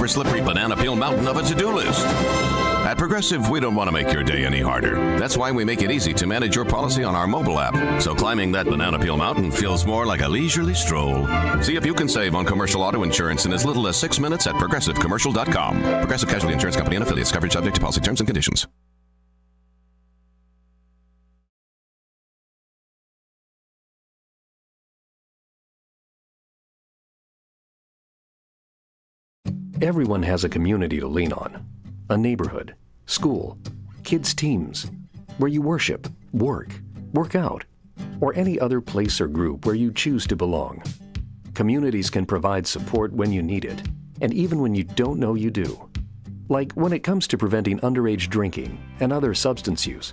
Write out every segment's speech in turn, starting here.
super slippery banana peel mountain of a to-do list. At Progressive, we don't want to make your day any harder. That's why we make it easy to manage your policy on our mobile app, so climbing that banana peel mountain feels more like a leisurely stroll. See if you can save on commercial auto insurance in as little as 6 minutes at ProgressiveCommercial.com. Progressive Casualty Insurance Company and affiliates. Coverage subject to policy terms and conditions. Everyone has a community to lean on. A neighborhood, school, kids' teams, where you worship, work out, or any other place or group where you choose to belong. Communities can provide support when you need it, and even when you don't know you do. Like when it comes to preventing underage drinking and other substance use.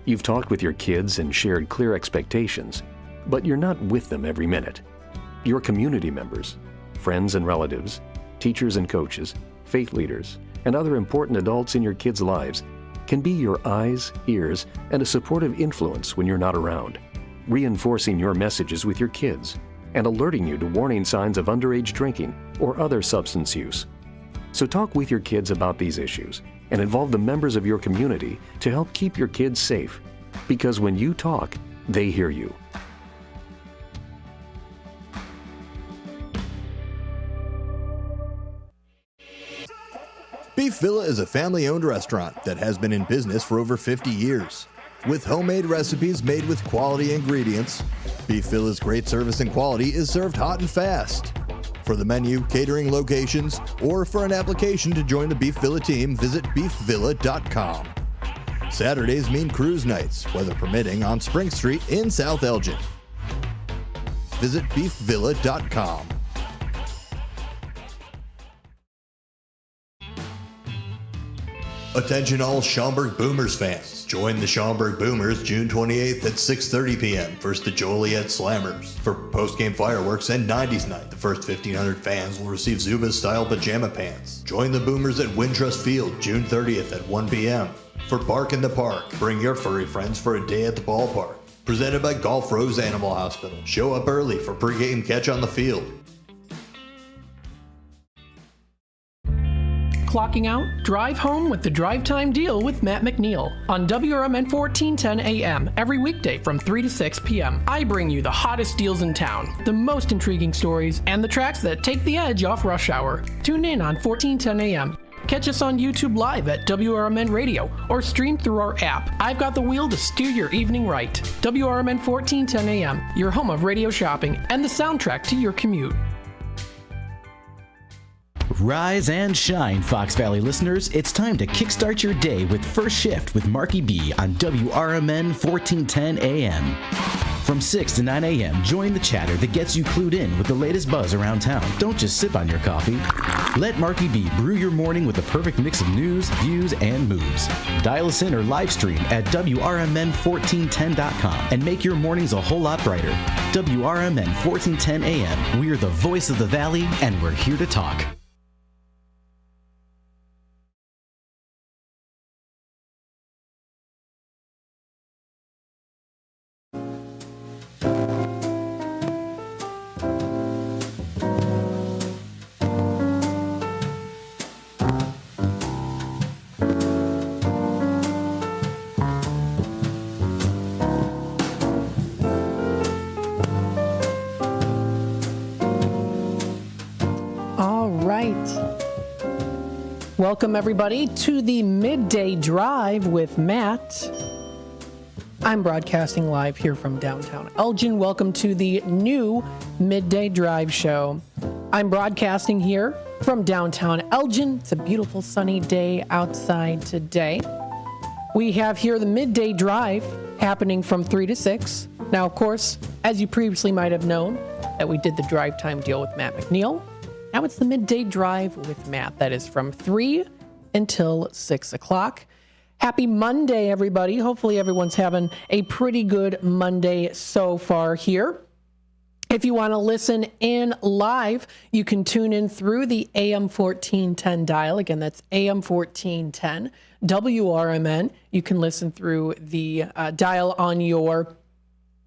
You've talked with your kids and shared clear expectations, but you're not with them every minute. Your community members, friends and relatives, teachers and coaches, faith leaders, and other important adults in your kids' lives can be your eyes, ears, and a supportive influence when you're not around, reinforcing your messages with your kids and alerting you to warning signs of underage drinking or other substance use. So talk with your kids about these issues and involve the members of your community to help keep your kids safe, because when you talk, they hear you. Beef Villa is a family-owned restaurant that has been in business for over 50 years. With homemade recipes made with quality ingredients, Beef Villa's great service and quality is served hot and fast. For the menu, catering locations, or for an application to join the Beef Villa team, visit beefvilla.com. Saturdays mean cruise nights, weather permitting, on Spring Street in South Elgin. Visit beefvilla.com. Attention all Schaumburg Boomers fans. Join the Schaumburg Boomers June 28th at 6:30 p.m. versus the Joliet Slammers for post-game fireworks and 90s night. The first 1,500 fans will receive Zubaz-style pajama pants. Join the Boomers at Wintrust Field June 30th at 1 p.m. for Bark in the Park. Bring your furry friends for a day at the ballpark. Presented by Gulf Rose Animal Hospital. Show up early for pregame catch on the field. Clocking out, drive home with the Drive Time Deal with Matt McNeil on WRMN 1410 AM every weekday from 3 to 6 p.m. I bring you the hottest deals in town, the most intriguing stories, and the tracks that take the edge off rush hour. Tune in on 1410 AM. Catch us on YouTube Live at WRMN Radio or stream through our app. I've got the wheel to steer your evening right. WRMN 1410 AM, your home of radio shopping and the soundtrack to your commute. Rise and shine, Fox Valley listeners. It's time to kickstart your day with First Shift with Marky B on WRMN 1410 AM. From 6 to 9 a.m., join the chatter that gets you clued in with the latest buzz around town. Don't just sip on your coffee. Let Marky B brew your morning with the perfect mix of news, views, and moves. Dial us in or live stream at WRMN1410.com and make your mornings a whole lot brighter. WRMN 1410 AM. We're the voice of the Valley, and we're here to talk. Welcome, everybody, to the Midday Drive with Matt. I'm broadcasting live here from downtown Elgin. Welcome to the new Midday Drive show. I'm broadcasting here from downtown Elgin. It's a beautiful sunny day outside today. We have here the Midday Drive happening from 3 to 6. Now, of course, as you previously might have known, that we did the Drive Time Deal with Matt McNeil. Now it's the Midday Drive with Matt. That is from 3 until 6 o'clock. Happy Monday, everybody. Hopefully everyone's having a pretty good Monday so far here. If you want to listen in live, you can tune in through the AM 1410 dial. Again, that's AM 1410 WRMN. You can listen through the dial on your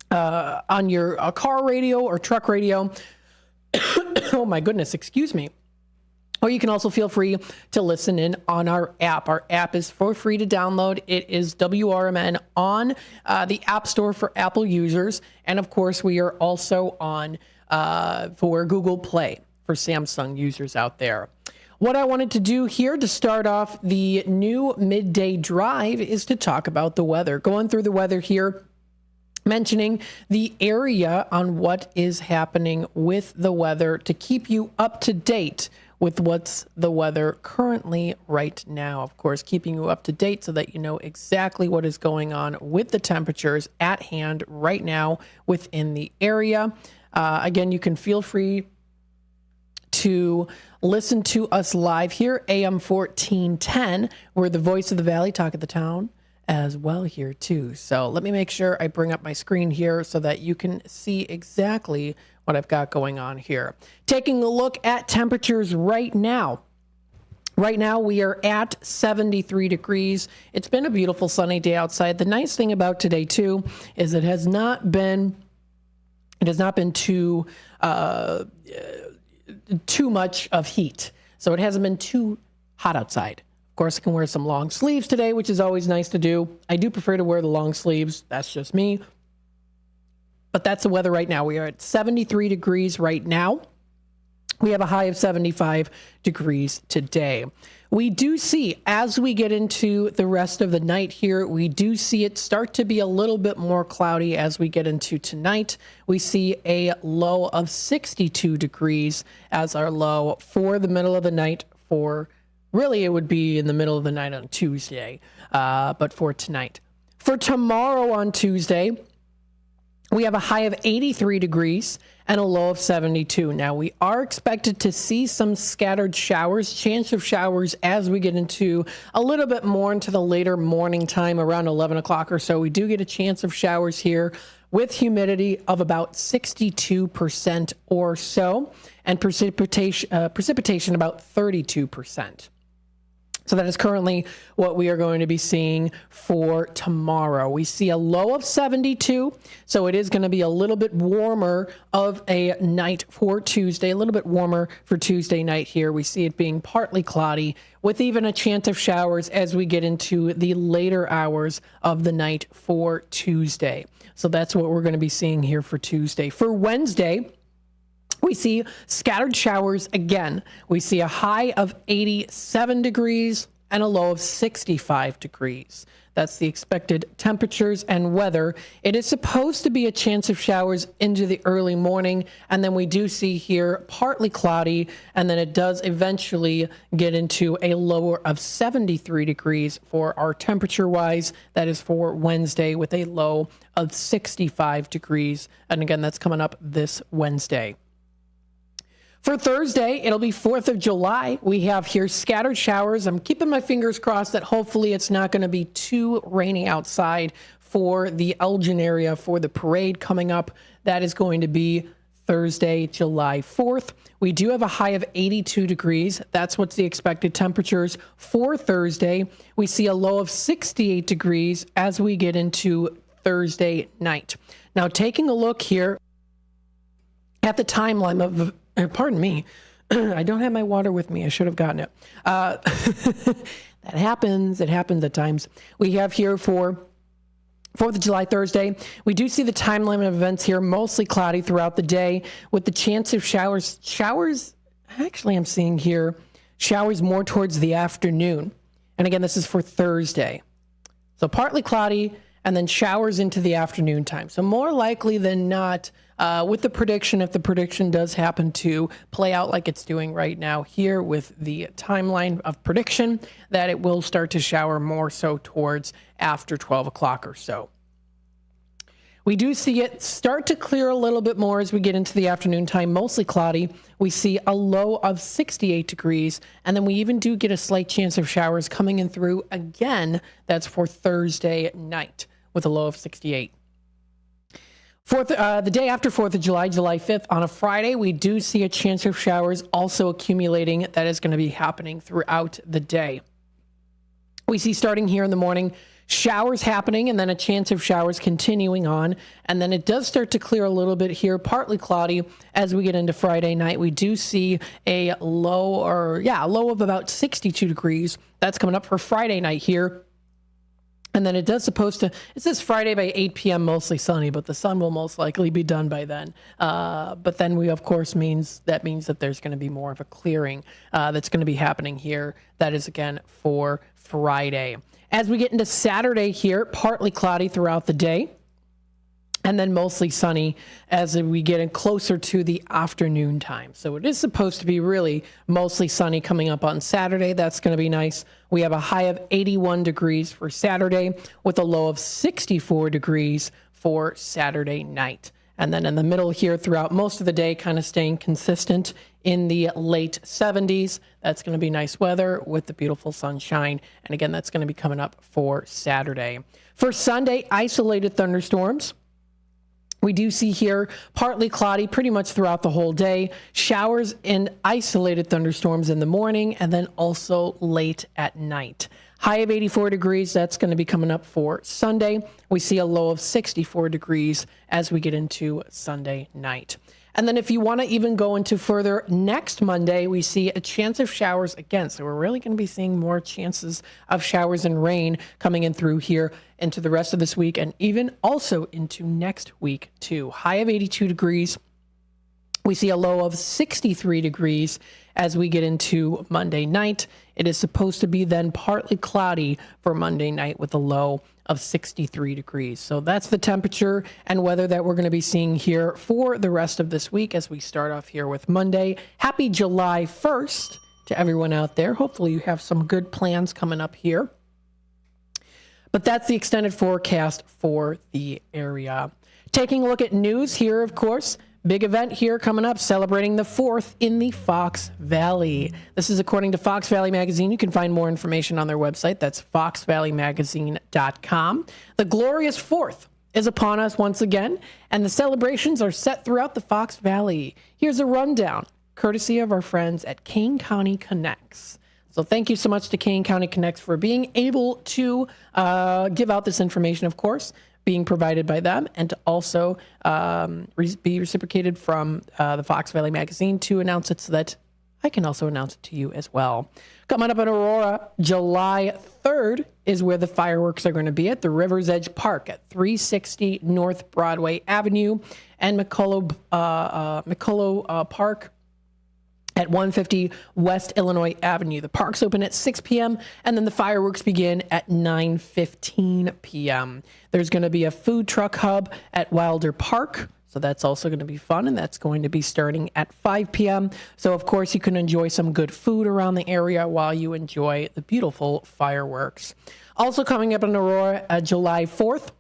car radio or truck radio. Oh my goodness, excuse me. Or you can also feel free to listen in on our app. Our app is for free to download. It is WRMN on the App Store for Apple users. And of course, we are also on for Google Play for Samsung users out there. What I wanted to do here to start off the new midday drive is to talk about the weather. Going through the weather here, mentioning the area on what is happening with the weather to keep you up to date with what's the weather currently right now. Of course, keeping you up to date so that you know exactly what is going on with the temperatures at hand right now within the area. Again, you can feel free to listen to us live here, AM 1410. We're the voice of the valley, talk of the town as well here too. So let me make sure I bring up my screen here so that you can see exactly what I've got going on here. Taking a look at temperatures right now. Right now we are at 73 degrees. It's been a beautiful sunny day outside. The nice thing about today too is it has not been too much of heat. So it hasn't been too hot outside. Of course, I can wear some long sleeves today, which is always nice to do. I do prefer to wear the long sleeves. That's just me. But that's the weather right now. We are at 73 degrees right now. We have a high of 75 degrees today. We do see, as we get into the rest of the night here, we do see it start to be a little bit more cloudy as we get into tonight. We see a low of 62 degrees as our low for the middle of the night. For really, it would be in the middle of the night on Tuesday, but for tonight. For tomorrow on Tuesday, we have a high of 83 degrees and a low of 72. Now, we are expected to see some scattered showers, chance of showers as we get into a little bit more into the later morning time, around 11 o'clock or so. We do get a chance of showers here with humidity of about 62% or so, and precipitation about 32%. So that is currently what we are going to be seeing for tomorrow. We see a low of 72, so it is going to be a little bit warmer of a night for Tuesday, a little bit warmer for Tuesday night here. We see it being partly cloudy with even a chance of showers as we get into the later hours of the night for Tuesday. So that's what we're going to be seeing here for Tuesday. For Wednesday, we see scattered showers again. We see a high of 87 degrees and a low of 65 degrees. That's the expected temperatures and weather. It is supposed to be a chance of showers into the early morning, and then we do see here partly cloudy, and then it does eventually get into a lower of 73 degrees for our temperature-wise. That is for Wednesday with a low of 65 degrees. And again, that's coming up this Wednesday. For Thursday, it'll be 4th of July. We have here scattered showers. I'm keeping my fingers crossed that hopefully it's not going to be too rainy outside for the Elgin area for the parade coming up. That is going to be Thursday, July 4th. We do have a high of 82 degrees. That's what's the expected temperatures for Thursday. We see a low of 68 degrees as we get into Thursday night. Now, taking a look here at the timeline of pardon me, I don't have my water with me. I should have gotten it. That happens. It happens at times. We have here for 4th of July, Thursday. We do see the timeline of events here, mostly cloudy throughout the day with the chance of showers. Actually, I'm seeing here showers more towards the afternoon. And again, this is for Thursday. So partly cloudy and then showers into the afternoon time. So more likely than not, with the prediction, if the prediction does happen to play out like it's doing right now here with the timeline of prediction, that it will start to shower more so towards after 12 o'clock or so. We do see it start to clear a little bit more as we get into the afternoon time, mostly cloudy. We see a low of 68 degrees, and then we even do get a slight chance of showers coming in through again. That's for Thursday night with a low of 68. The day after 4th of July, July 5th, on a Friday, we do see a chance of showers also accumulating. That is going to be happening throughout the day. We see starting here in the morning, Showers happening and then a chance of showers continuing on. And then it does start to clear a little bit here, partly cloudy as we get into Friday night. We do see a low of about 62 degrees. That's coming up for Friday night here. And then it says Friday by 8 p.m. mostly sunny, but the sun will most likely be done by then. But then we, of course, means that there's going to be more of a clearing that's going to be happening here. That is, again, for Friday. As we get into Saturday here, partly cloudy throughout the day. And then mostly sunny as we get in closer to the afternoon time. So it is supposed to be really mostly sunny coming up on Saturday. That's going to be nice. We have a high of 81 degrees for Saturday with a low of 64 degrees for Saturday night. And then in the middle here throughout most of the day, kind of staying consistent in the late 70s. That's going to be nice weather with the beautiful sunshine. And again, that's going to be coming up for Saturday. For Sunday, isolated thunderstorms. We do see here partly cloudy pretty much throughout the whole day. Showers and isolated thunderstorms in the morning and then also late at night. High of 84 degrees, that's going to be coming up for Sunday. We see a low of 64 degrees as we get into Sunday night. And then if you want to even go into further, next Monday, we see a chance of showers again. So we're really going to be seeing more chances of showers and rain coming in through here into the rest of this week and even also into next week too. High of 82 degrees. We see a low of 63 degrees as we get into Monday night. It is supposed to be then partly cloudy for Monday night with a low of 63 degrees. So that's the temperature and weather that we're going to be seeing here for the rest of this week as we start off here with Monday. Happy July 1st to everyone out there. Hopefully you have some good plans coming up here. But that's the extended forecast for the area. Taking a look at news here, of course. Big event here coming up, celebrating the 4th in the Fox Valley. This is according to Fox Valley Magazine. You can find more information on their website. That's foxvalleymagazine.com. The glorious 4th is upon us once again, and the celebrations are set throughout the Fox Valley. Here's a rundown, courtesy of our friends at Kane County Connects. So thank you so much to Kane County Connects for being able to give out this information, of course, being provided by them, and to also be reciprocated from the Fox Valley Magazine to announce it so that I can also announce it to you as well. Coming up in Aurora, July 3rd is where the fireworks are going to be at the River's Edge Park at 360 North Broadway Avenue and McCullough Park at 150 West Illinois Avenue. The park's open at 6 p.m. and then the fireworks begin at 9:15 p.m. There's going to be a food truck hub at Wilder Park, so that's also going to be fun, and that's going to be starting at 5 p.m. So, of course, you can enjoy some good food around the area while you enjoy the beautiful fireworks. Also coming up in Aurora, July 4th,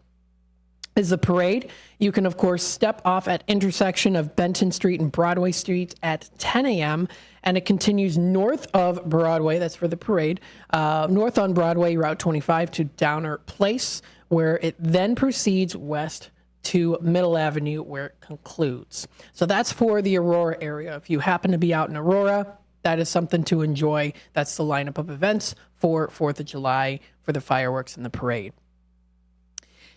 is the parade. You can, of course, step off at intersection of Benton Street and Broadway Street at 10 a.m., and it continues north of Broadway. That's for the parade. North on Broadway, Route 25 to Downer Place, where it then proceeds west to Middle Avenue, where it concludes. So that's for the Aurora area. If you happen to be out in Aurora, that is something to enjoy. That's the lineup of events for 4th of July for the fireworks and the parade.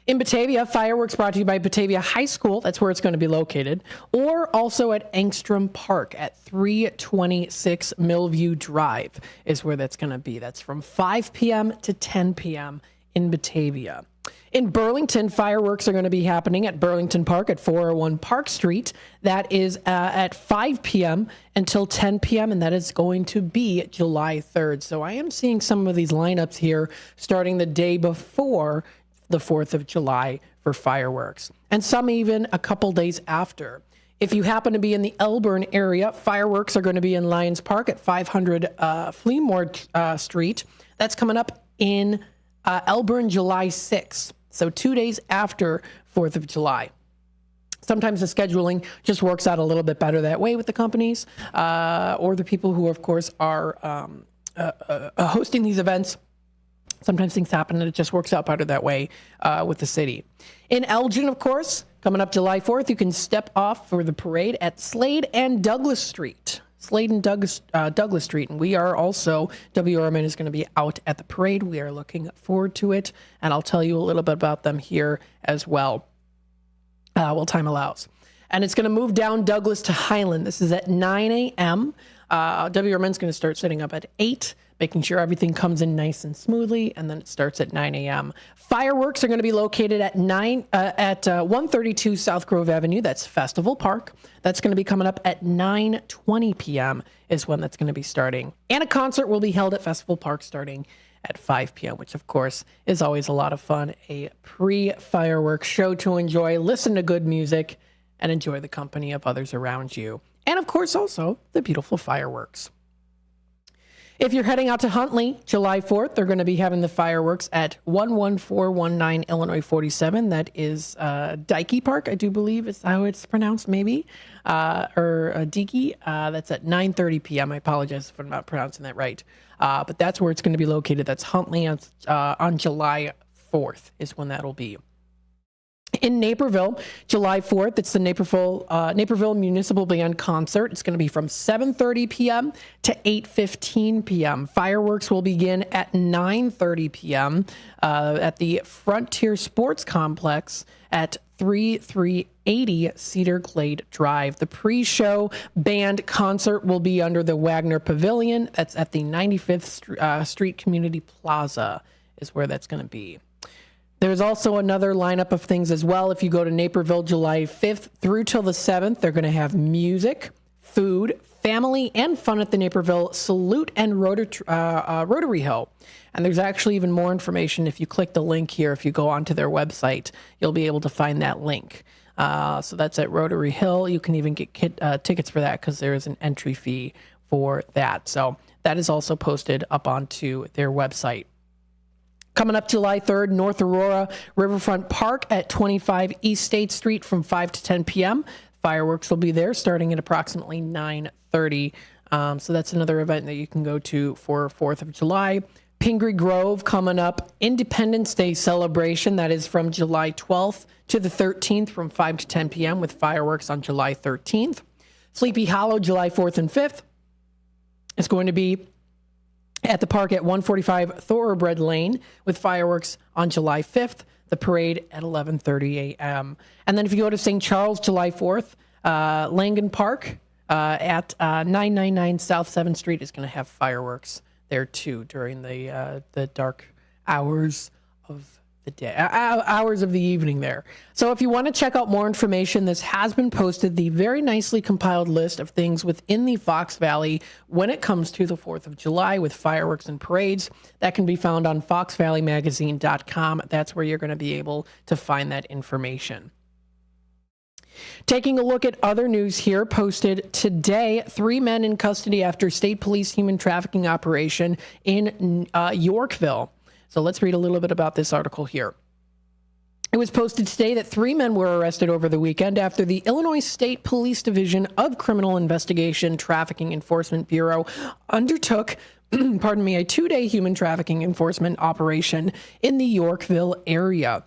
In Batavia, fireworks brought to you by Batavia High School. That's where it's going to be located. Or also at Engstrom Park at 326 Millview Drive is where that's going to be. That's from 5 p.m. to 10 p.m. in Batavia. In Burlington, fireworks are going to be happening at Burlington Park at 401 Park Street. That is at 5 p.m. until 10 p.m., and that is going to be July 3rd. So I am seeing some of these lineups here starting the day before the 4th of July for fireworks, and some even a couple days after. If you happen to be in the Elburn area, fireworks are going to be in Lions Park at 500 Fleamore Street. That's coming up in Elburn July 6th, so 2 days after 4th of July. Sometimes the scheduling just works out a little bit better that way with the companies or the people who, of course, are hosting these events. Sometimes things happen and it just works out better that way with the city. In Elgin, of course, coming up July 4th, you can step off for the parade at Slade and Douglas Street. Slade and Douglas Street. And we are also, WRMN is going to be out at the parade. We are looking forward to it. And I'll tell you a little bit about them here as well, while time allows. And it's going to move down Douglas to Highland. This is at 9 a.m. WRMN is going to start setting up at 8, making sure everything comes in nice and smoothly, and then it starts at 9 a.m. Fireworks are going to be located at 132 South Grove Avenue. That's Festival Park. That's going to be coming up at 9:20 p.m. is when that's going to be starting. And a concert will be held at Festival Park starting at 5 p.m., which of course is always a lot of fun. A pre-fireworks show to enjoy, listen to good music, and enjoy the company of others around you. And of course, also the beautiful fireworks. If you're heading out to Huntley, July 4th, they're going to be having the fireworks at 11419 Illinois 47. That is Dikey Park, I do believe is how it's pronounced, maybe, or Dikey. That's at 9:30 p.m. I apologize if I'm not pronouncing that right. But that's where it's going to be located. That's Huntley on July 4th is when that'll be. In Naperville, July 4th, it's the Naperville Municipal Band Concert. It's going to be from 7:30 p.m. to 8:15 p.m. Fireworks will begin at 9:30 p.m. At the Frontier Sports Complex at 3380 Cedar Glade Drive. The pre-show band concert will be under the Wagner Pavilion. That's at the 95th Street Community Plaza is where that's going to be. There's also another lineup of things as well. If you go to Naperville July 5th through till the 7th, they're going to have music, food, family, and fun at the Naperville Salute and Rotary Hill. And there's actually even more information if you click the link here. If you go onto their website, you'll be able to find that link. So that's at Rotary Hill. You can even get tickets for that because there is an entry fee for that. So that is also posted up onto their website. Coming up July 3rd, North Aurora Riverfront Park at 25 East State Street from 5 to 10 p.m. Fireworks will be there starting at approximately 9:30. So that's another event that you can go to for 4th of July. Pingree Grove coming up, Independence Day celebration. That is from July 12th to the 13th from 5 to 10 p.m. with fireworks on July 13th. Sleepy Hollow, July 4th and 5th. It's going to be at the park at 145 Thoroughbred Lane with fireworks on July 5th, the parade at 11:30 a.m. And then if you go to St. Charles, July 4th, Langan Park at 999 South 7th Street is going to have fireworks there too during the dark hours of the day, hours of the evening there. So if you want to check out more information, this has been posted, the very nicely compiled list of things within the Fox Valley when it comes to the 4th of July with fireworks and parades. That can be found on foxvalleymagazine.com. That's where you're going to be able to find that information. Taking a look at other news here, posted today, 3 men in custody after state police human trafficking operation in Yorkville. So let's read a little bit about this article here. It was posted today that 3 men were arrested over the weekend after the Illinois State Police Division of Criminal Investigation Trafficking Enforcement Bureau undertook, a 2-day human trafficking enforcement operation in the Yorkville area.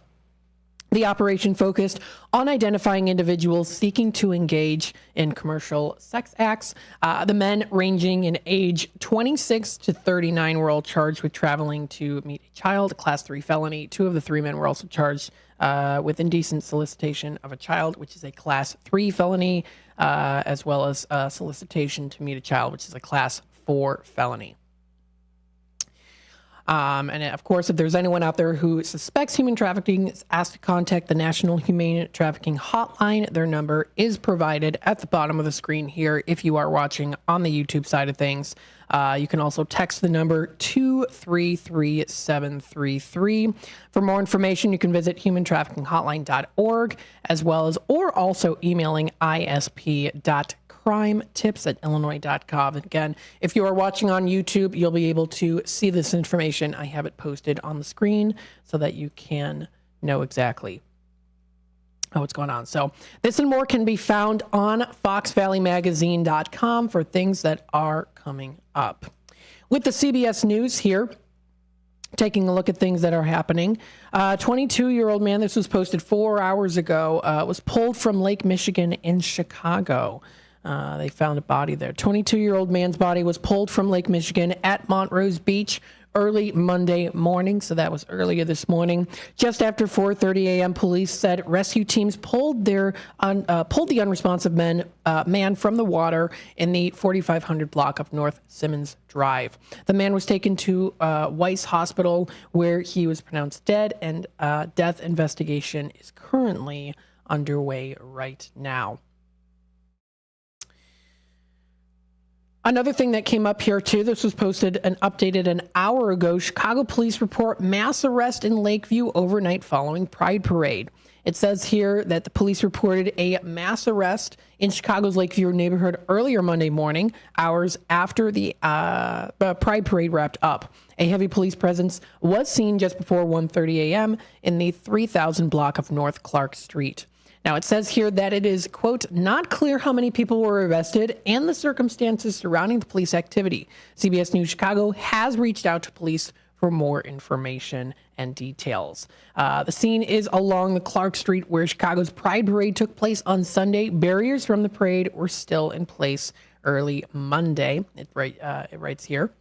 The operation focused on identifying individuals seeking to engage in commercial sex acts. The men, ranging in age 26 to 39, were all charged with traveling to meet a child, a Class 3 felony. 2 of the 3 men were also charged with indecent solicitation of a child, which is a Class 3 felony, as well as solicitation to meet a child, which is a Class 4 felony. And of course, if there's anyone out there who suspects human trafficking, is asked to contact the National Humane Trafficking Hotline. Their number is provided at the bottom of the screen here if you are watching on the YouTube side of things. You can also text the number 233733. For more information, you can visit humantraffickinghotline.org, as well as, or also emailing isp.crimetips@illinois.gov. And again, if you are watching on YouTube, you'll be able to see this information. I have it posted on the screen so that you can know exactly what's going on. So this and more can be found on foxvalleymagazine.com for things that are coming up. With the CBS News here, taking a look at things that are happening. 22-year-old man, this was posted 4 hours ago, was pulled from Lake Michigan in Chicago. They found a body there. 22-year-old man's body was pulled from Lake Michigan at Montrose Beach early Monday morning. So that was earlier this morning. Just after 4:30 a.m., police said rescue teams pulled the unresponsive man from the water in the 4500 block of North Simmons Drive. The man was taken to Weiss Hospital, where he was pronounced dead, and death investigation is currently underway right now. Another thing that came up here, too, this was posted and updated an hour ago. Chicago police report mass arrest in Lakeview overnight following Pride Parade. It says here that the police reported a mass arrest in Chicago's Lakeview neighborhood earlier Monday morning, hours after the Pride Parade wrapped up. A heavy police presence was seen just before 1:30 a.m. in the 3000 block of North Clark Street. Now, it says here that it is, quote, not clear how many people were arrested and the circumstances surrounding the police activity. CBS News Chicago has reached out to police for more information and details. The scene is along the Clark Street where Chicago's Pride Parade took place on Sunday. Barriers from the parade were still in place early Monday. It writes here.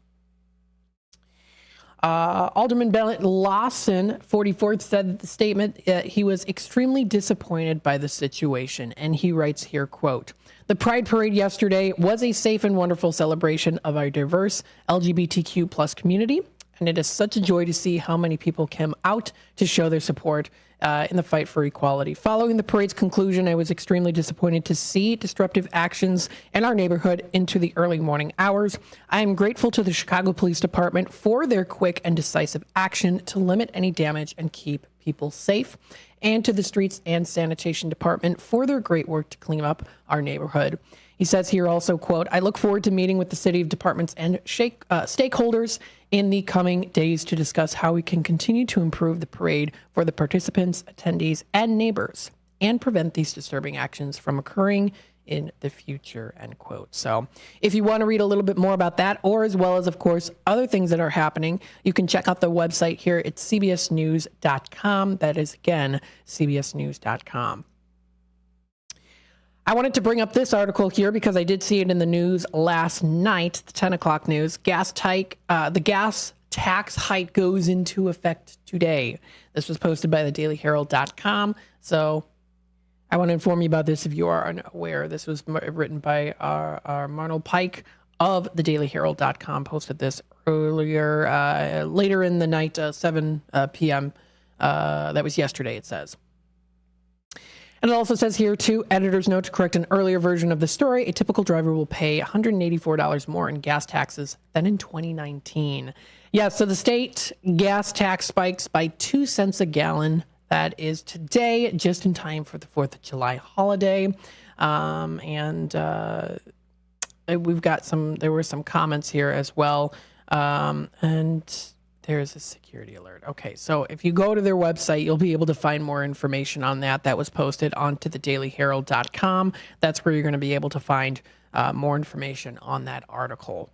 Alderman Bennett Lawson, 44th, said that the statement, he was extremely disappointed by the situation. And he writes here, quote, the Pride Parade yesterday was a safe and wonderful celebration of our diverse LGBTQ plus community. And it is such a joy to see how many people came out to show their support in the fight for equality. Following the parade's conclusion, I was extremely disappointed to see disruptive actions in our neighborhood into the early morning hours. I am grateful to the Chicago Police Department for their quick and decisive action to limit any damage and keep people safe, and to the Streets and Sanitation Department for their great work to clean up our neighborhood. He says here also, quote, I look forward to meeting with the city of departments and stakeholders in the coming days to discuss how we can continue to improve the parade for the participants, attendees, and neighbors, and prevent these disturbing actions from occurring in the future, end quote. So if you want to read a little bit more about that, or as well as, of course, other things that are happening, you can check out the website here. It's cbsnews.com. That is, again, cbsnews.com. I wanted to bring up this article here because I did see it in the news last night, the 10 o'clock news. The gas tax hike goes into effect today. This was posted by thedailyherald.com. So I want to inform you about this if you are unaware. This was written by our Marnold Pike of thedailyherald.com, posted this earlier, later in the night, 7 p.m. That was yesterday, it says. And it also says here, too, editor's note to correct an earlier version of the story. A typical driver will pay $184 more in gas taxes than in 2019. Yeah, so the state gas tax spikes by 2 cents a gallon. That is today, just in time for the 4th of July holiday. We've got there were some comments here as well. And there's a security alert. Okay, so if you go to their website, you'll be able to find more information on that. That was posted onto thedailyherald.com. That's where you're going to be able to find more information on that article.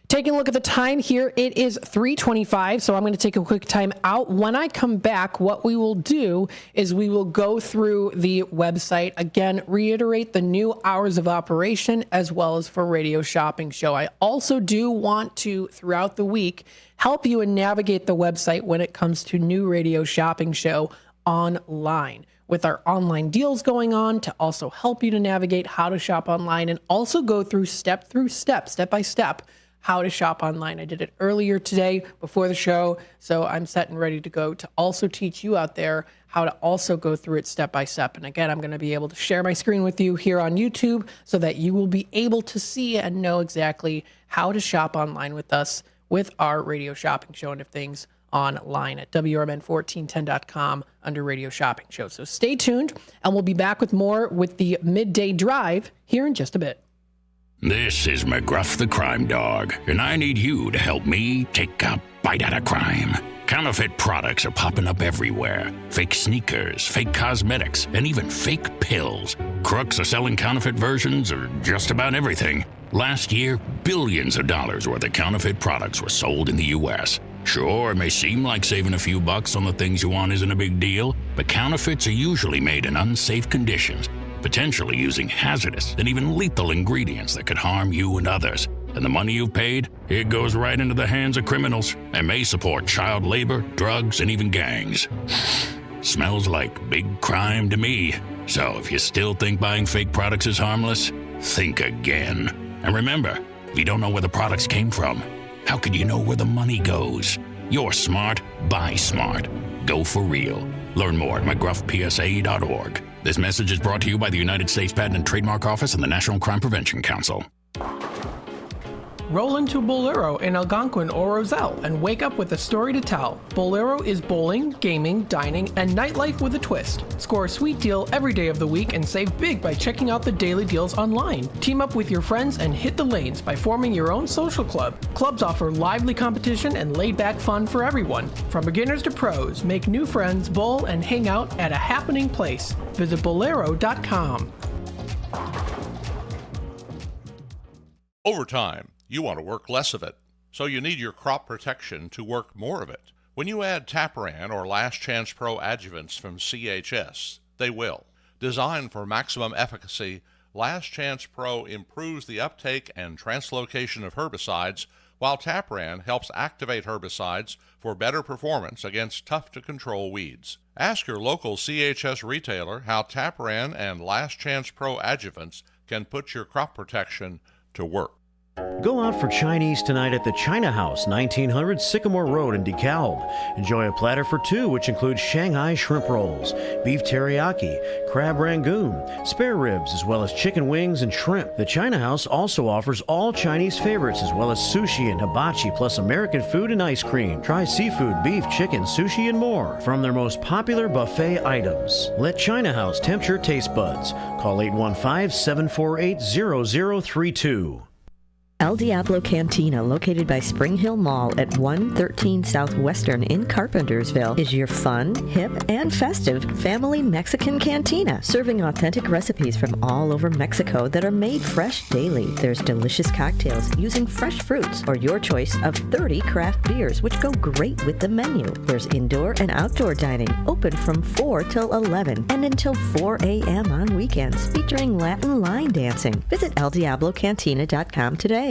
Taking a look at the time here, it is 3:25, so I'm going to take a quick time out. When I come back, what we will do is we will go through the website, again, reiterate the new hours of operation, as well as for Radio Shopping Show. I also do want to, throughout the week, help you and navigate the website when it comes to new Radio Shopping Show online, with our online deals going on, to also help you to navigate how to shop online and also go through step by step, how to shop online. I did it earlier today before the show, so I'm set and ready to go to also teach you out there how to also go through it step by step. And again, I'm going to be able to share my screen with you here on YouTube so that you will be able to see and know exactly how to shop online with us with our Radio Shopping Show and things online at WRMN1410.com under Radio Shopping Show. So stay tuned, and we'll be back with more with the Midday Drive here in just a bit. This is McGruff the Crime Dog, and I need you to help me take a bite out of crime. Counterfeit products are popping up everywhere. Fake sneakers, fake cosmetics, and even fake pills. Crooks are selling counterfeit versions of just about everything. Last year, billions of dollars worth of counterfeit products were sold in the U.S. Sure, it may seem like saving a few bucks on the things you want isn't a big deal, but counterfeits are usually made in unsafe conditions. potentially using hazardous and even lethal ingredients that could harm you and others. And the money you've paid, it goes right into the hands of criminals and may support child labor, drugs, and even gangs. Smells like big crime to me. So if you still think buying fake products is harmless, think again. And remember, if you don't know where the products came from, how could you know where the money goes? You're smart, buy smart. Go for real. Learn more at mcgruffpsa.org. This message is brought to you by the United States Patent and Trademark Office and the National Crime Prevention Council. Roll into Bolero in Algonquin or Roselle and wake up with a story to tell. Bolero is bowling, gaming, dining, and nightlife with a twist. Score a sweet deal every day of the week and save big by checking out the daily deals online. Team up with your friends and hit the lanes by forming your own social club. Clubs offer lively competition and laid-back fun for everyone. From beginners to pros, make new friends, bowl, and hang out at a happening place. Visit Bolero.com. Overtime. You want to work less of it, so you need your crop protection to work more of it. When you add Tapran or Last Chance Pro adjuvants from CHS, they will. Designed for maximum efficacy, Last Chance Pro improves the uptake and translocation of herbicides, while Tapran helps activate herbicides for better performance against tough-to-control weeds. Ask your local CHS retailer how Tapran and Last Chance Pro adjuvants can put your crop protection to work. Go out for Chinese tonight at the China House, 1900 Sycamore Road in DeKalb. Enjoy a platter for two, which includes Shanghai shrimp rolls, beef teriyaki, crab rangoon, spare ribs, as well as chicken wings and shrimp. The China House also offers all Chinese favorites, as well as sushi and hibachi, plus American food and ice cream. Try seafood, beef, chicken, sushi, and more from their most popular buffet items. Let China House tempt your taste buds. Call 815-748-0032. El Diablo Cantina, located by Spring Hill Mall at 113 Southwestern in Carpentersville, is your fun, hip, and festive family Mexican cantina, serving authentic recipes from all over Mexico that are made fresh daily. There's delicious cocktails using fresh fruits or your choice of 30 craft beers, which go great with the menu. There's indoor and outdoor dining, open from 4 till 11 and until 4 a.m. on weekends, featuring Latin line dancing. Visit eldiablocantina.com today.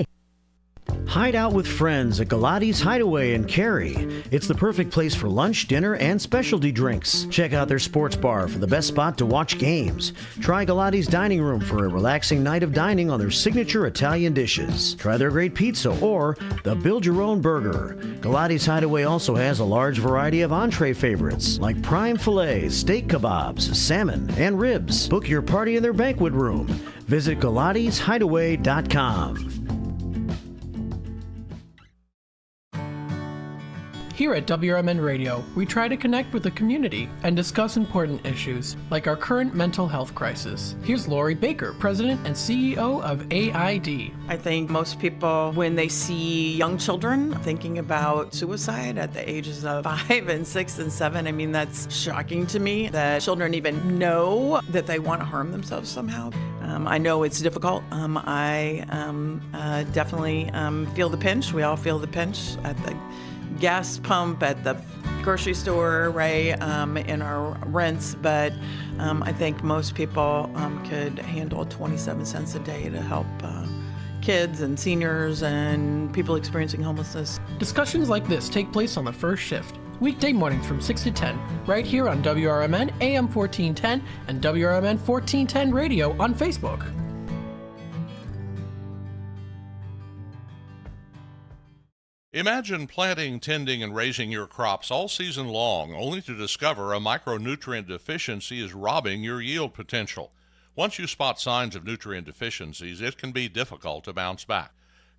Hide out with friends at Galati's Hideaway in Cary. It's the perfect place for lunch, dinner, and specialty drinks. Check out their sports bar for the best spot to watch games. Try Galati's Dining Room for a relaxing night of dining on their signature Italian dishes. Try their great pizza or the build-your-own burger. Galati's Hideaway also has a large variety of entree favorites like prime filet, steak kebabs, salmon, and ribs. Book your party in their banquet room. Visit GalatisHideaway.com. Here at WRMN Radio, we try to connect with the community and discuss important issues, like our current mental health crisis. Here's Lori Baker, President and CEO of AID. I think most people, when they see young children thinking about suicide at the ages of 5 and 6 and 7, I mean, that's shocking to me that children even know that they want to harm themselves somehow. I know it's difficult. I definitely feel the pinch. We all feel the pinch at the gas pump, at the grocery store, right, in our rents, but I think most people could handle 27 cents a day to help kids and seniors and people experiencing homelessness. Discussions like this take place on the first shift, weekday mornings from 6 to 10, right here on WRMN AM 1410 and WRMN 1410 Radio on Facebook. Imagine planting, tending, and raising your crops all season long, only to discover a micronutrient deficiency is robbing your yield potential. Once you spot signs of nutrient deficiencies, it can be difficult to bounce back.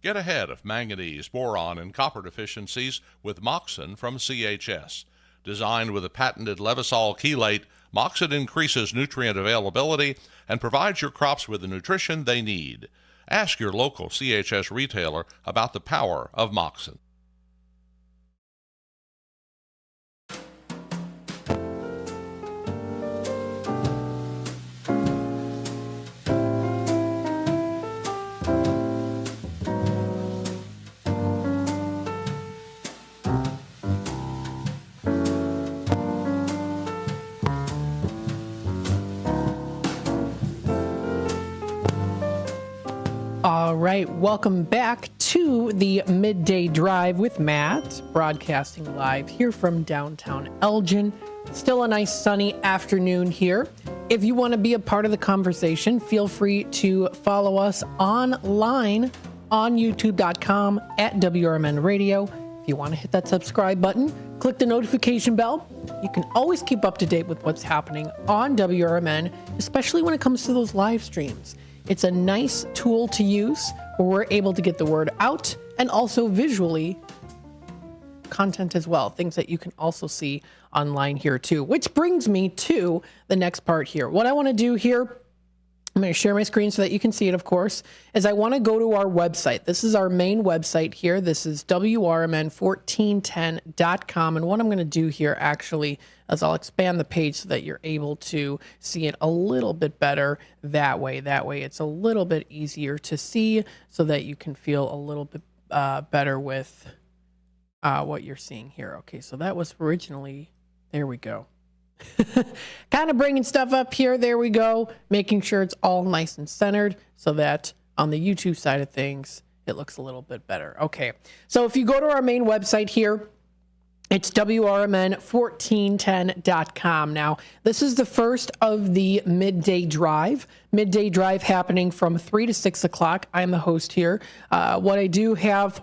Get ahead of manganese, boron, and copper deficiencies with Moxin from CHS. Designed with a patented Levosol chelate, Moxin increases nutrient availability and provides your crops with the nutrition they need. Ask your local CHS retailer about the power of Moxin. All right, welcome back to the Midday Drive with Matt, broadcasting live here from downtown Elgin. Still a nice sunny afternoon here. If you want to be a part of the conversation, feel free to follow us online on youtube.com at WRMN Radio. If you want to hit that subscribe button, click the notification bell. You can always keep up to date with what's happening on WRMN, especially when it comes to those live streams. It's a nice tool to use where we're able to get the word out and also visually content as well, things that you can also see online here too, which brings me to the next part here. What I want to do here, I'm going to share my screen so that you can see it, of course, is I want to go to our website. This is our main website here. This is WRMN1410.com. And what I'm going to do here actually is I'll expand the page so that you're able to see it a little bit better that way. That way it's a little bit easier to see so that you can feel a little bit better with what you're seeing here. Okay, so that was originally, there we go. Kind of bringing stuff up here. There we go. Making sure it's all nice and centered so that on the YouTube side of things, it looks a little bit better. Okay, so if you go to our main website here, it's WRMN1410.com. Now, this is the first of the Midday Drive. Midday Drive happening from 3 to 6 o'clock. I'm the host here. What I do have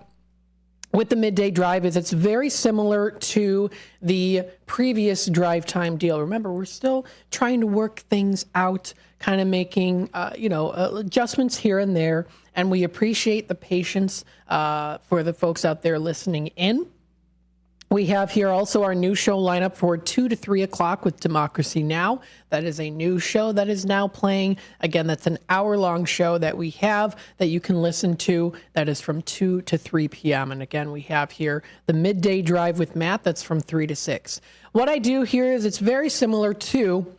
with the Midday Drive is it's very similar to the previous drive time deal. Remember, we're still trying to work things out, kind of making, adjustments here and there. And we appreciate the patience for the folks out there listening in. We have here also our new show lineup for 2 to 3 o'clock with Democracy Now! That is a new show that is now playing. Again, that's an hour-long show that we have that you can listen to. That is from 2 to 3 p.m. And again, we have here the Midday Drive with Matt. That's from 3 to 6. What I do here is it's very similar to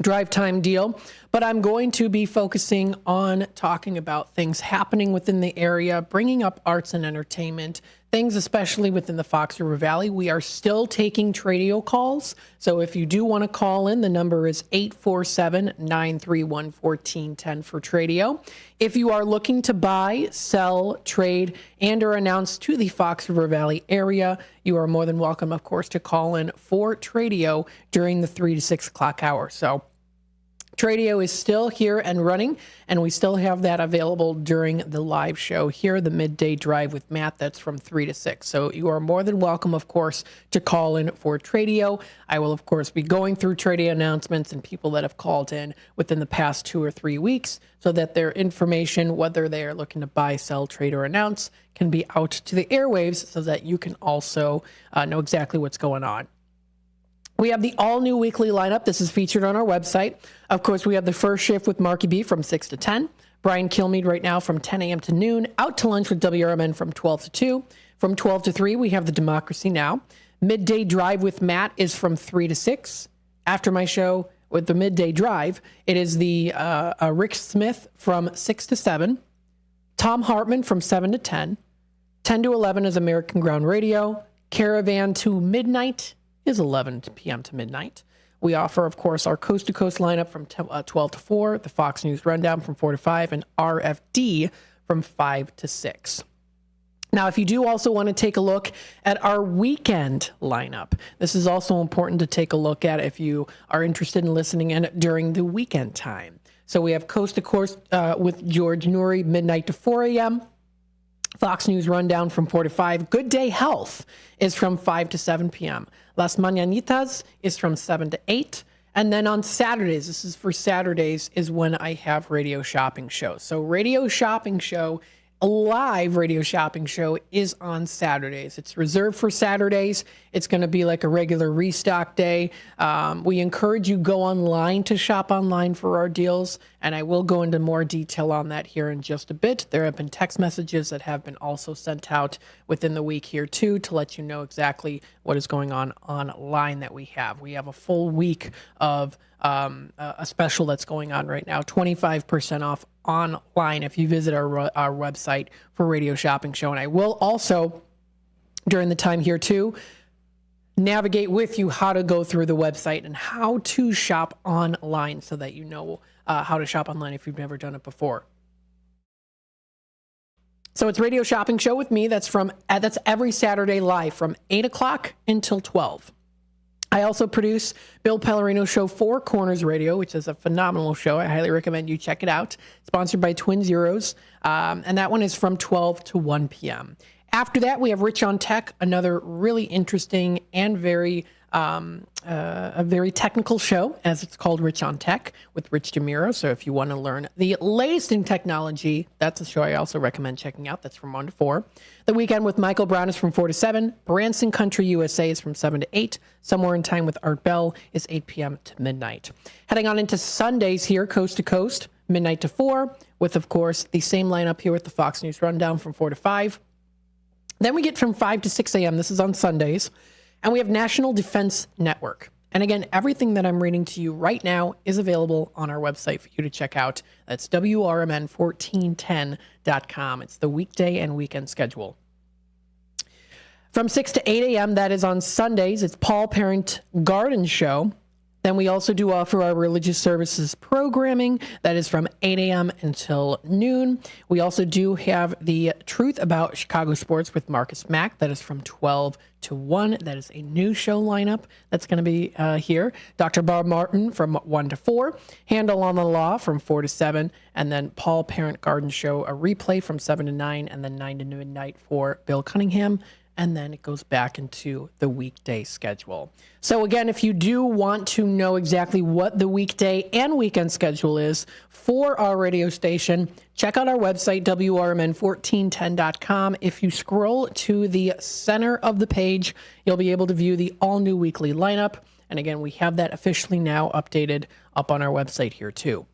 Drive Time Deal, but I'm going to be focusing on talking about things happening within the area, bringing up arts and entertainment, things especially within the Fox River Valley. We are still taking Tradio calls, so if you do want to call in, the number is 847-931-1410 for Tradio. If you are looking to buy, sell, trade, and or announce to the Fox River Valley area, you are more than welcome, of course, to call in for Tradio during the 3 to 6 o'clock hour. So Tradio is still here and running, and we still have that available during the live show here, the Midday Drive with Matt. That's from 3 to 6. So you are more than welcome, of course, to call in for Tradio. I will, of course, be going through Tradio announcements and people that have called in within the past 2 or 3 weeks so that their information, whether they are looking to buy, sell, trade, or announce, can be out to the airwaves so that you can also know exactly what's going on. We have the all-new weekly lineup. This is featured on our website. Of course, we have the first shift with Marky B from 6 to 10. Brian Kilmeade right now from 10 a.m. to noon. Out to lunch with WRMN from 12 to 2. From 12 to 3, we have the Democracy Now! Midday Drive with Matt is from 3 to 6. After my show with the Midday Drive, it is the Rick Smith from 6 to 7. Tom Hartman from 7 to 10. 10 to 11 is American Ground Radio. Caravan to midnight is 11 p.m. to midnight. We offer, of course, our coast-to-coast lineup from 12 to 4, the Fox News Rundown from 4 to 5, and RFD from 5 to 6. Now, if you do also want to take a look at our weekend lineup, this is also important to take a look at if you are interested in listening in during the weekend time. So we have Coast to Coast with George Noory, midnight to 4 a.m., Fox News Rundown from 4 to 5. Good Day Health is from 5 to 7 p.m. Las Mañanitas is from 7 to 8. And then on Saturdays, this is for Saturdays, is when I have Radio Shopping Show. So Radio Shopping Show, a live Radio Shopping Show, is on Saturdays. It's reserved for Saturdays. It's going to be like a regular restock day. We encourage you go online to shop online for our deals, and I will go into more detail on that here in just a bit. There have been text messages that have been also sent out within the week here too to let you know exactly what is going on online that we have. We have a full week of a special that's going on right now, 25% off online if you visit our website for Radio Shopping Show. And I will also, during the time here too, navigate with you how to go through the website and how to shop online so that you know how to shop online if you've never done it before. So it's Radio Shopping Show with me. That's every Saturday live from 8 o'clock until 12. I also produce Bill Pellerino's show, Four Corners Radio, which is a phenomenal show. I highly recommend you check it out. Sponsored by Twin Zeros. And that one is from 12 to 1 p.m. After that, we have Rich on Tech, another really interesting and a very technical show, as it's called, Rich on Tech with Rich DeMiro. So if you want to learn the latest in technology, that's a show I also recommend checking out. That's from 1 to 4. The Weekend with Michael Brown is from 4 to 7. Branson Country USA is from 7 to 8. Somewhere in Time with Art Bell is 8 p.m. to midnight. Heading on into Sundays here, coast to coast, midnight to 4, with, of course, the same lineup here with the Fox News Rundown from 4 to 5. Then we get from 5 to 6 a.m. This is on Sundays. And we have National Defense Network. And again, everything that I'm reading to you right now is available on our website for you to check out. That's WRMN1410.com. It's the weekday and weekend schedule. From 6 to 8 a.m., that is on Sundays, it's Paul Parent Garden Show. Then we also do offer our religious services programming. That is from 8 a.m. until noon. We also do have the Truth About Chicago Sports with Marcus Mack. That is from 12 to 1. That is a new show lineup that's going to be here. Dr. Bob Martin from 1 to 4. Handle on the Law from 4 to 7. And then Paul Parent Garden Show, a replay from 7 to 9. And then 9 to midnight for Bill Cunningham. And then it goes back into the weekday schedule. So again, if you do want to know exactly what the weekday and weekend schedule is for our radio station, check out our website, WRMN1410.com. If you scroll to the center of the page, you'll be able to view the all-new weekly lineup. And again, we have that officially now updated up on our website here too.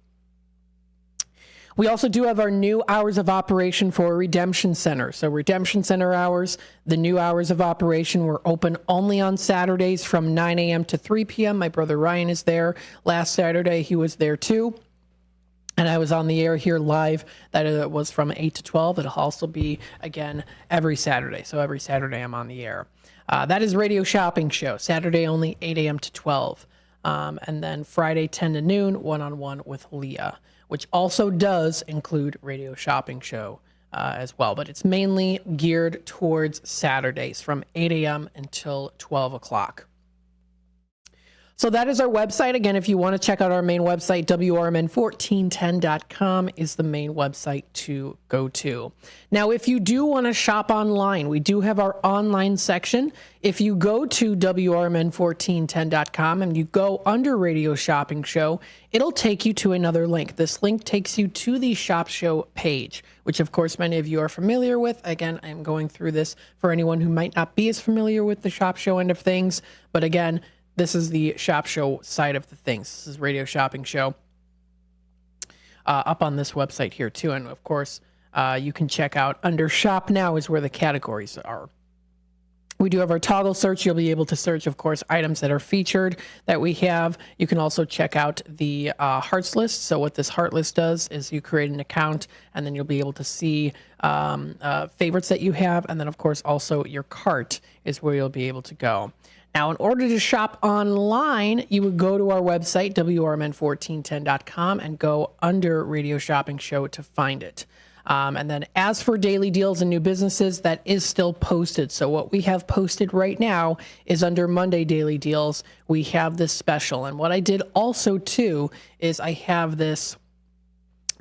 We also do have our new hours of operation for Redemption Center. So Redemption Center hours, the new hours of operation, were open only on Saturdays from 9 a.m. to 3 p.m. My brother Ryan is there. Last Saturday, he was there too. And I was on the air here live. That was from 8 to 12. It'll also be, again, every Saturday. So every Saturday I'm on the air. That is Radio Shopping Show. Saturday only 8 a.m. to 12. And then Friday 10 to noon, one-on-one with Leah, which also does include Radio Shopping Show as well. But it's mainly geared towards Saturdays from 8 a.m. until 12 o'clock. So that is our website. Again, if you want to check out our main website, WRMN1410.com is the main website to go to. Now, if you do want to shop online, we do have our online section. If you go to WRMN1410.com and you go under Radio Shopping Show, it'll take you to another link. This link takes you to the Shop Show page, which of course many of you are familiar with. Again, I'm going through this for anyone who might not be as familiar with the Shop Show end of things. But again, this is the Shop Show side of the things. This is Radio Shopping Show up on this website here too. And of course, you can check out under Shop Now is where the categories are. We do have our toggle search. You'll be able to search, of course, items that are featured that we have. You can also check out the Hearts list. So what this Heart list does is you create an account, and then you'll be able to see favorites that you have. And then, of course, also your cart is where you'll be able to go. Now, in order to shop online, you would go to our website, WRMN1410.com, and go under Radio Shopping Show to find it. And then as for daily deals and new businesses, that is still posted. So what we have posted right now is under Monday Daily Deals. We have this special. And what I did also, too, is I have this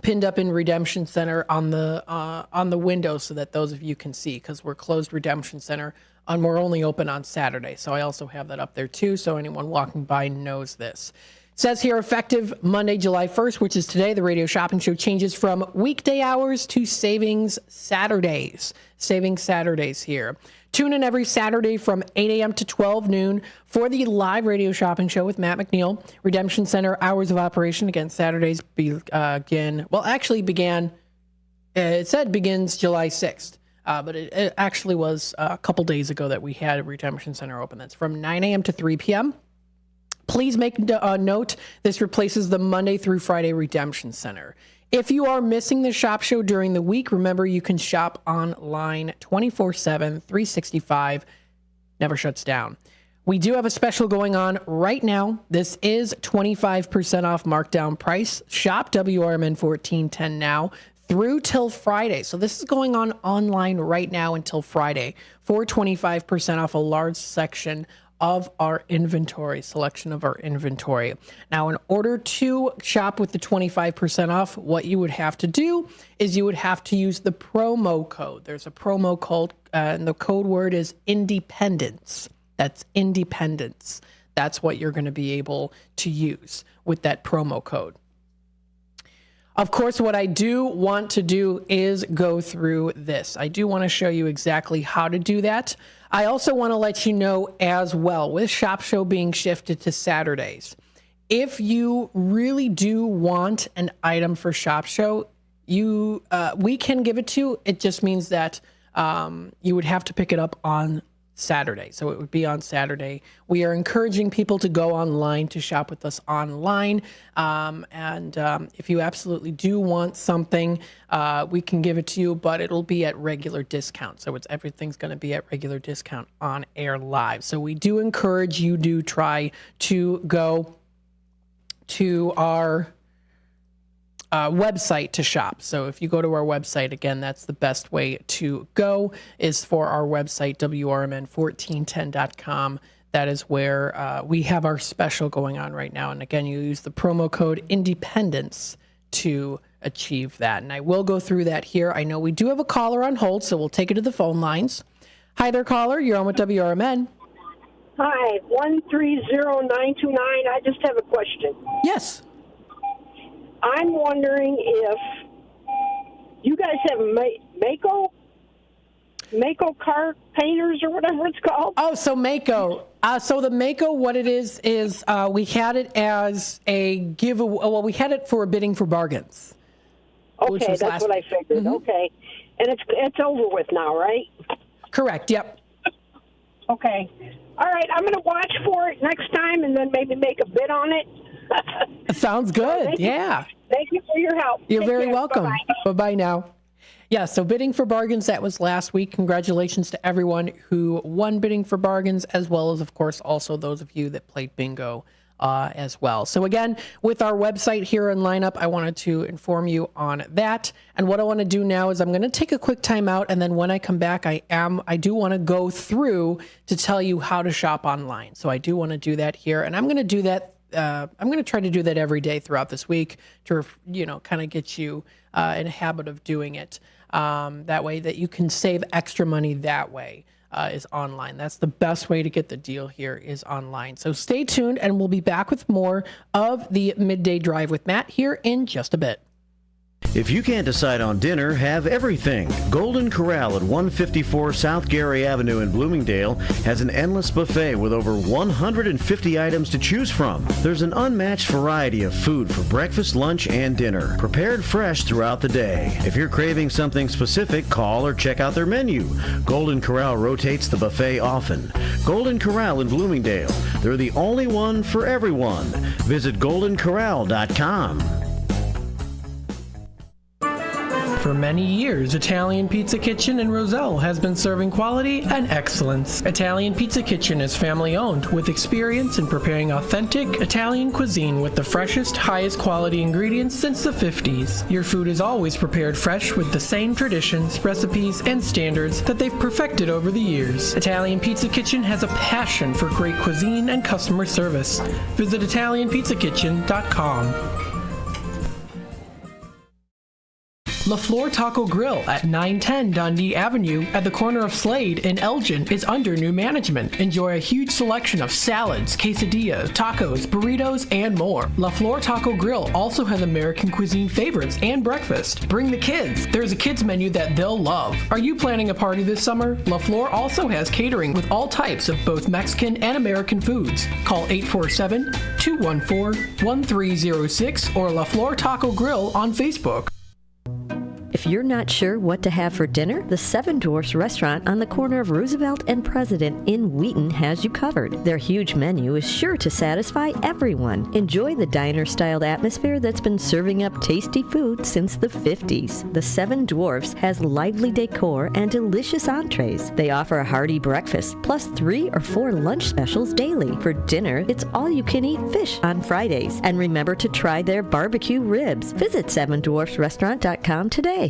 pinned up in Redemption Center on the window so that those of you can see, because we're closed Redemption Center and we're only open on Saturday. So I also have that up there too, so anyone walking by knows this. It says here, effective Monday, July 1st, which is today, the Radio Shopping Show changes from weekday hours to Savings Saturdays. Savings Saturdays here. Tune in every Saturday from 8 a.m. to 12 noon for the live Radio Shopping Show with Matt McNeil. Redemption Center hours of operation, again, Saturdays begins July 6th. But it actually was a couple days ago that we had Redemption Center open. That's from 9 a.m. to 3 p.m. Please make a note, this replaces the Monday through Friday Redemption Center. If you are missing the Shop Show during the week, remember you can shop online 24/7, 365, never shuts down. We do have a special going on right now. This is 25% off markdown price. Shop WRMN 1410 now through till Friday. So this is going on online right now until Friday for 25% off a large section of our inventory, selection of our inventory. Now, in order to shop with the 25% off, what you would have to do is you would have to use the promo code. There's a promo code, and the code word is independence. That's independence. That's what you're going to be able to use with that promo code. Of course, what I do want to do is go through this. I do want to show you exactly how to do that. I also want to let you know as well, with Shop Show being shifted to Saturdays, if you really do want an item for Shop Show, we can give it to you. It just means that you would have to pick it up on Saturday. So it would be on Saturday. We are encouraging people to go online to shop with us online. If you absolutely do want something, we can give it to you, but it'll be at regular discount. So everything's going to be at regular discount on air live. So we do encourage you to try to go to our website to shop. So if you go to our website, again, that's the best way to go, is for our website, WRMN1410.com. That is where we have our special going on right now. And again, you use the promo code Independence to achieve that. And I will go through that here. I know we do have a caller on hold, so we'll take it to the phone lines. Hi there, caller. You're on with WRMN. Hi, 130929. I just have a question. Yes. I'm wondering if you guys have Mako car painters or whatever it's called. Oh, so Mako. So the Mako, what it is we had it as a giveaway. Well, we had it for a bidding for bargains. Okay, that's what I figured. Mm-hmm. Okay, and it's over with now, right? Correct. Yep. Okay. All right, I'm going to watch for it next time and then maybe make a bid on it. Sounds good. Yeah. Thank you for your help. You're Take very care. welcome. Bye-bye. Bye-bye now. Yeah, so bidding for bargains, that was last week. Congratulations to everyone who won bidding for bargains, as well as, of course, also those of you that played bingo as well. So again, with our website here in lineup, I wanted to inform you on that. And what I want to do now is I'm going to take a quick time out, and then when I come back, I do want to go through to tell you how to shop online. So I do want to do that here, and I'm going to do that. I'm going to try to do that every day throughout this week to, kind of get you in a habit of doing it. That way that you can save extra money that way is online. That's the best way to get the deal here is online. So stay tuned, and we'll be back with more of the Midday Drive with Matt here in just a bit. If you can't decide on dinner, have everything. Golden Corral at 154 South Gary Avenue in Bloomingdale has an endless buffet with over 150 items to choose from. There's an unmatched variety of food for breakfast, lunch, and dinner, prepared fresh throughout the day. If you're craving something specific, call or check out their menu. Golden Corral rotates the buffet often. Golden Corral in Bloomingdale. They're the only one for everyone. Visit goldencorral.com. For many years, Italian Pizza Kitchen in Roselle has been serving quality and excellence. Italian Pizza Kitchen is family-owned with experience in preparing authentic Italian cuisine with the freshest, highest quality ingredients since the 50s. Your food is always prepared fresh with the same traditions, recipes, and standards that they've perfected over the years. Italian Pizza Kitchen has a passion for great cuisine and customer service. Visit ItalianPizzaKitchen.com. La Flor Taco Grill at 910 Dundee Avenue at the corner of Slade in Elgin is under new management. Enjoy a huge selection of salads, quesadillas, tacos, burritos, and more. La Flor Taco Grill also has American cuisine favorites and breakfast. Bring the kids. There's a kids menu that they'll love. Are you planning a party this summer? La Flor also has catering with all types of both Mexican and American foods. Call 847-214-1306 or La Flor Taco Grill on Facebook. If If you're not sure what to have for dinner, the Seven Dwarfs restaurant on the corner of Roosevelt and President in Wheaton has you covered. Their huge menu is sure to satisfy everyone. Enjoy the diner-styled atmosphere that's been serving up tasty food since the 50s. The Seven Dwarfs has lively decor and delicious entrees. They offer a hearty breakfast, plus 3 or 4 lunch specials daily. For dinner, it's all-you-can-eat fish on Fridays. And remember to try their barbecue ribs. Visit sevendwarfsrestaurant.com today.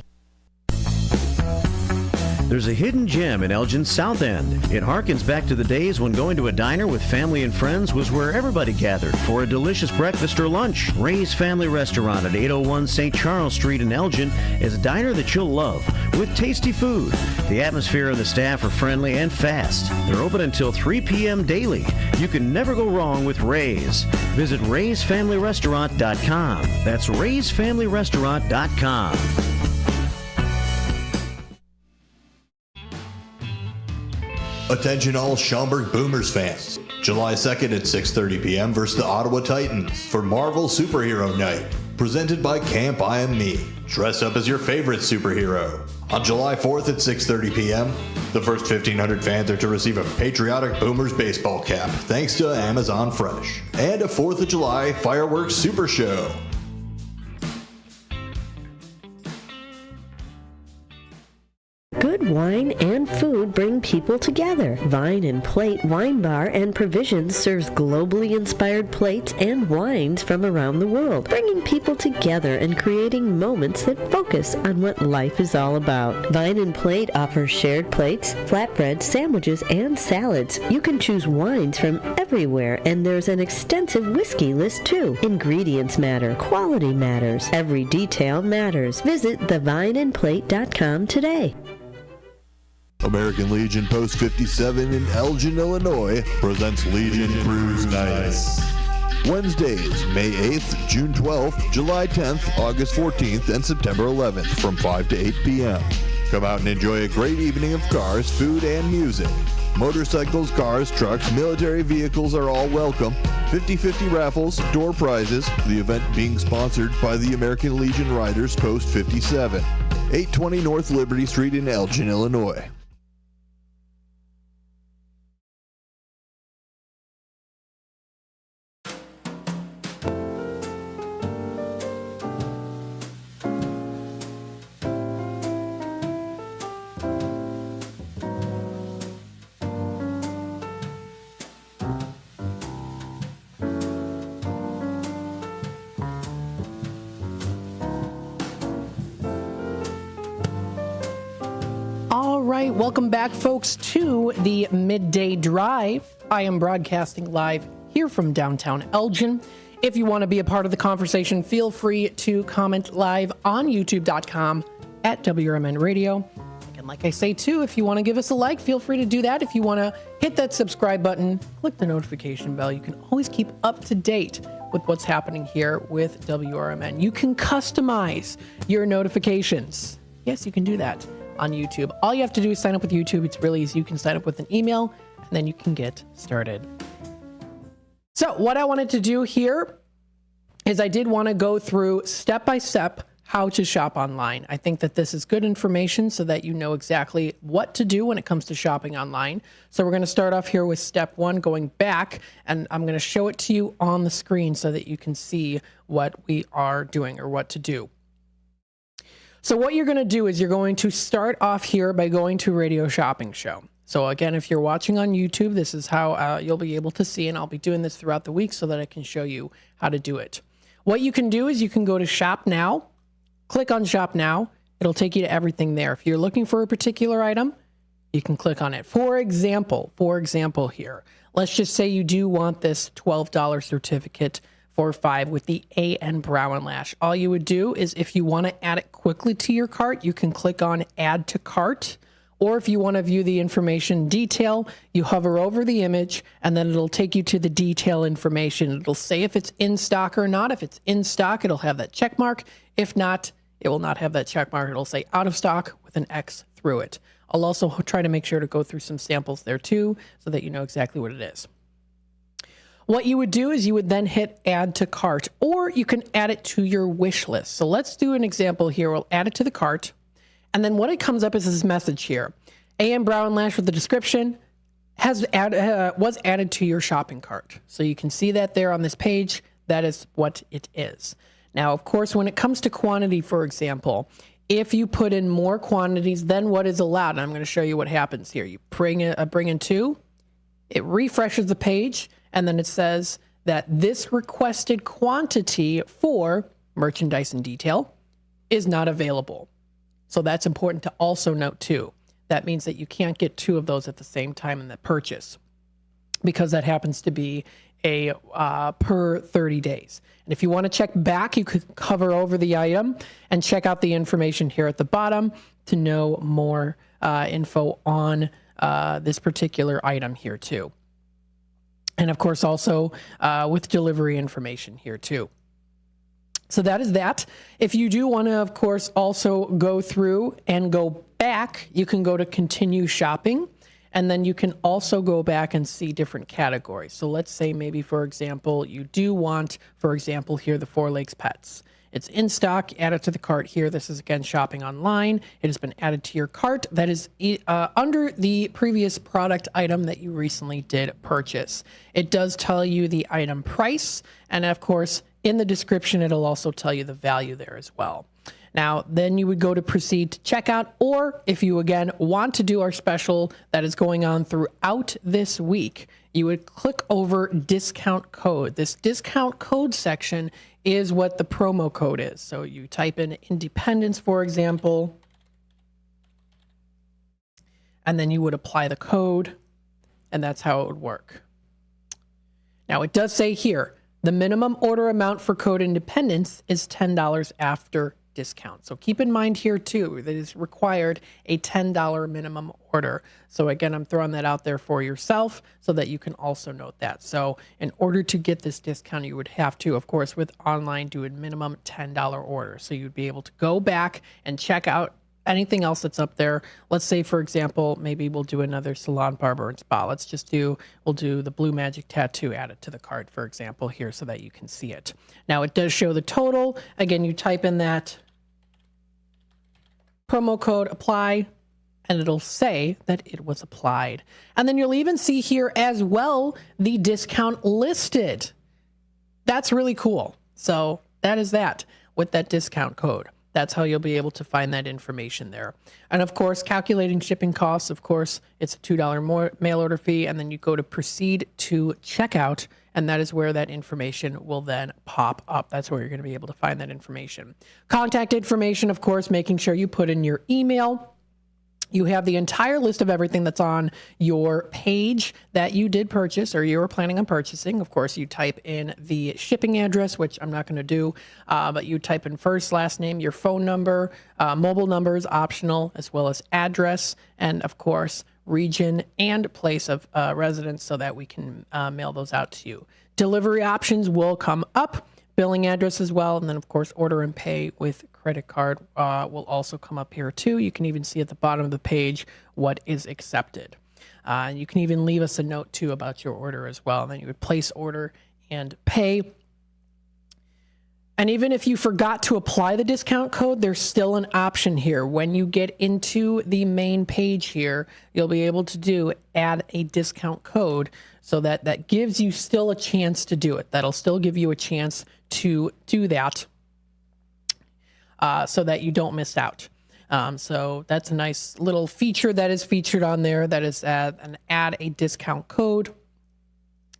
There's a hidden gem in Elgin's South End. It harkens back to the days when going to a diner with family and friends was where everybody gathered for a delicious breakfast or lunch. Ray's Family Restaurant at 801 St. Charles Street in Elgin is a diner that you'll love with tasty food. The atmosphere and the staff are friendly and fast. They're open until 3 p.m. daily. You can never go wrong with Ray's. Visit raysfamilyrestaurant.com. That's raysfamilyrestaurant.com. Attention all Schaumburg Boomers fans. July 2nd at 6:30 p.m. versus the Ottawa Titans for Marvel Superhero Night. Presented by Camp I Am Me. Dress up as your favorite superhero. On July 4th at 6:30 p.m., the first 1,500 fans are to receive a patriotic Boomers baseball cap thanks to Amazon Fresh. And a 4th of July fireworks super show. Good wine and food bring people together. Vine and Plate Wine Bar and Provisions serves globally inspired plates and wines from around the world, bringing people together and creating moments that focus on what life is all about. Vine and Plate offers shared plates, flatbreads, sandwiches, and salads. You can choose wines from everywhere, and there's an extensive whiskey list too. Ingredients matter. Quality matters. Every detail matters. Visit thevineandplate.com today. American Legion Post 57 in Elgin, Illinois presents Legion Cruise Nights. Wednesdays, May 8th, June 12th, July 10th, August 14th, and September 11th from 5 to 8 p.m. Come out and enjoy a great evening of cars, food, and music. Motorcycles, cars, trucks, military vehicles are all welcome. 50-50 raffles, door prizes. The event being sponsored by the American Legion Riders Post 57. 820 North Liberty Street in Elgin, Illinois. All right, welcome back, folks, to the Midday Drive. I am broadcasting live here from downtown Elgin. If you want to be a part of the conversation, feel free to comment live on youtube.com at WRMN Radio. And like I say, too, if you want to give us a like, feel free to do that. If you want to hit that subscribe button, click the notification bell. You can always keep up to date with what's happening here with WRMN. You can customize your notifications. Yes, you can do that on YouTube. All you have to do is sign up with YouTube. It's really easy. You can sign up with an email, and then you can get started. So what I wanted to do here is I did want to go through step-by-step how to shop online. I think that this is good information so that you know exactly what to do when it comes to shopping online. So we're going to start off here with step 1, going back, and I'm going to show it to you on the screen so that you can see what we are doing or what to do. So what you're going to do is you're going to start off here by going to Radio Shopping Show. So again, if you're watching on YouTube, this is how you'll be able to see, and I'll be doing this throughout the week so that I can show you how to do it. What you can do is you can go to Shop Now, click on Shop Now. It'll take you to everything there. If you're looking for a particular item, you can click on it. For example here, let's just say you do want this $12 certificate for 5 with the A.N. Brow and Lash. All you would do is if you want to add it quickly to your cart, you can click on Add to Cart. Or if you want to view the information detail, you hover over the image and then it'll take you to the detail information. It'll say if it's in stock or not. If it's in stock, it'll have that check mark. If not, it will not have that check mark. It'll say out of stock with an X through it. I'll also try to make sure to go through some samples there too so that you know exactly what it is. What you would do is you would then hit add to cart, or you can add it to your wish list. So let's do an example here. We'll add it to the cart. And then what it comes up is this message here. AM Brow and Lash with the description was added to your shopping cart. So you can see that there on this page. That is what it is. Now, of course, when it comes to quantity, for example, if you put in more quantities than what is allowed, and I'm going to show you what happens here. You bring in 2, it refreshes the page, and then it says that this requested quantity for merchandise and detail is not available. So that's important to also note too. That means that you can't get 2 of those at the same time in the purchase, because that happens to be a per 30 days. And if you want to check back, you could hover over the item and check out the information here at the bottom to know more info on this particular item here too. And of course, also with delivery information here too. So that is that. If you do want to, of course, also go through and go back, you can go to continue shopping, and then you can also go back and see different categories. So let's say maybe, for example, you do want, for example, here, the Four Lakes Pets. It's in stock, add it to the cart here. This is, again, shopping online. It has been added to your cart. That is under the previous product item that you recently did purchase. It does tell you the item price, and of course, in the description, it'll also tell you the value there as well. Now, then you would go to proceed to checkout, or if you, again, want to do our special that is going on throughout this week, you would click over discount code. This discount code section is what the promo code is. So you type in Independence, for example, and then you would apply the code, and that's how it would work. Now, it does say here, the minimum order amount for Code Independence is $10 after discount. So keep in mind here too, that is required a $10 minimum order. So again, I'm throwing that out there for yourself so that you can also note that. So in order to get this discount, you would have to, of course, with online, do a minimum $10 order. So you'd be able to go back and check out anything else that's up there. Let's say, for example, maybe we'll do another salon, barber, and spa. We'll do the Blue Magic Tattoo added to the cart, for example, here so that you can see it. Now, it does show the total. Again, you type in that promo code, apply, and it'll say that it was applied. And then you'll even see here as well the discount listed. That's really cool. So that is that with that discount code. That's how you'll be able to find that information there. And of course, calculating shipping costs, of course, it's a $2 more mail order fee, and then you go to proceed to checkout, and that is where that information will then pop up. That's where you're going to be able to find that information. Contact information, of course, making sure you put in your email. You have the entire list of everything that's on your page that you did purchase or you were planning on purchasing. Of course, you type in the shipping address, which I'm not going to do, but you type in first, last name, your phone number, mobile number is optional, as well as address, and of course, region and place of residence so that we can mail those out to you. Delivery options will come up, billing address as well, and then of course, order and pay with credit card will also come up here too. You can even see at the bottom of the page what is accepted. You can even leave us a note too about your order as well. And then you would place order and pay. And even if you forgot to apply the discount code, there's still an option here. When you get into the main page here, you'll be able to add a discount code so that gives you still a chance to do it. That'll still give you a chance to do that. So that you don't miss out. So that's a nice little feature that is featured on there. That is add a discount code,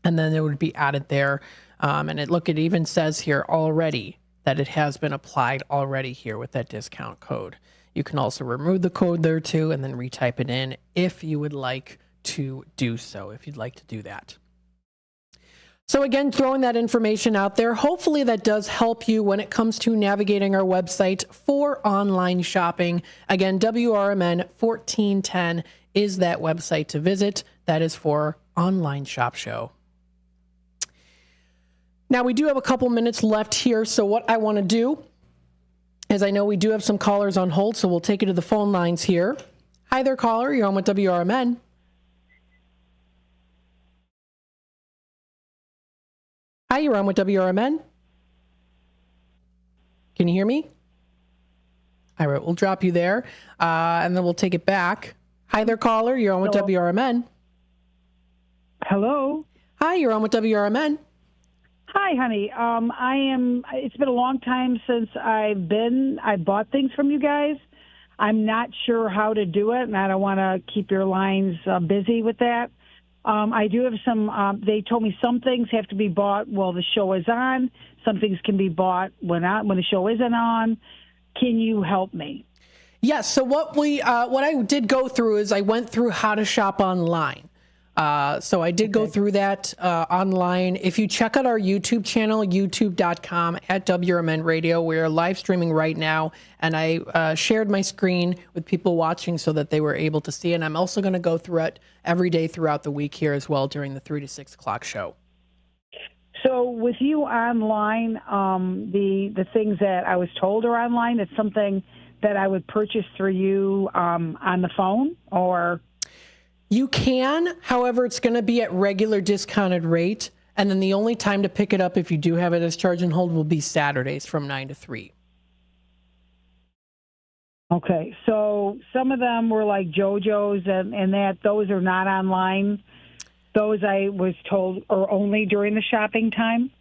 and then it would be added there. And it even says here already that it has been applied already here with that discount code. You can also remove the code there too, and then retype it in if you would like to do so. If you'd like to do that. So again, throwing that information out there, hopefully that does help you when it comes to navigating our website for online shopping. Again, WRMN 1410 is that website to visit. That is for Online Shop Show. Now, we do have a couple minutes left here, so what I want to do is I know we do have some callers on hold, so we'll take it to the phone lines here. Hi there, caller. You're on with WRMN. Hi, you're on with WRMN. Can you hear me? All right, we'll drop you there, and then we'll take it back. Hi there, caller. You're on with WRMN. Hello. Hi, you're on with WRMN. Hi, honey. It's been a long time since I bought things from you guys. I'm not sure how to do it, and I don't want to keep your lines busy with that. I do have some, they told me some things have to be bought while the show is on. Some things can be bought when the show isn't on. Can you help me? Yes. So what I did go through is I went through how to shop online. So I did go through that online. If you check out our YouTube channel, youtube.com/WRMN Radio, we are live streaming right now. And I shared my screen with people watching so that they were able to see. And I'm also going to go through it every day throughout the week here as well during the 3 to 6 o'clock show. So with you online, the things that I was told are online, it's something that I would purchase through you on the phone, or? You can, however, it's going to be at regular discounted rate. And then the only time to pick it up if you do have it as charge and hold will be Saturdays from 9 to 3. Okay, so some of them were like JoJo's and those are not online. Those I was told are only during the shopping time?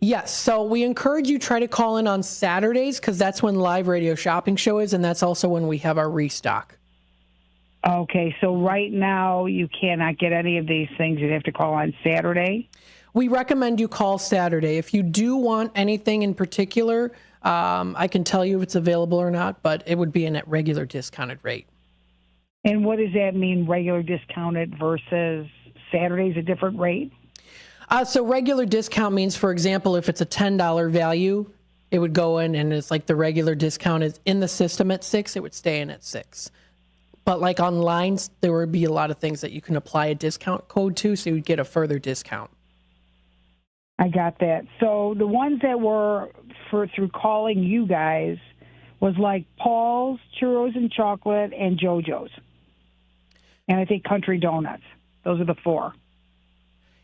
Yes, so we encourage you try to call in on Saturdays because that's when live radio shopping show is, and that's also when we have our restock. Okay, so right now you cannot get any of these things. You'd have to call on Saturday? We recommend you call Saturday. If you do want anything in particular, I can tell you if it's available or not, but it would be in at regular discounted rate. And what does that mean, regular discounted versus Saturday's a different rate? So regular discount means, for example, if it's a $10 value, it would go in and it's like the regular discount is in the system at 6, it would stay in at 6. But like online, there would be a lot of things that you can apply a discount code to, so you'd get a further discount. I got that. So the ones that were through calling you guys was like Paul's, Churros and Chocolate, and JoJo's. And I think Country Donuts. Those are the 4.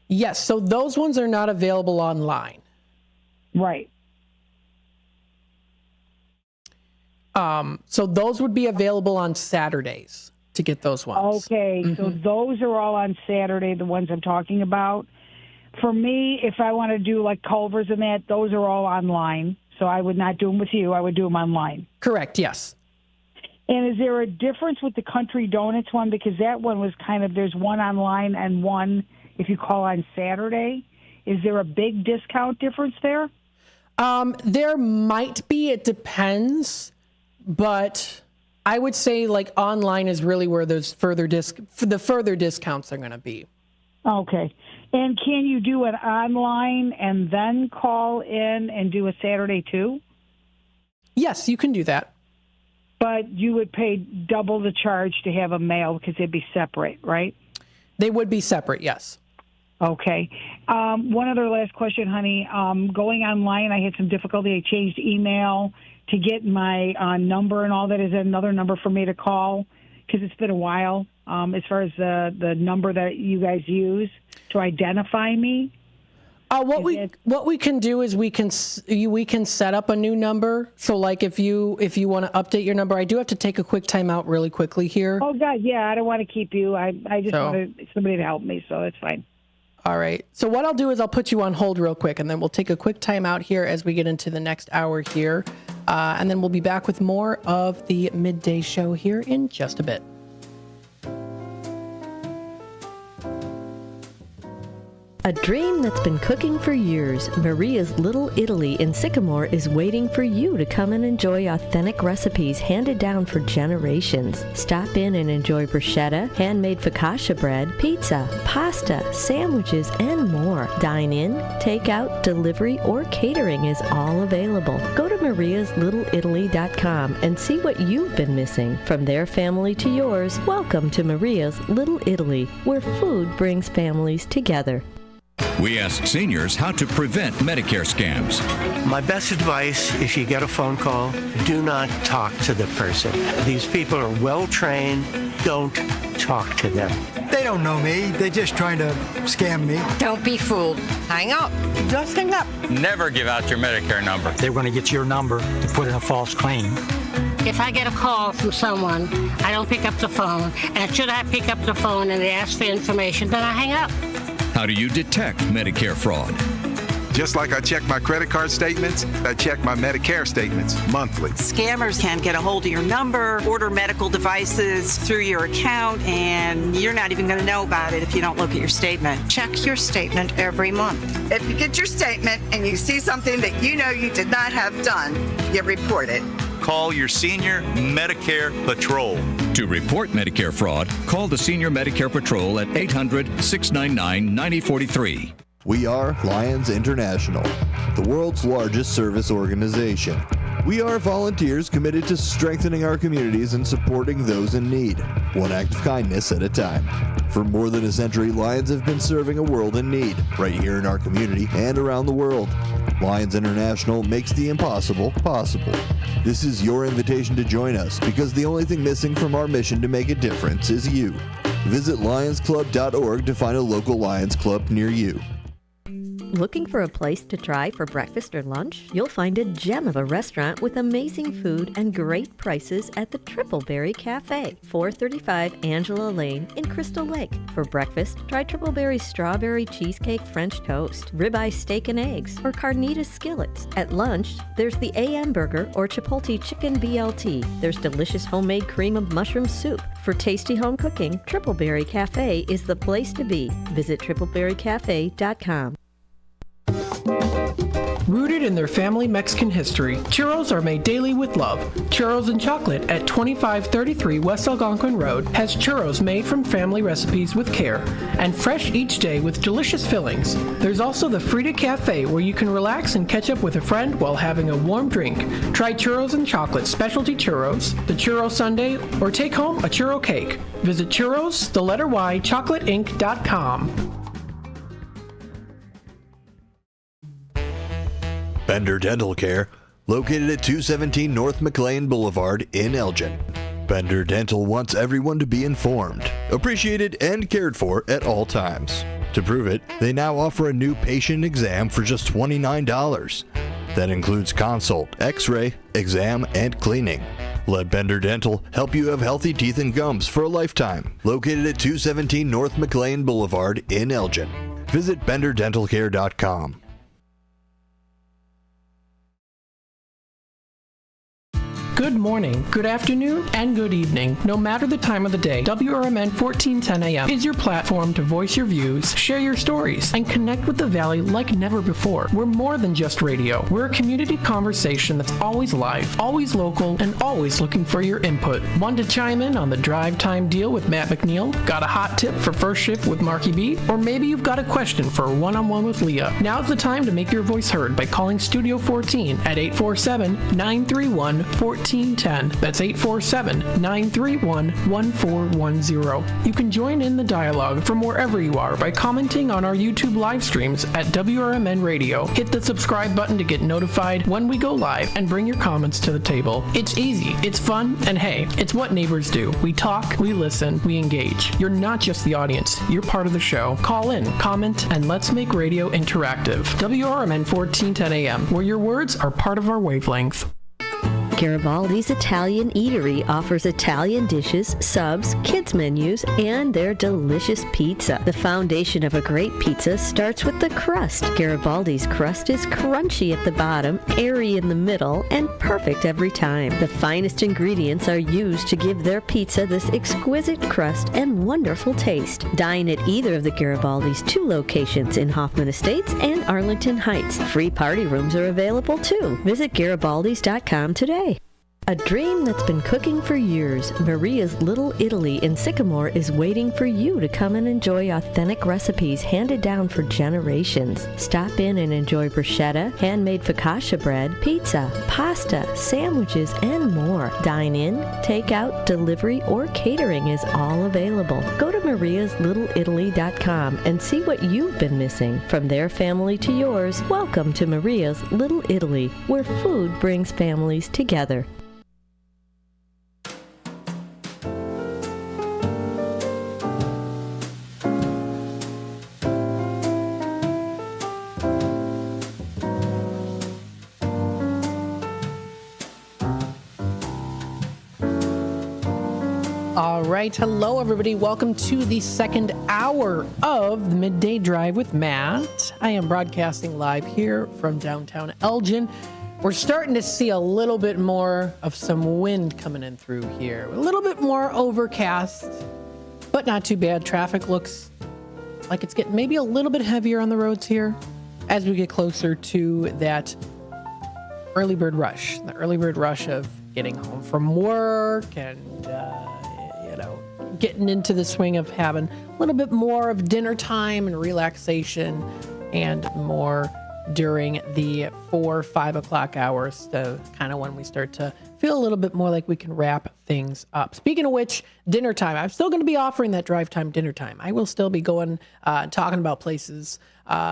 Yes, so those ones are not available online. Right. So those would be available on Saturdays to get those ones. Okay, so those are all on Saturday, the ones I'm talking about. For me, if I want to do like Culver's and that, those are all online. So I would not do them with you. I would do them online. Correct, yes. And is there a difference with the Country Donuts one? Because that one was kind of, there's one online and one if you call on Saturday. Is there a big discount difference there? There might be. It depends. But I would say like online is really where there's the further discounts are going to be. Okay. And can you do it online and then call in and do a Saturday too? Yes, you can do that. But you would pay double the charge to have them mailed because they'd be separate, right? They would be separate, yes. Okay. One other last question, honey. Going online, I had some difficulty. I changed email to get my number and all that. Is there another number for me to call? Because it's been a while as far as the number that you guys use to identify me. What we can do is we can set up a new number. So like if you want to update your number, I do have to take a quick time out really quickly here. Oh God, yeah, I don't want to keep you. I just want somebody to help me, so that's fine. All right. So what I'll do is I'll put you on hold real quick, and then we'll take a quick time out here as we get into the next hour here. And then we'll be back with more of the midday show here in just a bit. A dream that's been cooking for years, Maria's Little Italy in Sycamore is waiting for you to come and enjoy authentic recipes handed down for generations. Stop in and enjoy bruschetta, handmade focaccia bread, pizza, pasta, sandwiches, and more. Dine in, take out, delivery, or catering is all available. Go to mariaslittleitaly.com and see what you've been missing. From their family to yours, welcome to Maria's Little Italy, where food brings families together. We ask seniors how to prevent Medicare scams. My best advice, if you get a phone call, do not talk to the person. These people are well trained. Don't talk to them. They don't know me. They're just trying to scam me. Don't be fooled. Hang up. Just hang up. Never give out your Medicare number. They're going to get your number to put in a false claim. If I get a call from someone, I don't pick up the phone, and should I pick up the phone and they ask for information, then I hang up. How do you detect Medicare fraud? Just like I check my credit card statements, I check my Medicare statements monthly. Scammers can get a hold of your number, order medical devices through your account, and you're not even going to know about it if you don't look at your statement. Check your statement every month. If you get your statement and you see something that you know you did not have done, you report it. Call your senior Medicare Patrol. To report Medicare fraud, call the Senior Medicare Patrol at 800-699-9043. We are Lions International, the world's largest service organization. We are volunteers committed to strengthening our communities and supporting those in need, one act of kindness at a time. For more than a century, Lions have been serving a world in need, right here in our community and around the world. Lions International makes the impossible possible. This is your invitation to join us, because the only thing missing from our mission to make a difference is you. Visit lionsclub.org to find a local Lions Club near you. Looking for a place to try for breakfast or lunch? You'll find a gem of a restaurant with amazing food and great prices at the Tripleberry Cafe, 435 Angela Lane in Crystal Lake. For breakfast, try Tripleberry's strawberry cheesecake French toast, ribeye steak and eggs, or carnitas skillets. At lunch, there's the AM burger or Chipotle chicken BLT. There's delicious homemade cream of mushroom soup. For tasty home cooking, Tripleberry Cafe is the place to be. Visit tripleberrycafe.com. Rooted in their family Mexican history, churros are made daily with love. Churros and Chocolate at 2533 West Algonquin Road has churros made from family recipes with care and fresh each day with delicious fillings. There's also the Frida Cafe where you can relax and catch up with a friend while having a warm drink. Try Churros and Chocolate specialty churros, the churro sundae, or take home a churro cake. Visit churros, the letter Y, chocolateinc.com. Bender Dental Care, located at 217 North McLean Boulevard in Elgin. Bender Dental wants everyone to be informed, appreciated, and cared for at all times. To prove it, they now offer a new patient exam for just $29. That includes consult, x-ray, exam, and cleaning. Let Bender Dental help you have healthy teeth and gums for a lifetime. Located at 217 North McLean Boulevard in Elgin. Visit benderdentalcare.com. Good morning, good afternoon, and good evening. No matter the time of the day, WRMN 1410 AM is your platform to voice your views, share your stories, and connect with the Valley like never before. We're more than just radio. We're a community conversation that's always live, always local, and always looking for your input. Want to chime in on the drive time deal with Matt McNeil? Got a hot tip for first shift with Marky B? Or maybe you've got a question for a one-on-one with Leah. Now's the time to make your voice heard by calling Studio 14 at 847-931-1410. That's 847-931-1410. You can join in the dialogue from wherever you are by commenting on our YouTube live streams at WRMN Radio. Hit the subscribe button to get notified when we go live and bring your comments to the table. It's easy, it's fun, and hey, it's what neighbors do. We talk, we listen, we engage. You're not just the audience, you're part of the show. Call in, comment, and let's make radio interactive. WRMN 1410 AM, where your words are part of our wavelength. Garibaldi's Italian Eatery offers Italian dishes, subs, kids menus, and their delicious pizza. The foundation of a great pizza starts with the crust. Garibaldi's crust is crunchy at the bottom, airy in the middle, and perfect every time. The finest ingredients are used to give their pizza this exquisite crust and wonderful taste. Dine at either of the Garibaldi's 2 locations in Hoffman Estates and Arlington Heights. Free party rooms are available too. Visit Garibaldis.com today. A dream that's been cooking for years, Maria's Little Italy in Sycamore is waiting for you to come and enjoy authentic recipes handed down for generations. Stop in and enjoy bruschetta, handmade focaccia bread, pizza, pasta, sandwiches, and more. Dine in, take out, delivery, or catering is all available. Go to mariaslittleitaly.com and see what you've been missing. From their family to yours, welcome to Maria's Little Italy, where food brings families together. All right. Hello, everybody. Welcome to the second hour of the Midday Drive with Matt. I am broadcasting live here from downtown Elgin. We're starting to see a little bit more of some wind coming in through here. A little bit more overcast, but not too bad. Traffic looks like it's getting maybe a little bit heavier on the roads here as we get closer to that early bird rush. The early bird rush of getting home from work and, getting into the swing of having a little bit more of dinner time and relaxation and more during the 4, 5 o'clock hours, the kind of when we start to feel a little bit more like we can wrap things up. Speaking of which, dinner time. I'm still going to be offering that drive time dinner time. I will still be going talking about places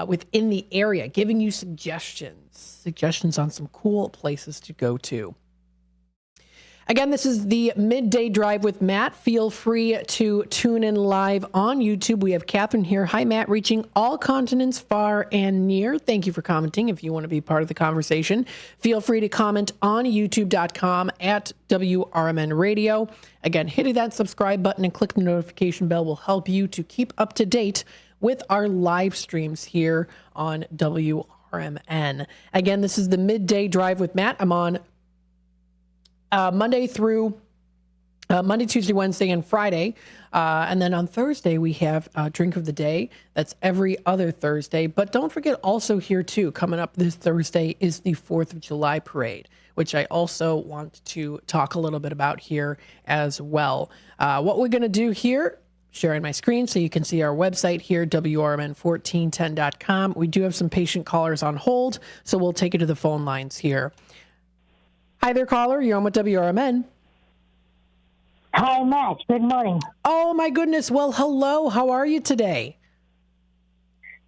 within the area, giving you suggestions on some cool places to go to. Again, this is the Midday Drive with Matt. Feel free to tune in live on YouTube. We have Catherine here. Hi, Matt, reaching all continents far and near. Thank you for commenting. If you want to be part of the conversation, feel free to comment on youtube.com at WRMN Radio. Again, hitting that subscribe button and click the notification bell will help you to keep up to date with our live streams here on WRMN. Again, this is the Midday Drive with Matt. I'm on Monday, Tuesday, Wednesday, and Friday. And then on Thursday, we have Drink of the Day. That's every other Thursday. But don't forget also here, too, coming up this Thursday is the 4th of July parade, which I also want to talk a little bit about here as well. What we're going to do here, sharing my screen so you can see our website here, WRMN1410.com. We do have some patient callers on hold, so we'll take it to the phone lines here. Hi there, caller. You're on with WRMN. Hi, Matt. Good morning. Oh, my goodness. Well, hello. How are you today?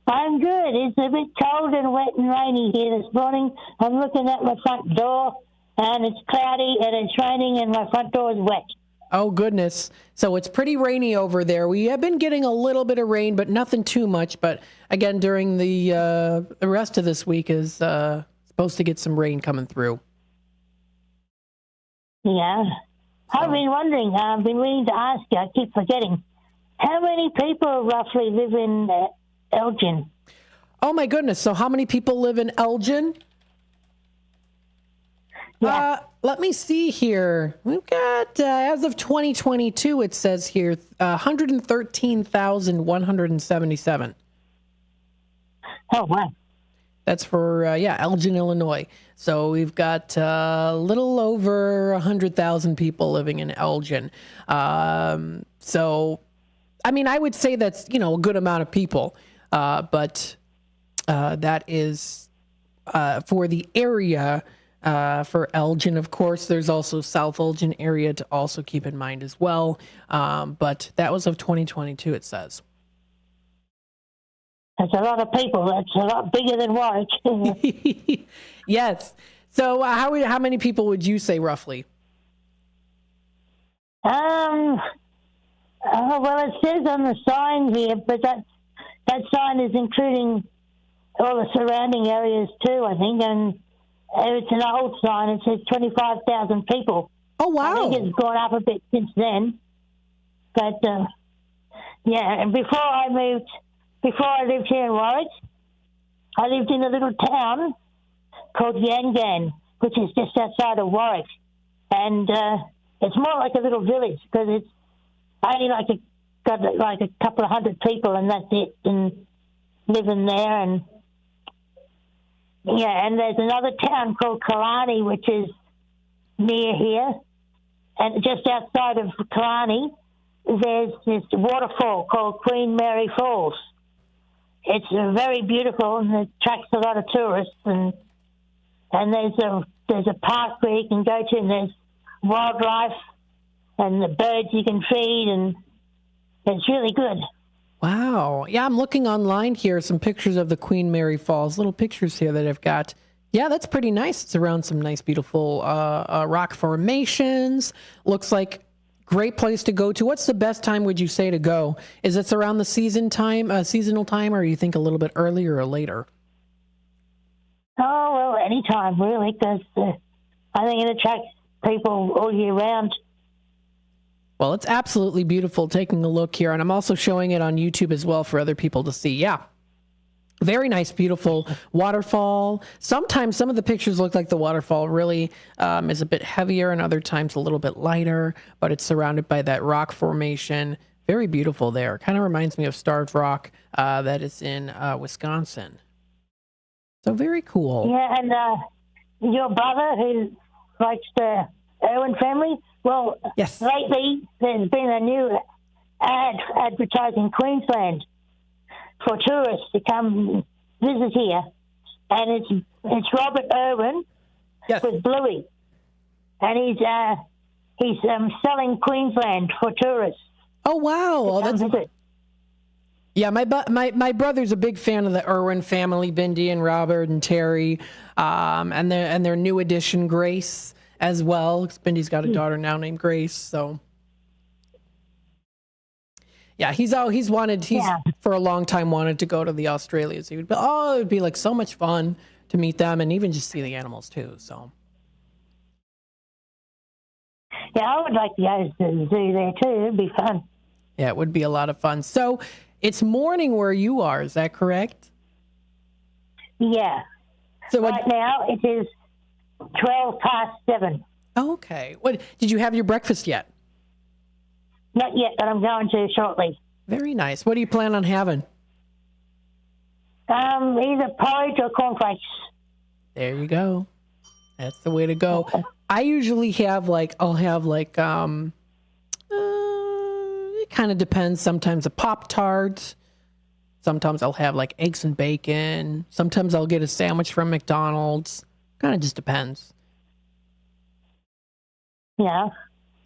I'm good. It's a bit cold and wet and rainy here this morning. I'm looking at my front door, and it's cloudy, and it's raining, and my front door is wet. Oh, goodness. So it's pretty rainy over there. We have been getting a little bit of rain, but nothing too much. But, again, during the rest of this week is supposed to get some rain coming through. Yeah. I've been wondering, I've been meaning to ask you, I keep forgetting, how many people roughly live in Elgin? Oh, my goodness. So how many people live in Elgin? Yeah. Let me see here. We've got, as of 2022, it says here, 113,177. Oh, wow. That's for, Elgin, Illinois. So we've got a little over 100,000 people living in Elgin. So, I mean, I would say that's, a good amount of people. But that is for the area for Elgin. Of course, there's also South Elgin area to also keep in mind as well. But that was of 2022, it says. That's a lot of people. That's a lot bigger than Warwick. Yes. So how many people would you say roughly? Well, it says on the sign here, but that sign is including all the surrounding areas too, I think. And it's an old sign. It says 25,000 people. Oh, wow. I think it's gone up a bit since then. But, and before I lived here in Warwick, I lived in a little town called Yangan, which is just outside of Warwick. And it's more like a little village because it's only got a couple of hundred people, and that's it, and living there. And and there's another town called Killarney, which is near here. And just outside of Killarney, there's this waterfall called Queen Mary Falls. It's very beautiful and it attracts a lot of tourists. And there's a park where you can go to, and there's wildlife and the birds you can feed, and it's really good. Wow. Yeah, I'm looking online here, some pictures of the Queen Mary Falls, little pictures here that I've got. Yeah, that's pretty nice. It's around some nice, beautiful rock formations. Looks like great place to go to. What's the best time would you say to go? Is it around the seasonal time, or you think a little bit earlier or later? Oh, well, anytime, really, because I think it attracts people all year round. Well, it's absolutely beautiful taking a look here, and I'm also showing it on YouTube as well for other people to see. Yeah. Very nice, beautiful waterfall. Sometimes some of the pictures look like the waterfall really is a bit heavier and other times a little bit lighter, but it's surrounded by that rock formation. Very beautiful there. Kind of reminds me of Starved Rock that is in Wisconsin. So very cool. Yeah, and your brother who likes the Irwin family, well, yes. Lately there's been a new ad advertising Queensland for tourists to come visit here, and it's Robert Irwin with Bluey, and he's selling Queensland for tourists. Oh wow! Visit. Yeah, my brother's a big fan of the Irwin family, Bindi and Robert and Terry, and their new addition Grace as well. Bindi's got a daughter now named Grace, so. Yeah, he's for a long time wanted to go to the Australias. It would be like so much fun to meet them and even just see the animals too. So. Yeah, I would like to go to the zoo there too. It'd be fun. Yeah, it would be a lot of fun. So it's morning where you are. Is that correct? Yeah. So right now it is 7:12. Okay. What did you have your breakfast yet? Not yet, but I'm going to shortly. Very nice. What do you plan on having? Either porridge or cornflakes. There you go. That's the way to go. I usually have it kind of depends. Sometimes a Pop-Tart. Sometimes I'll have like eggs and bacon. Sometimes I'll get a sandwich from McDonald's. Kind of just depends. Yeah.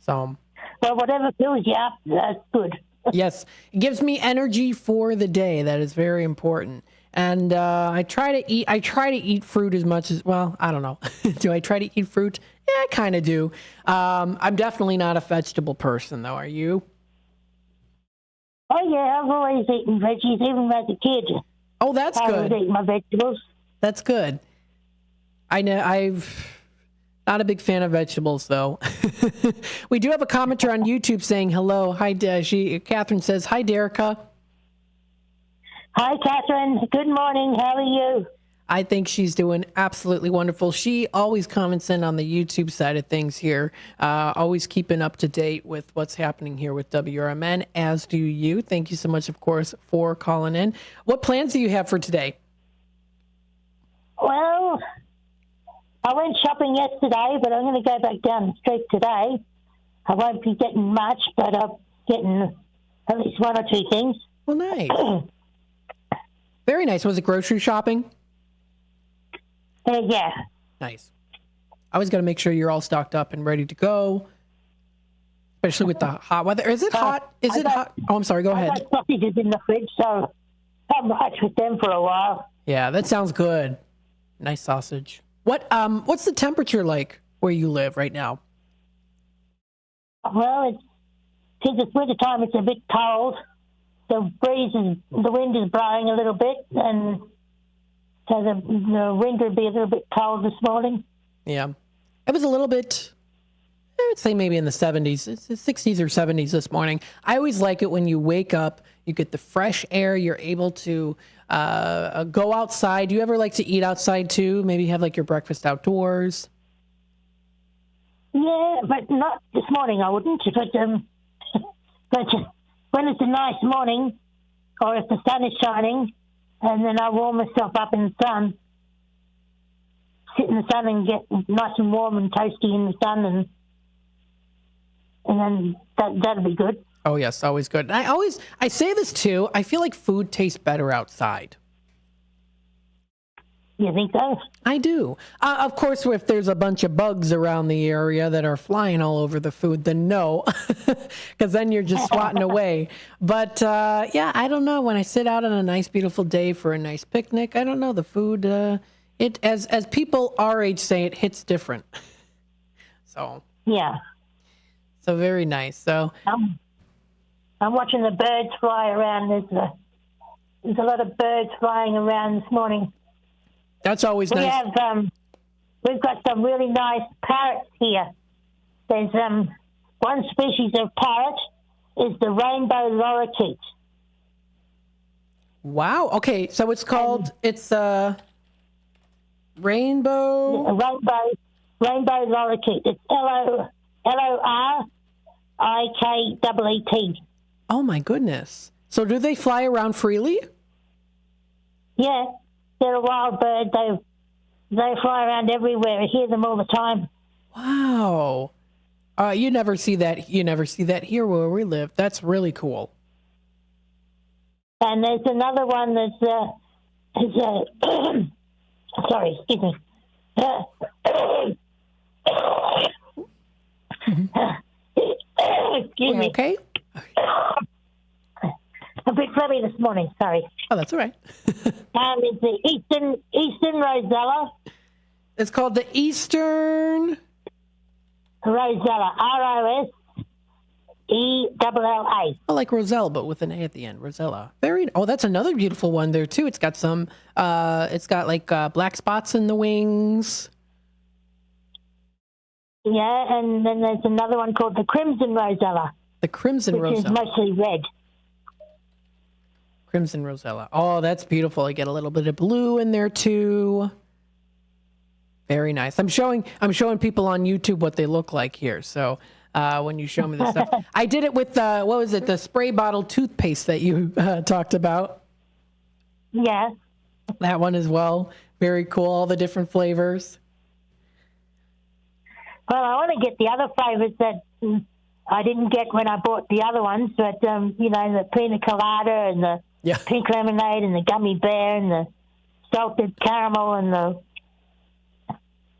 So. Well, whatever fills you up, that's good. Yes, it gives me energy for the day. That is very important. And I try to eat fruit as much as, well, I don't know. Do I try to eat fruit? Yeah, I kind of do. I'm definitely not a vegetable person, though. Are you? Oh, yeah, I've always eaten veggies, even as a kid. Oh, that's good. I always eat my vegetables. That's good. I know not a big fan of vegetables, though. We do have a commenter on YouTube saying hello. Hi, Catherine says, hi, Derica. Hi, Catherine. Good morning. How are you? I think she's doing absolutely wonderful. She always comments in on the YouTube side of things here, always keeping up to date with what's happening here with WRMN, as do you. Thank you so much, of course, for calling in. What plans do you have for today? Well, I went shopping yesterday, but I'm going to go back down the street today. I won't be getting much, but I'm getting at least one or two things. Well, nice. Very nice. Was it grocery shopping? Yeah. Nice. I always got to make sure you're all stocked up and ready to go, especially with the hot weather. Is it hot? Is it hot? Oh, I'm sorry. Go ahead. I've got sausages in the fridge, so I'm right with them for a while. Yeah, that sounds good. Nice sausage. What's the temperature like where you live right now? Well, since it's winter time, it's a bit cold. The wind is blowing a little bit, and so the wind would be a little bit cold this morning. Yeah, it was a little bit. I would say maybe in the 70s, it's the 60s or 70s this morning. I always like it when you wake up, you get the fresh air, you're able to go outside. Do you ever like to eat outside too? Maybe have like your breakfast outdoors? Yeah, but not this morning I wouldn't. But when it's a nice morning, or if the sun is shining, and then I warm myself up in the sun, sit in the sun and get nice and warm and toasty in the sun, and then that'll be good. Oh yes, always good. And I say this too. I feel like food tastes better outside. You think so? I do. Of course, if there's a bunch of bugs around the area that are flying all over the food, then no, because then you're just swatting away. But yeah, I don't know. When I sit out on a nice, beautiful day for a nice picnic, I don't know, the food. It as people our age say, it hits different. So yeah. So very nice. So I'm watching the birds fly around. There's a lot of birds flying around this morning. That's always nice. We've got some really nice parrots here. There's one species of parrot is the rainbow lorikeet. Wow. Okay, so it's called rainbow. Rainbow lorikeet. It's LORIKEET. Oh my goodness. So do they fly around freely? Yeah, they're a wild bird. They fly around everywhere. I hear them all the time. Wow. You never see that. You never see that here where we live. That's really cool. And there's another one that's sorry, excuse me. Excuse me. Okay. A bit flabby this morning. Sorry. Oh, that's all right. It's the Eastern Rosella. It's called the Eastern Rosella. ROSELLA. I like Rosella, but with an A at the end. Rosella. Oh, that's another beautiful one there too. It's got some. It's got like black spots in the wings. Yeah, and then there's another one called the Crimson Rosella. The Crimson Rosella. Which is mostly red. Crimson Rosella. Oh, that's beautiful. I get a little bit of blue in there too. Very nice. I'm showing people on YouTube what they look like here. So when you show me this stuff, I did it with what was it? The spray bottle toothpaste that you talked about. Yeah. That one as well. Very cool. All the different flavors. Well, I want to get the other flavors that I didn't get when I bought the other ones, but the pina colada and the pink lemonade and the gummy bear and the salted caramel and the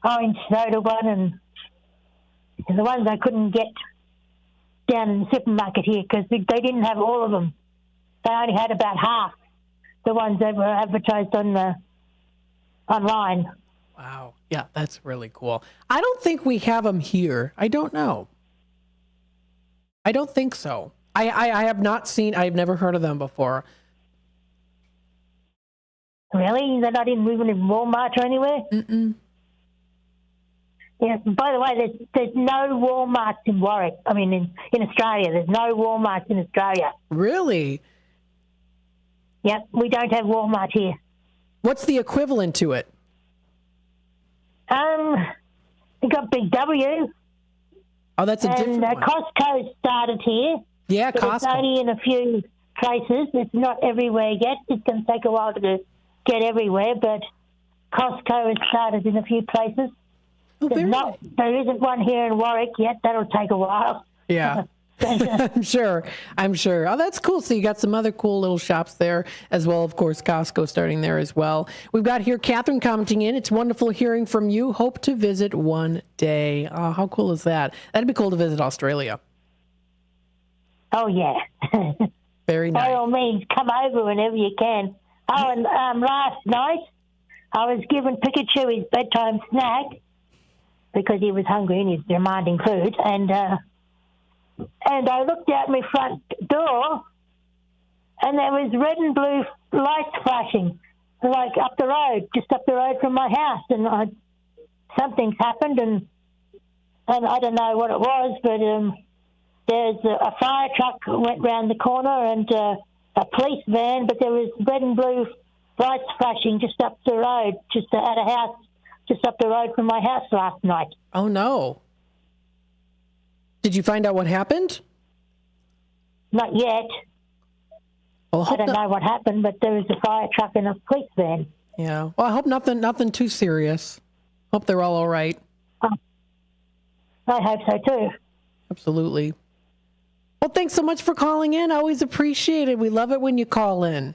orange soda one and the ones I couldn't get down in the supermarket here because they didn't have all of them. They only had about half the ones that were advertised on online. Wow. Yeah, that's really cool. I don't think we have them here. I don't know. I don't think so. I have not seen, I've never heard of them before. Really? They're not even in Walmart or anywhere? Mm-mm. Yeah, by the way, there's no Walmarts in Warwick. I mean, in Australia. There's no Walmarts in Australia. Really? Yep, we don't have Walmart here. What's the equivalent to it? We got Big W. Oh, that's a different one. Costco started here. Yeah, but Costco. It's only in a few places. It's not everywhere yet. It's going to take a while to get everywhere, but Costco has started in a few places. Oh, there isn't one here in Warwick yet. That'll take a while. Yeah. I'm sure. Oh, that's cool. So you got some other cool little shops there as well. Of course, Costco starting there as well. We've got here Catherine commenting in. It's wonderful hearing from you. Hope to visit one day. Oh, how cool is that? That'd be cool to visit Australia. Oh, yeah. Very nice. By all means, come over whenever you can. Oh, and last night I was giving Pikachu his bedtime snack because he was hungry and he's demanding food. And I looked out my front door, and there was red and blue lights flashing, like up the road, just up the road from my house. And something's happened, and I don't know what it was, but there's a fire truck went round the corner and a police van, but there was red and blue lights flashing just up the road, just at a house, just up the road from my house last night. Oh, no. Did you find out what happened? Not yet. Well, I don't know what happened, but there was a fire truck and a police van. Yeah. Well, I hope nothing too serious. Hope they're all right. I hope so too. Absolutely. Well, thanks so much for calling in. I always appreciate it. We love it when you call in.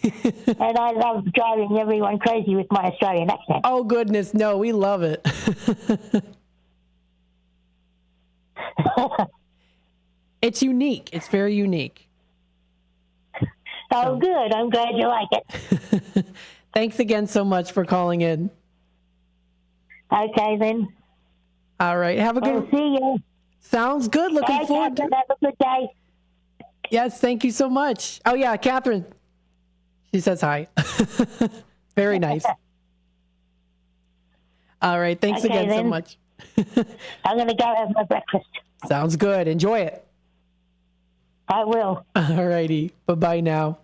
And I love driving everyone crazy with my Australian accent. Oh, goodness. No, we love it. It's unique. It's very unique. Oh, good. I'm glad you like it. Thanks again so much for calling in. Okay, then. All right. Have a good... I'll see you. Sounds good. Looking forward to it. Have a good day. Yes, thank you so much. Oh, yeah, Catherine. She says hi. Very nice. All right. Thanks again so much. I'm going to go have my breakfast. Sounds good. Enjoy it. I will. All righty. Bye-bye now.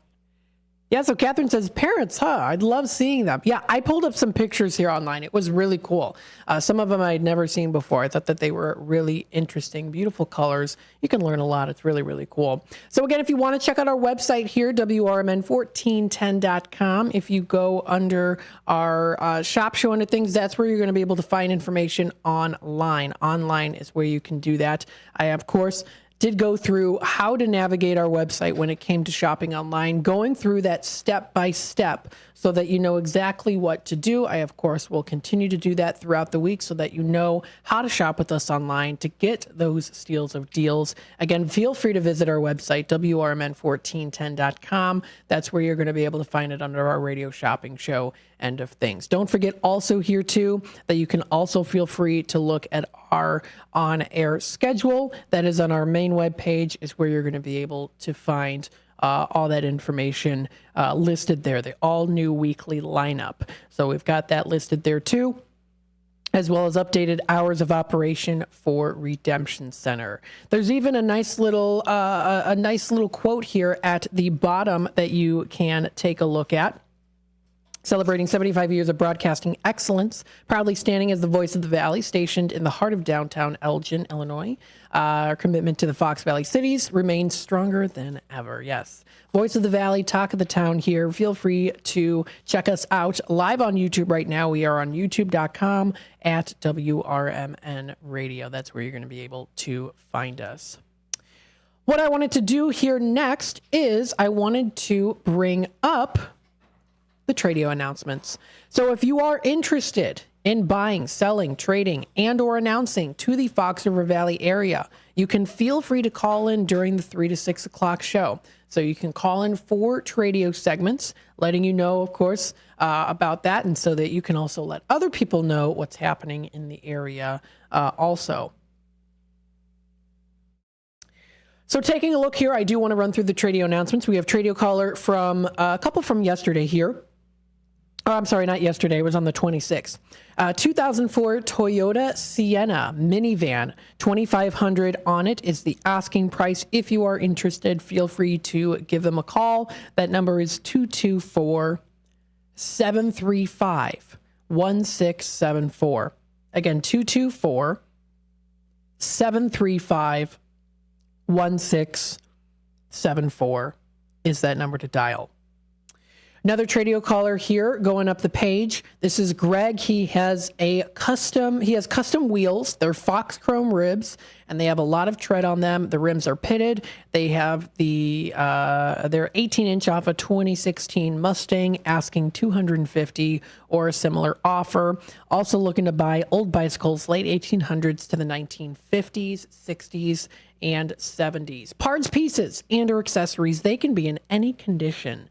Yeah, so Catherine says, parents, I'd love seeing them. Yeah, I pulled up some pictures here online. It was really cool. Some of them I'd never seen before. I thought that they were really interesting, beautiful colors. You can learn a lot. It's really, really cool. So again, if you want to check out our website here, WRMN1410.com, if you go under our shop show under things, that's where you're going to be able to find information online. Online is where you can do that. I, of course, did go through how to navigate our website when it came to shopping online, going through that step by step so that you know exactly what to do. I, of course, will continue to do that throughout the week so that you know how to shop with us online to get those steals of deals. Again, feel free to visit our website, WRMN1410.com. That's where you're going to be able to find it under our radio shopping show end of things. Don't forget also here too that you can also feel free to look at our on-air schedule. That is on our main web page, is where you're going to be able to find all that information listed there, the all new weekly lineup. So we've got that listed there too, as well as updated hours of operation for Redemption Center. There's even a nice little quote here at the bottom that you can take a look at. Celebrating 75 years of broadcasting excellence, proudly standing as the voice of the Valley, stationed in the heart of downtown Elgin, Illinois. Our commitment to the Fox Valley cities remains stronger than ever. Yes. Voice of the Valley, talk of the town here. Feel free to check us out live on YouTube right now. We are on youtube.com at WRMN Radio. That's where you're going to be able to find us. What I wanted to do here next is I wanted to bring up the Tradio announcements. So if you are interested in buying, selling, trading, and or announcing to the Fox River Valley area, you can feel free to call in during the 3 to 6 o'clock show. So you can call in for Tradio segments, letting you know, of course, about that, and so that you can also let other people know what's happening in the area also. So taking a look here, I do want to run through the Tradio announcements. We have Tradio caller from a couple from yesterday here. Oh, I'm sorry, not yesterday. It was on the 26th. 2004 Toyota Sienna minivan, $2,500 on it is the asking price. If you are interested, feel free to give them a call. That number is 224-735-1674. Again, 224-735-1674 is that number to dial. Another Tradio caller here going up the page. This is Greg. He has custom wheels. They're Fox Chrome ribs, and they have a lot of tread on them. The rims are pitted. They have they're 18-inch off a 2016 Mustang, asking $250 or a similar offer. Also looking to buy old bicycles, late 1800s to the 1950s, 60s, and 70s. Parts, pieces, and or accessories. They can be in any condition.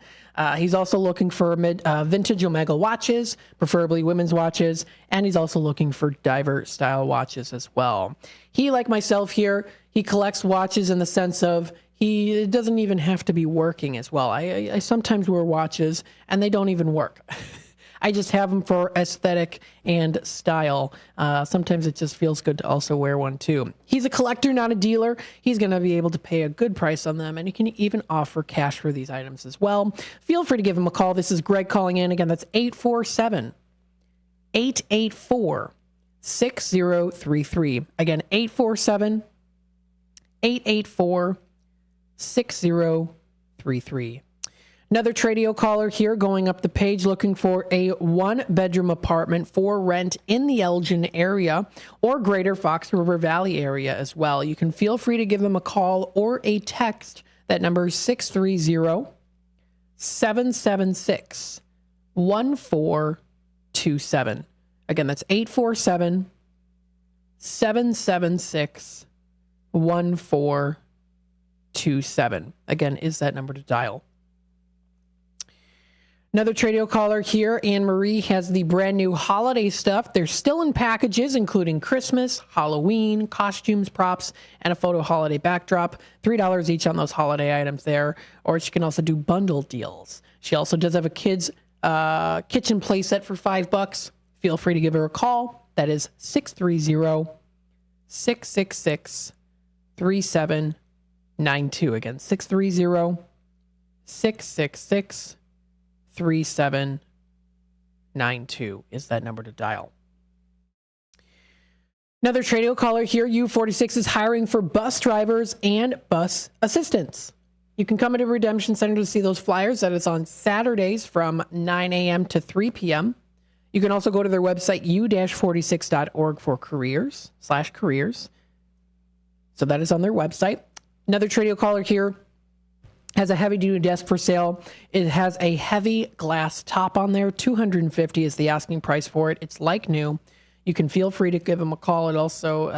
He's also looking for vintage Omega watches, preferably women's watches, and he's also looking for diver-style watches as well. He, like myself here, he collects watches in the sense of he doesn't even have to be working as well. I sometimes wear watches, and they don't even work. I just have them for aesthetic and style. Sometimes it just feels good to also wear one too. He's a collector, not a dealer. He's going to be able to pay a good price on them, and he can even offer cash for these items as well. Feel free to give him a call. This is Greg calling in. Again, that's 847-884-6033. Again, 847-884-6033. Another Tradio caller here going up the page looking for a one-bedroom apartment for rent in the Elgin area or greater Fox River Valley area as well. You can feel free to give them a call or a text. That number is 630-776-1427. Again, that's 847-776-1427. Again, is that number to dial. Another Tradio caller here, Anne-Marie, has the brand new holiday stuff. They're still in packages, including Christmas, Halloween, costumes, props, and a photo holiday backdrop. $3 each on those holiday items there. Or she can also do bundle deals. She also does have a kids' kitchen playset for $5. Feel free to give her a call. That is 630-666-3792. Again, 630-666-3792 is that number to dial. Another Tradio caller here. U46 is hiring for bus drivers and bus assistants. You can come into Redemption Center to see those flyers. That is on Saturdays from 9 a.m. to 3 p.m. You can also go to their website, u-46.org for careers/careers. So that is on their website. Another Tradio caller here has a heavy-duty desk for sale. It has a heavy glass top on there. $250 is the asking price for it. It's like new. You can feel free to give them a call. It also,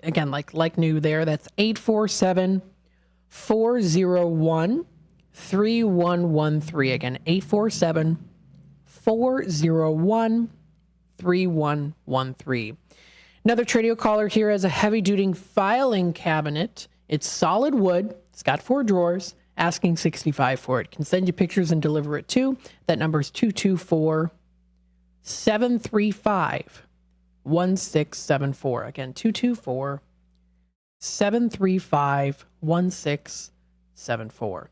again, like new there. That's 847-401-3113. Again, 847-401-3113. Another Tradio caller here has a heavy-duty filing cabinet. It's solid wood. It's got 4 drawers. Asking $65 for it. Can send you pictures and deliver it too. That number is 224-735-1674. Again, 224-735-1674.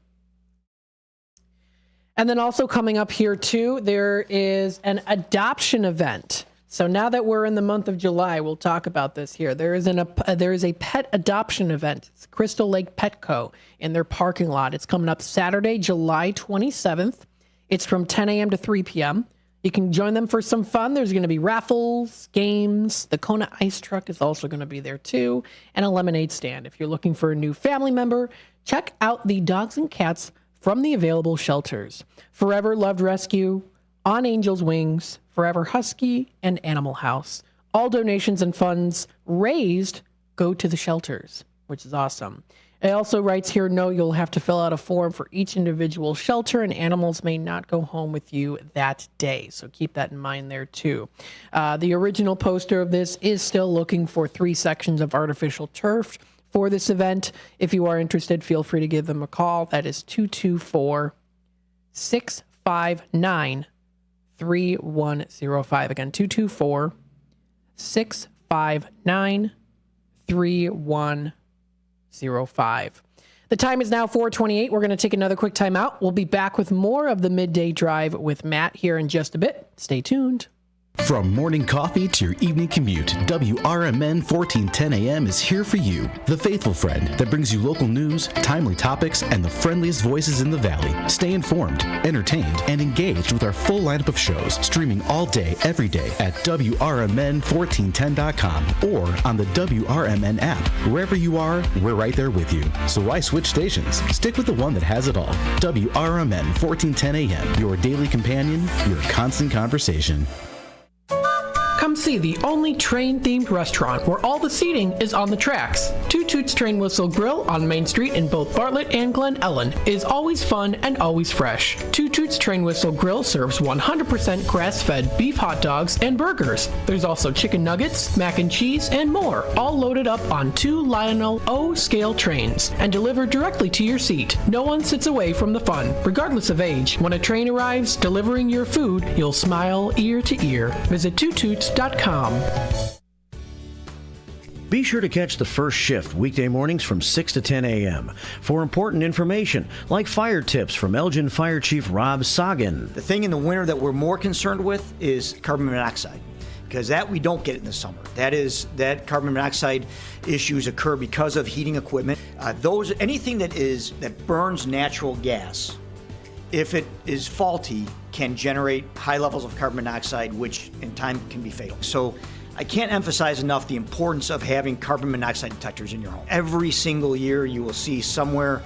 And then also coming up here too, there is an adoption event. So now that we're in the month of July, we'll talk about this here. There is a pet adoption event. It's Crystal Lake Petco in their parking lot. It's coming up Saturday, July 27th. It's from 10 a.m. to 3 p.m. You can join them for some fun. There's going to be raffles, games. The Kona ice truck is also going to be there too, and a lemonade stand. If you're looking for a new family member, check out the dogs and cats from the available shelters. Forever Loved Rescue, On Angel's Wings, Forever Husky, and Animal House. All donations and funds raised go to the shelters, which is awesome. It also writes here, no, you'll have to fill out a form for each individual shelter, and animals may not go home with you that day. So keep that in mind there, too. The original poster of this is still looking for 3 sections of artificial turf for this event. If you are interested, feel free to give them a call. That is 224-659-3105. Again, 224-659-3105. The time is now 4:28. We're going to take another quick time out. We'll be back with more of the Midday Drive with Matt here in just a bit. Stay tuned. From morning coffee to your evening commute, WRMN 1410 AM is here for you. The faithful friend that brings you local news, timely topics, and the friendliest voices in the Valley. Stay informed, entertained, and engaged with our full lineup of shows, streaming all day, every day at WRMN1410.com or on the WRMN app. Wherever you are, we're right there with you. So why switch stations? Stick with the one that has it all. WRMN 1410 AM, your daily companion, your constant conversation. Come see the only train-themed restaurant where all the seating is on the tracks. Two Toots Train Whistle Grill on Main Street in both Bartlett and Glen Ellen is always fun and always fresh. Two Toots Train Whistle Grill serves 100% grass-fed beef hot dogs and burgers. There's also chicken nuggets, mac and cheese, and more, all loaded up on 2 Lionel O scale trains and delivered directly to your seat. No one sits away from the fun, regardless of age. When a train arrives delivering your food, you'll smile ear to ear. Visit twotoots.com. Be sure to catch the first shift weekday mornings from 6 to 10 a.m. for important information like fire tips from Elgin Fire Chief Rob Sagan. The thing in the winter that we're more concerned with is carbon monoxide, because that we don't get in the summer. That carbon monoxide issues occur because of heating equipment. Anything that burns natural gas, if it is faulty, can generate high levels of carbon monoxide, which in time can be fatal. So I can't emphasize enough the importance of having carbon monoxide detectors in your home. Every single year you will see somewhere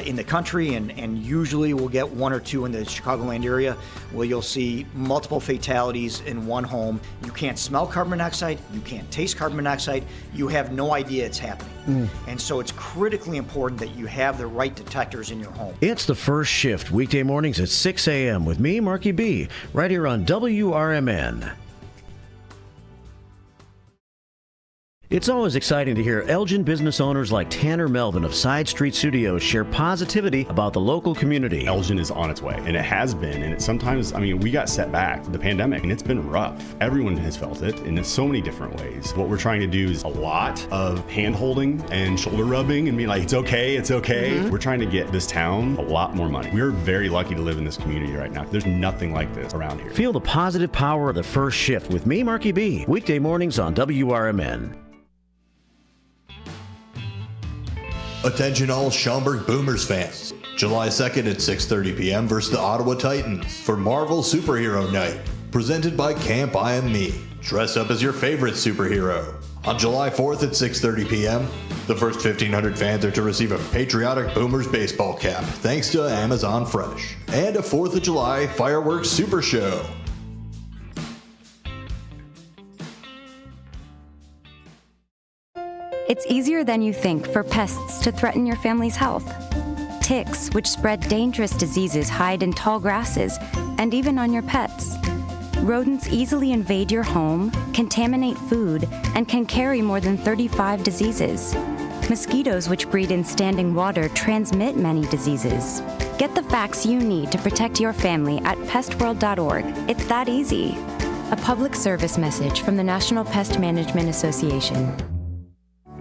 in the country, and usually we'll get 1 or 2 in the Chicagoland area, where you'll see multiple fatalities in one home. You can't smell carbon monoxide, you can't taste carbon monoxide, you have no idea it's happening. And so it's critically important that you have the right detectors in your home. It's the first shift weekday mornings at 6 a.m. with me, Marky B, right here on WRMN. It's always exciting to hear Elgin business owners like Tanner Melvin of Side Street Studios share positivity about the local community. Elgin is on its way, and it has been, and we got set back, the pandemic, and it's been rough. Everyone has felt it in so many different ways. What we're trying to do is a lot of hand-holding and shoulder rubbing and being like, it's okay. Mm-hmm. We're trying to get this town a lot more money. We're very lucky to live in this community right now. There's nothing like this around here. Feel the positive power of the first shift with me, Marky B, weekday mornings on WRMN. Attention all Schaumburg Boomers fans. July 2nd at 6:30 p.m. versus the Ottawa Titans for Marvel Superhero Night. Presented by Camp I Am Me. Dress up as your favorite superhero. On July 4th at 6:30 p.m., the first 1,500 fans are to receive a patriotic Boomers baseball cap thanks to Amazon Fresh. And a 4th of July fireworks super show. It's easier than you think for pests to threaten your family's health. Ticks, which spread dangerous diseases, hide in tall grasses and even on your pets. Rodents easily invade your home, contaminate food, and can carry more than 35 diseases. Mosquitoes, which breed in standing water, transmit many diseases. Get the facts you need to protect your family at pestworld.org. It's that easy. A public service message from the National Pest Management Association.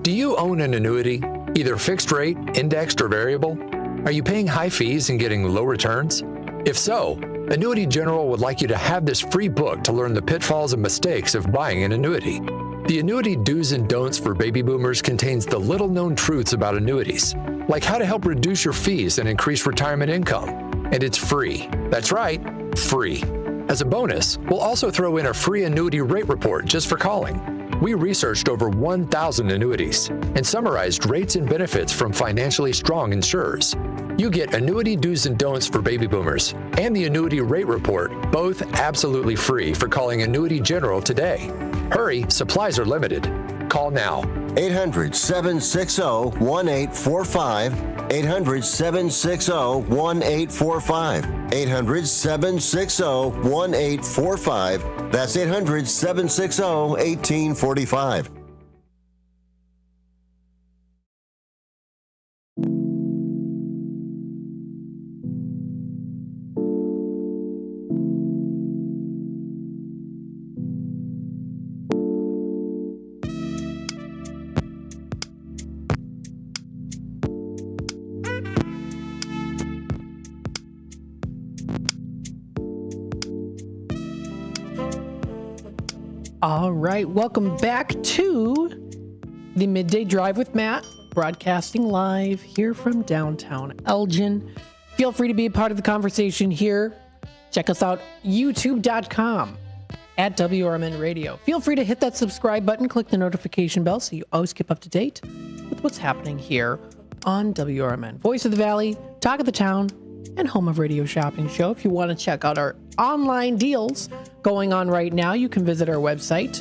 Do you own an annuity, either fixed rate, indexed, or variable? Are you paying high fees and getting low returns? If so, Annuity General would like you to have this free book to learn the pitfalls and mistakes of buying an annuity. The Annuity Do's and Don'ts for Baby Boomers contains the little-known truths about annuities, like how to help reduce your fees and increase retirement income. And it's free. That's right, free. As a bonus, we'll also throw in a free annuity rate report just for calling. We researched over 1,000 annuities and summarized rates and benefits from financially strong insurers. You get Annuity Do's and Don'ts for Baby Boomers and the Annuity Rate Report, both absolutely free for calling Annuity General today. Hurry, supplies are limited. Call now. 800-760-1845. 800-760-1845. 800-760-1845. That's 800-760-1845. All right, welcome back to the Midday Drive with Matt, broadcasting live here from downtown Elgin. Feel free to be a part of the conversation here. Check us out, youtube.com at WRMN Radio. Feel free to hit that subscribe button, click the notification bell so you always keep up to date with what's happening here on WRMN. Voice of the Valley, Talk of the Town, and Home of Radio Shopping Show. If you want to check out our online deals going on right now, you can visit our website,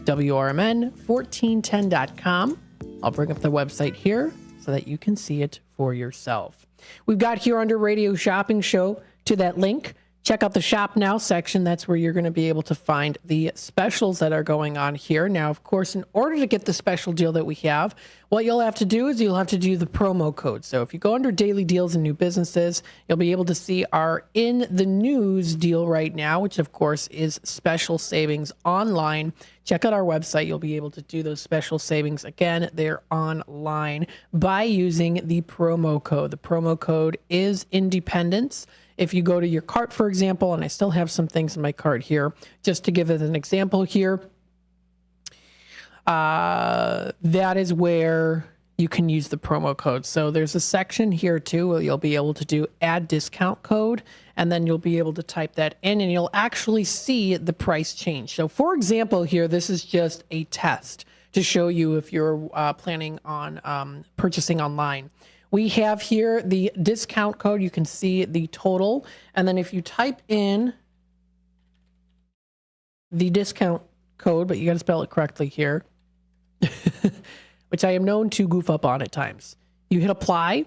WRMN1410.com. I'll bring up the website here so that you can see it for yourself. We've got here under Radio Shopping Show to that link. Check out the Shop Now section. That's where you're going to be able to find the specials that are going on here. Now, of course, in order to get the special deal that we have, what you'll have to do is you'll have to do the promo code. So if you go under Daily Deals and New Businesses, you'll be able to see our In the News deal right now, which, of course, is special savings online. Check out our website. You'll be able to do those special savings. Again, they're online by using the promo code. The promo code is Independence. If you go to your cart, for example, and I still have some things in my cart here, just to give it an example here, that is where you can use the promo code. So there's a section here too where you'll be able to do add discount code, and then you'll be able to type that in and you'll actually see the price change. So for example here, this is just a test to show you if you're planning on purchasing online. We have here the discount code. You can see the total. And then if you type in the discount code, but you got to spell it correctly here, which I am known to goof up on at times. You hit apply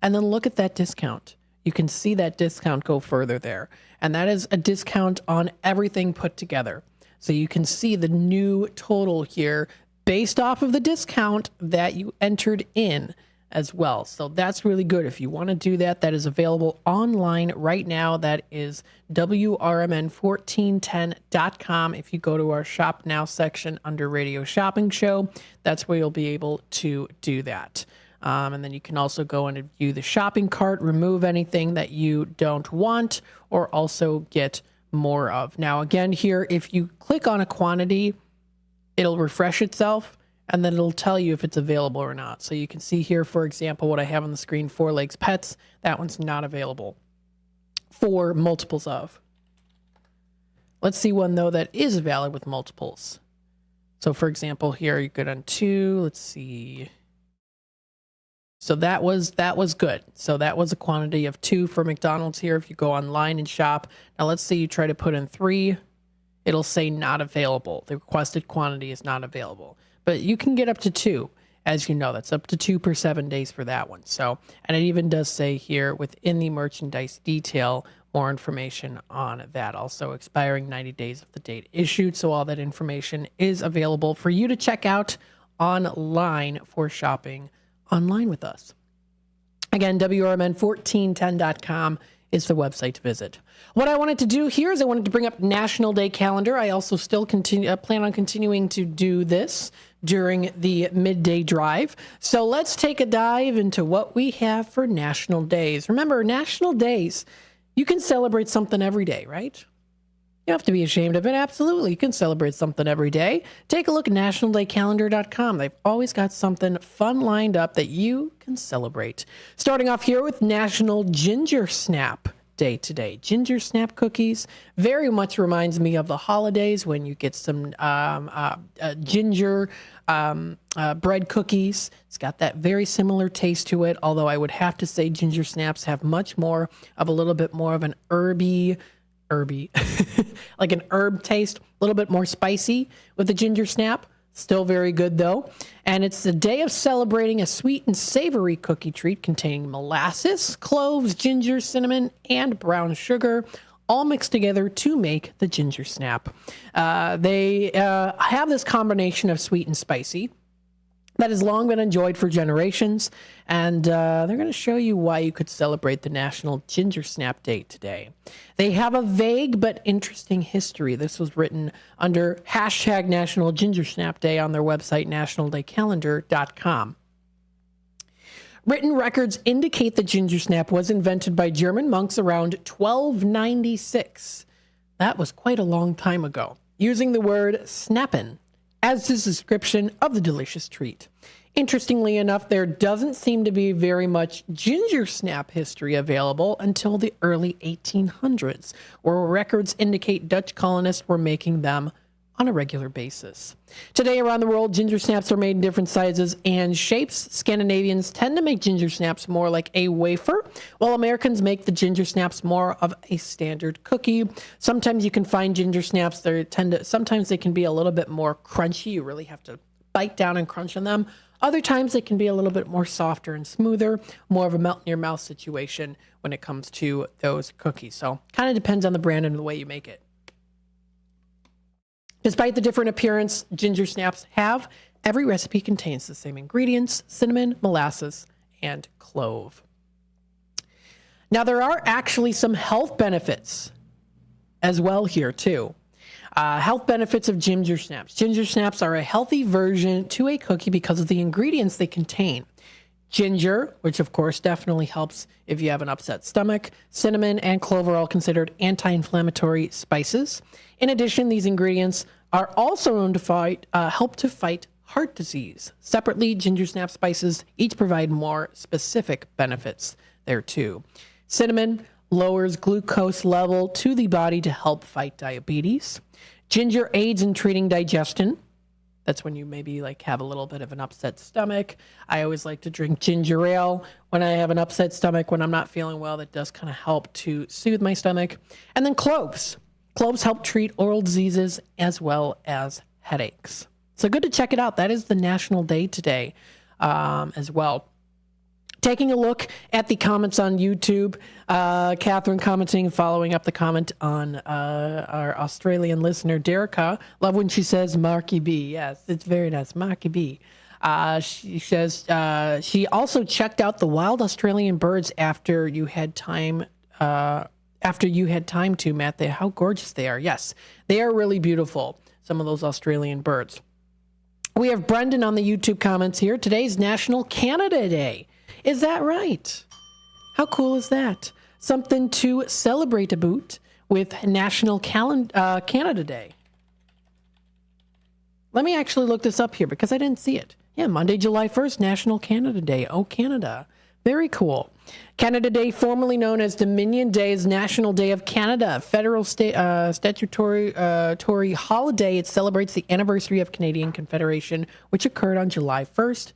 and then look at that discount. You can see that discount go further there. And that is a discount on everything put together. So you can see the new total here based off of the discount that you entered in as well. So that's really good. If you want to do that, that is available online right now. That is WRMN1410.com. If you go to our Shop Now section under Radio Shopping Show, that's where you'll be able to do that. And then you can also go and view the shopping cart, remove anything that you don't want, or also get more of. Now, again, here, if you click on a quantity, it'll refresh itself, and then it'll tell you if it's available or not. So you can see here, for example, what I have on the screen, 4 Legs Pets. That one's not available for multiples of. Let's see one, though, that is valid with multiples. So, for example, here you go on 2. Let's see. So that was good. So that was a quantity of 2 for McDonald's here. If you go online and shop. Now, let's say you try to put in 3. It'll say not available. The requested quantity is not available. But you can get up to 2, as you know. That's up to 2 per 7 days for that one. So, and it even does say here within the merchandise detail, more information on that. Also expiring 90 days of the date issued. So all that information is available for you to check out online for shopping online with us. Again, WRMN1410.com is the website to visit. What I wanted to do here is I wanted to bring up National Day calendar. I also still plan on continuing to do this during the midday drive. So let's take a dive into what we have for National Days. Remember, National Days, you can celebrate something every day, right? You don't have to be ashamed of it. Absolutely. You can celebrate something every day. Take a look at nationaldaycalendar.com. They've always got something fun lined up that you can celebrate. Starting off here with National Ginger Snap Day today. Ginger snap cookies very much reminds me of the holidays when you get some ginger bread cookies. It's got that very similar taste to it, although I would have to say ginger snaps have much more of a little bit more of an herby, like an herb taste, a little bit more spicy with the ginger snap. Still very good, though. And it's the day of celebrating a sweet and savory cookie treat containing molasses, cloves, ginger, cinnamon, and brown sugar, all mixed together to make the ginger snap. They have this combination of sweet and spicy that has long been enjoyed for generations, and they're going to show you why you could celebrate the National Ginger Snap Day today. They have a vague but interesting history. This was written under hashtag National Ginger Snap Day on their website, nationaldaycalendar.com. Written records indicate the ginger snap was invented by German monks around 1296. That was quite a long time ago, using the word snappen as his description of the delicious treat. Interestingly enough, there doesn't seem to be very much ginger snap history available until the early 1800s, where records indicate Dutch colonists were making them on a regular basis. Today around the world, ginger snaps are made in different sizes and shapes. Scandinavians tend to make ginger snaps more like a wafer, while Americans make the ginger snaps more of a standard cookie. Sometimes you can find ginger snaps sometimes they can be a little bit more crunchy. You really have to bite down and crunch on them. Other times they can be a little bit more softer and smoother, more of a melt in your mouth situation when it comes to those cookies. So kind of depends on the brand and the way you make it. Despite the different appearance ginger snaps have, every recipe contains the same ingredients: cinnamon, molasses, and clove. Now, there are actually some health benefits as well here, too. Health benefits of ginger snaps. Ginger snaps are a healthy version to a cookie because of the ingredients they contain. Ginger, which of course definitely helps if you have an upset stomach. Cinnamon and clove are all considered anti-inflammatory spices. In addition, these ingredients are also known to help to fight heart disease. Separately, ginger snap spices each provide more specific benefits there too. Cinnamon lowers glucose level to the body to help fight diabetes. Ginger aids in treating digestion. That's when you maybe have a little bit of an upset stomach. I always like to drink ginger ale when I have an upset stomach, when I'm not feeling well. That does kind of help to soothe my stomach. And then cloves. Cloves help treat oral diseases as well as headaches. So good to check it out. That is the National Day today as well. Taking a look at the comments on YouTube, Catherine commenting, following up the comment on our Australian listener, Derica. Love when she says Marky B. Yes, it's very nice, Marky B. She says she also checked out the wild Australian birds after you had time to, Matt. How gorgeous they are. Yes, they are really beautiful, some of those Australian birds. We have Brendan on the YouTube comments here. Today's National Canada Day. Is that right? How cool is that? Something to celebrate about with National Canada Day. Let me actually look this up here because I didn't see it. Yeah, Monday, July 1st, National Canada Day. Oh, Canada. Very cool. Canada Day, formerly known as Dominion Day, is National Day of Canada, federal statutory holiday. It celebrates the anniversary of Canadian Confederation, which occurred on July 1st,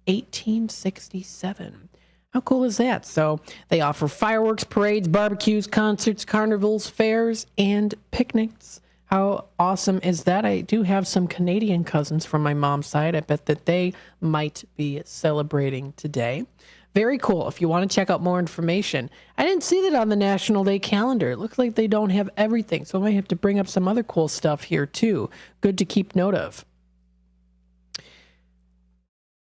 1867. How cool is that? So they offer fireworks, parades, barbecues, concerts, carnivals, fairs, and picnics. How awesome is that? I do have some Canadian cousins from my mom's side. I bet that they might be celebrating today. Very cool. If you want to check out more information, I didn't see that on the National Day calendar. It looks like they don't have everything, so I might have to bring up some other cool stuff here too. Good to keep note of.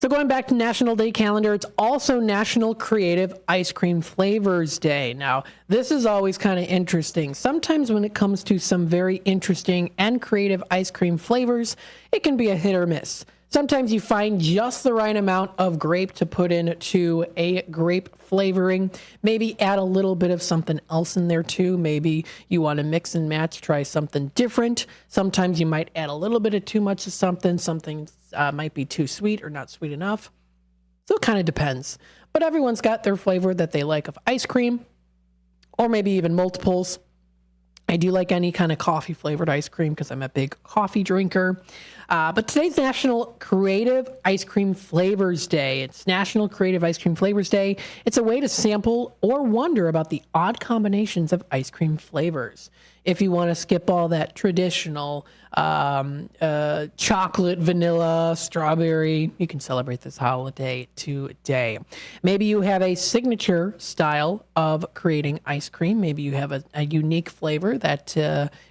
So going back to National Day calendar, it's also National Creative Ice Cream Flavors Day. Now, this is always kind of interesting. Sometimes when it comes to some very interesting and creative ice cream flavors, it can be a hit or miss. Sometimes you find just the right amount of grape to put into a grape flavoring. Maybe add a little bit of something else in there too. Maybe you want to mix and match, try something different. Sometimes you might add a little bit of too much of something. Something might be too sweet or not sweet enough. So it kind of depends. But everyone's got their flavor that they like of ice cream, or maybe even multiples. I do like any kind of coffee flavored ice cream because I'm a big coffee drinker. But today's National Creative Ice Cream Flavors Day. It's National Creative Ice Cream Flavors Day. It's a way to sample or wonder about the odd combinations of ice cream flavors. If you want to skip all that traditional chocolate, vanilla, strawberry, you can celebrate this holiday today. Maybe you have a signature style of creating ice cream. Maybe you have a unique flavor that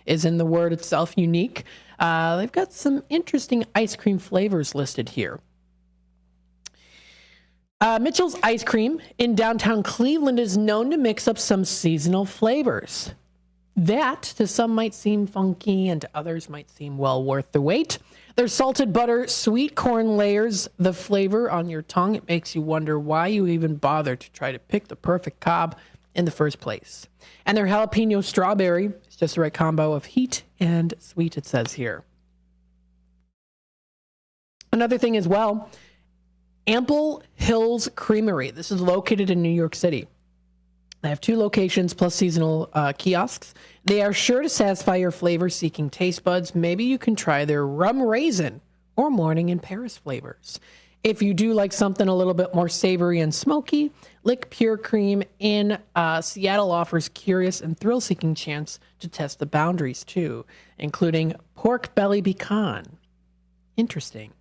is in the word itself, unique. They've got some interesting ice cream flavors listed here. Mitchell's Ice Cream in downtown Cleveland is known to mix up some seasonal flavors. That, to some, might seem funky, and to others might seem well worth the wait. Their salted butter, sweet corn layers the flavor on your tongue. It makes you wonder why you even bother to try to pick the perfect cob in the first place. And their jalapeno strawberry is just the right combo of heat and sweet, it says here. Another thing as well, Ample Hills Creamery. This is located in New York City. They have 2 locations plus seasonal kiosks. They are sure to satisfy your flavor-seeking taste buds. Maybe you can try their rum raisin or morning in Paris flavors. If you do like something a little bit more savory and smoky, Lick Pure Cream in Seattle offers curious and thrill-seeking chance to test the boundaries too, including pork belly pecan. Interesting.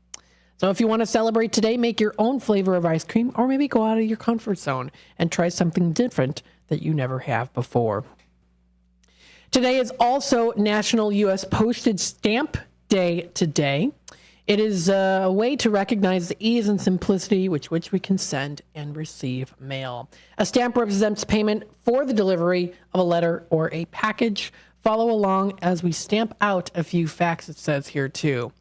So if you want to celebrate today, make your own flavor of ice cream, or maybe go out of your comfort zone and try something different that you never have before. Today is also National U.S. Postage Stamp Day today. It is a way to recognize the ease and simplicity with which we can send and receive mail. A stamp represents payment for the delivery of a letter or a package. Follow along as we stamp out a few facts, it says here too.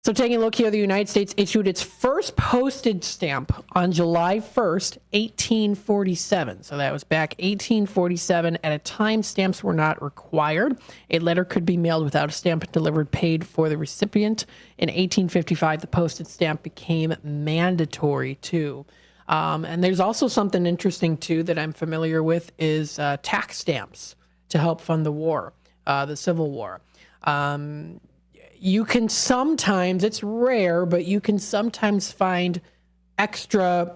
So taking a look here, the United States issued its first postage stamp on July 1st, 1847. So that was back 1847. At a time, stamps were not required. A letter could be mailed without a stamp and delivered paid for the recipient. In 1855, the postage stamp became mandatory too. And there's also something interesting too that I'm familiar with is tax stamps to help fund the war, the Civil War. You can sometimes, it's rare, but you can sometimes find extra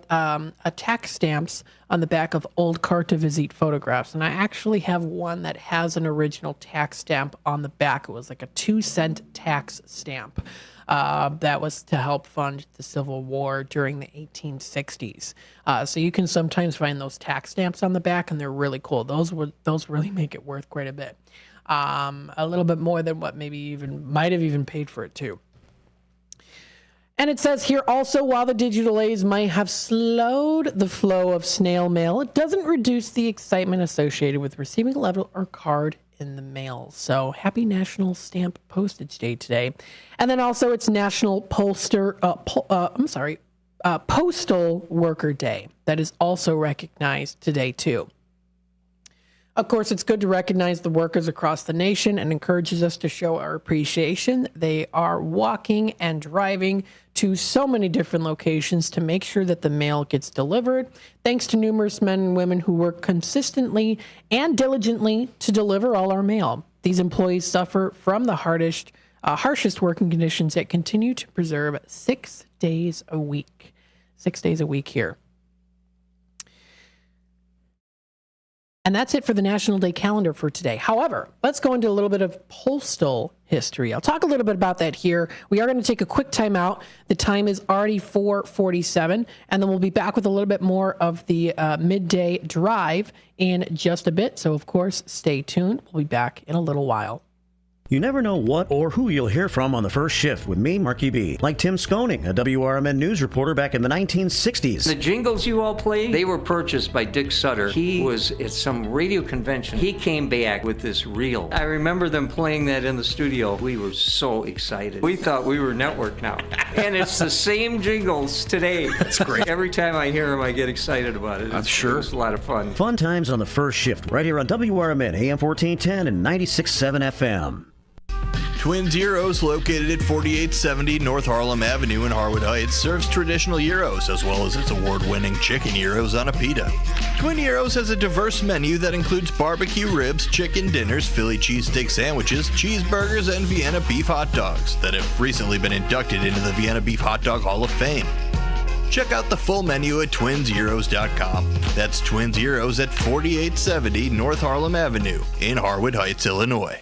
tax stamps on the back of old carte de visite photographs. And I actually have one that has an original tax stamp on the back. It was like a 2-cent tax stamp. That was to help fund the Civil War during the 1860s. So you can sometimes find those tax stamps on the back, and they're really cool. Those really make it worth quite a bit. A little bit more than what maybe even might have even paid for it too. And it says here also, while the digital delays might have slowed the flow of snail mail, it doesn't reduce the excitement associated with receiving a letter or card in the mail. So happy National Stamp Postage Day today. And then also it's National Postal Worker Day. That is also recognized today too. Of course, it's good to recognize the workers across the nation and encourages us to show our appreciation. They are walking and driving to so many different locations to make sure that the mail gets delivered. Thanks to numerous men and women who work consistently and diligently to deliver all our mail. These employees suffer from the harshest working conditions yet continue to preserve 6 days a week. 6 days a week here. And that's it for the National Day calendar for today. However, let's go into a little bit of postal history. I'll talk a little bit about that here. We are going to take a quick time out. The time is already 4:47, and then we'll be back with a little bit more of the midday drive in just a bit. So, of course, stay tuned. We'll be back in a little while. You never know what or who you'll hear from on the first shift with me, Marky B. Like Tim Skoning, a WRMN news reporter back in the 1960s. The jingles you all played, they were purchased by Dick Sutter. He was at some radio convention. He came back with this reel. I remember them playing that in the studio. We were so excited. We thought we were network now. And it's the same jingles today. That's great. Every time I hear them, I get excited about it. I'm sure. It's a lot of fun. Fun times on the first shift, right here on WRMN, AM 1410 and 96.7 FM. Twin Zeros, located at 4870 North Harlem Avenue in Harwood Heights, serves traditional gyros as well as its award-winning chicken gyros on a pita. Twin Gyros has a diverse menu that includes barbecue ribs, chicken dinners, Philly cheesesteak sandwiches, cheeseburgers, and Vienna beef hot dogs that have recently been inducted into the Vienna Beef Hot Dog Hall of Fame. Check out the full menu at twinzeros.com. That's Twin Zeros at 4870 North Harlem Avenue in Harwood Heights, Illinois.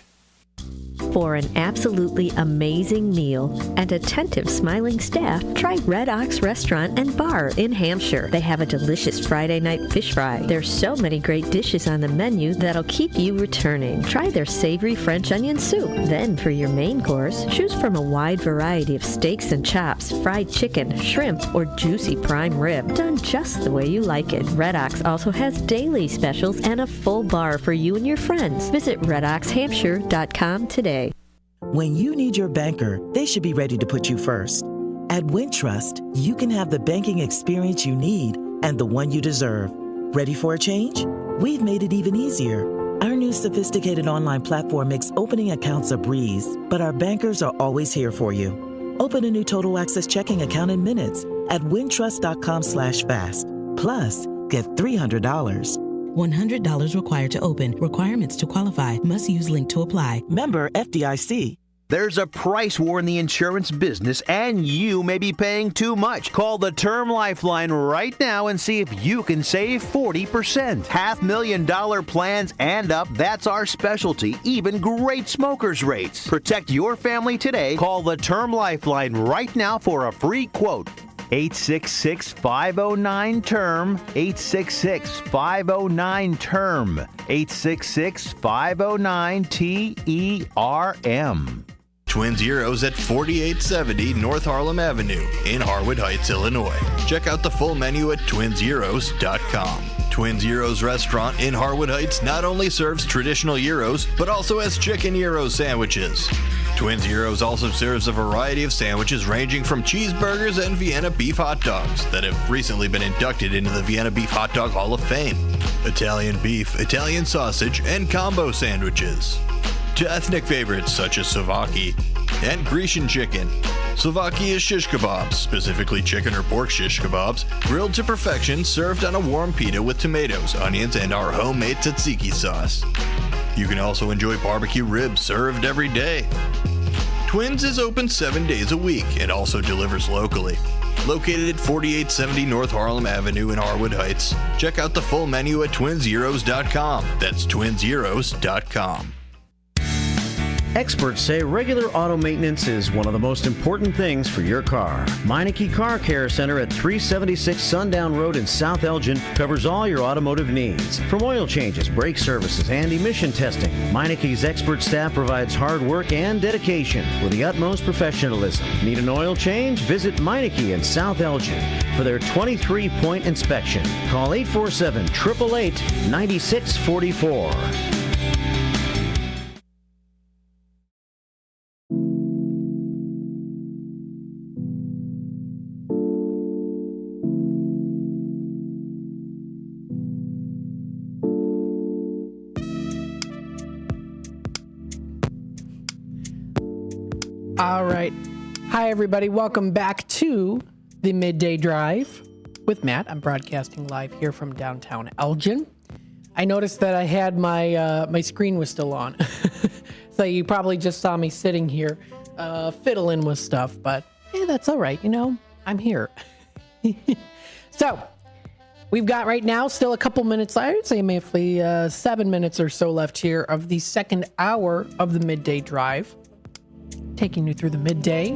For an absolutely amazing meal and attentive, smiling staff, try Red Ox Restaurant and Bar in Hampshire. They have a delicious Friday night fish fry. There's so many great dishes on the menu that'll keep you returning. Try their savory French onion soup. Then for your main course, choose from a wide variety of steaks and chops, fried chicken, shrimp, or juicy prime rib, done just the way you like it. Red Ox also has daily specials and a full bar for you and your friends. Visit redoxhampshire.com today. When you need your banker, they should be ready to put you first. At Wintrust, you can have the banking experience you need and the one you deserve. Ready for a change? We've made it even easier. Our new sophisticated online platform makes opening accounts a breeze, but our bankers are always here for you. Open a new Total Access checking account in minutes at wintrust.com/fast. Plus, get $300. $100 required to open. Requirements to qualify. Must use link to apply. Member FDIC. There's a price war in the insurance business, and you may be paying too much. Call the Term Lifeline right now and see if you can save 40%. $500,000 plans and up, that's our specialty. Even great smokers' rates. Protect your family today. Call the Term Lifeline right now for a free quote. 866-509-TERM, 866-509-TERM, 866-509-TERM. Twin Zeros at 4870 North Harlem Avenue in Harwood Heights, Illinois. Check out the full menu at twinzeros.com. Twin Zeros Restaurant in Harwood Heights not only serves traditional gyros, but also has chicken gyro sandwiches. Twin Zeros also serves a variety of sandwiches ranging from cheeseburgers and Vienna beef hot dogs that have recently been inducted into the Vienna Beef Hot Dog Hall of Fame. Italian beef, Italian sausage, and combo sandwiches. To ethnic favorites such as Slovakia and Grecian chicken. Slovakia is shish kebabs, specifically chicken or pork shish kebabs, grilled to perfection, served on a warm pita with tomatoes, onions, and our homemade tzatziki sauce. You can also enjoy barbecue ribs served every day. Twins is open 7 days a week and also delivers locally. Located at 4870 North Harlem Avenue in Harwood Heights. Check out the full menu at twinzeros.com. That's twinzeros.com. Experts say regular auto maintenance is one of the most important things for your car. Meineke Car Care Center at 376 Sundown Road in South Elgin covers all your automotive needs. From oil changes, brake services, and emission testing, Meineke's expert staff provides hard work and dedication with the utmost professionalism. Need an oil change? Visit Meineke in South Elgin for their 23-point inspection. Call 847-888-9644. All right. Hi, everybody. Welcome back to the Midday Drive with Matt. I'm broadcasting live here from downtown Elgin. I noticed that I had my screen was still on. So you probably just saw me sitting here fiddling with stuff, but hey, that's all right. You know, I'm here. So we've got right now still a couple minutes, I would say maybe 7 minutes or so left here of the second hour of the Midday Drive. Taking you through the midday,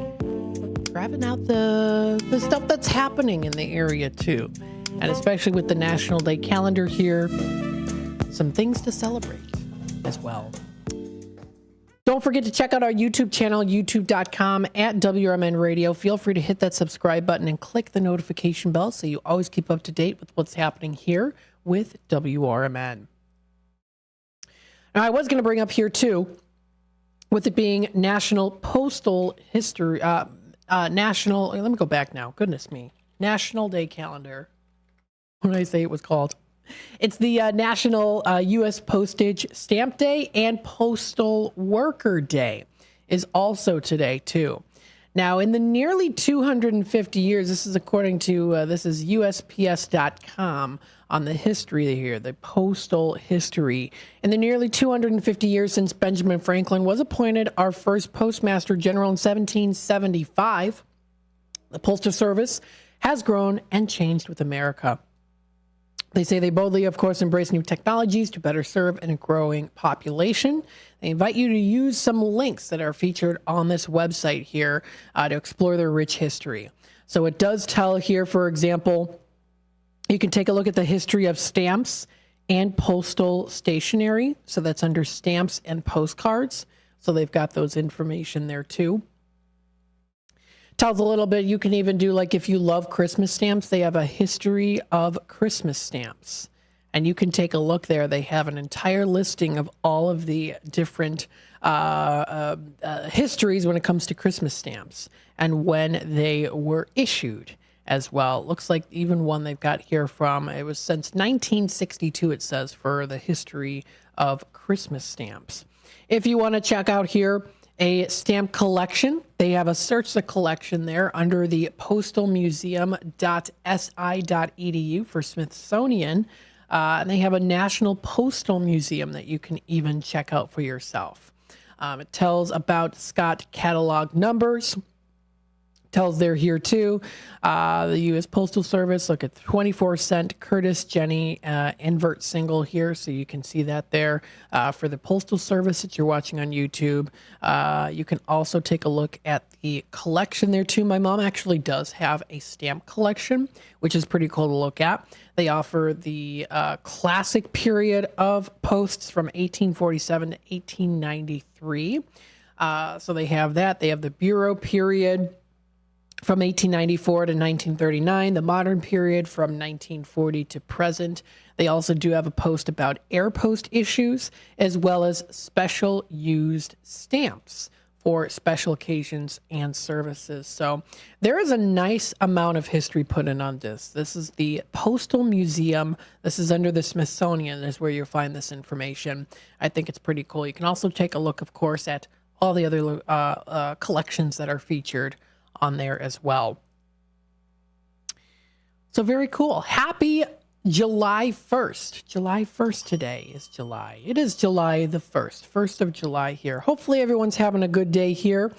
grabbing out the stuff that's happening in the area too. And especially with the National Day calendar here, some things to celebrate as well. Don't forget to check out our YouTube channel, youtube.com @WRMN Radio. Feel free to hit that subscribe button and click the notification bell so you always keep up to date with what's happening here with WRMN. Now, I was going to bring up here too, with it being National Postal History, let me go back now. Goodness me. National Day Calendar. What did I say it was called? It's the National U.S. Postage Stamp Day, and Postal Worker Day is also today, too. Now, in the nearly 250 years, this is according to, this is USPS.com on the history here, the postal history. In the nearly 250 years since Benjamin Franklin was appointed our first Postmaster General in 1775, the Postal Service has grown and changed with America. They say they boldly, of course, embrace new technologies to better serve a growing population. They invite you to use some links that are featured on this website here to explore their rich history. So it does tell here, for example, you can take a look at the history of stamps and postal stationery. So that's under stamps and postcards. So they've got those information there too. Tells a little bit, you can even do, like, if you love Christmas stamps, they have a history of Christmas stamps. And you can take a look there. They have an entire listing of all of the different histories when it comes to Christmas stamps and when they were issued as well. Looks like even one they've got here from, it was since 1962, it says, for the history of Christmas stamps. If you want to check out here a stamp collection, they have a search the collection there under the postalmuseum.si.edu for Smithsonian. And they have a National Postal Museum that you can even check out for yourself. It tells about Scott catalog numbers. Tells there here too. The U.S. Postal Service, look at 24-cent Curtis Jenny invert single here, so you can see that there for the Postal Service that you're watching on YouTube. You can also take a look at the collection there too. My mom actually does have a stamp collection, which is pretty cool to look at. They offer the classic period of posts from 1847 to 1893. So they have that. They have the Bureau period from 1894 to 1939, the modern period from 1940 to present. They also do have a post about air post issues, as well as special used stamps for special occasions and services. So there is a nice amount of history put in on this. This is the Postal Museum. This is under the Smithsonian is where you'll find this information. I think it's pretty cool. You can also take a look, of course, at all the other collections that are featured on there as well. So very cool. Happy July 1st. July 1st today is July. It is July the 1st of July here. Hopefully everyone's having a good day here.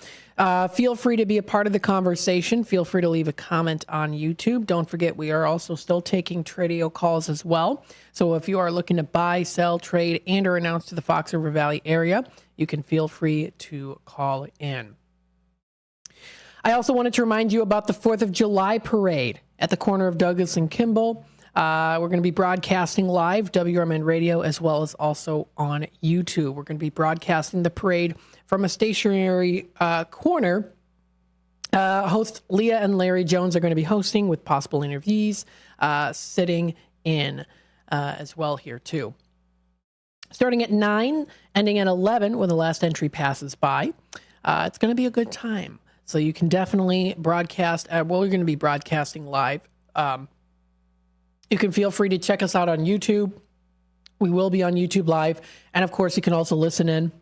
Feel free to be a part of the conversation. Feel free to leave a comment on YouTube. Don't forget, we are also still taking Tradio calls as well. So if you are looking to buy, sell, trade, and or announce to the Fox River Valley area, you can feel free to call in. I also wanted to remind you about the 4th of July parade at the corner of Douglas and Kimball. We're going to be broadcasting live, WRMN Radio, as well as also on YouTube. We're going to be broadcasting the parade from a stationary corner. Hosts Leah and Larry Jones are going to be hosting with possible interviewees sitting in as well here too. Starting at 9, ending at 11 when the last entry passes by. It's going to be a good time. So you can definitely broadcast. We're going to be broadcasting live. You can feel free to check us out on YouTube. We will be on YouTube Live. And, of course, you can also listen in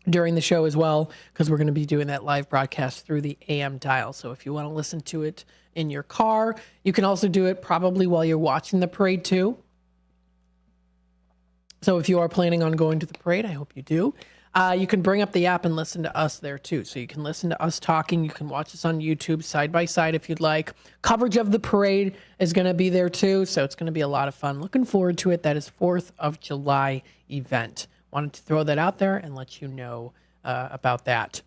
during the show as well, because we're going to be doing that live broadcast through the AM dial. So if you want to listen to it in your car, you can also do it probably while you're watching the parade, too. So if you are planning on going to the parade, I hope you do. You can bring up the app and listen to us there, too. So you can listen to us talking. You can watch us on YouTube side by side if you'd like. Coverage of the parade is going to be there, too. So it's going to be a lot of fun. Looking forward to it. That is 4th of July event. Wanted to throw that out there and let you know about that.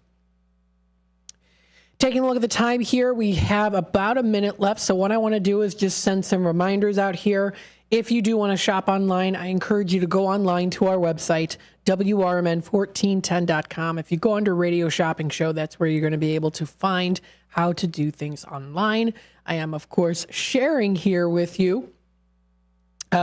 Taking a look at the time here, we have about a minute left. So what I want to do is just send some reminders out here. If you do want to shop online, I encourage you to go online to our website, WRMN1410.com. If you go under Radio Shopping Show, that's where you're going to be able to find how to do things online. I am, of course, sharing here with you,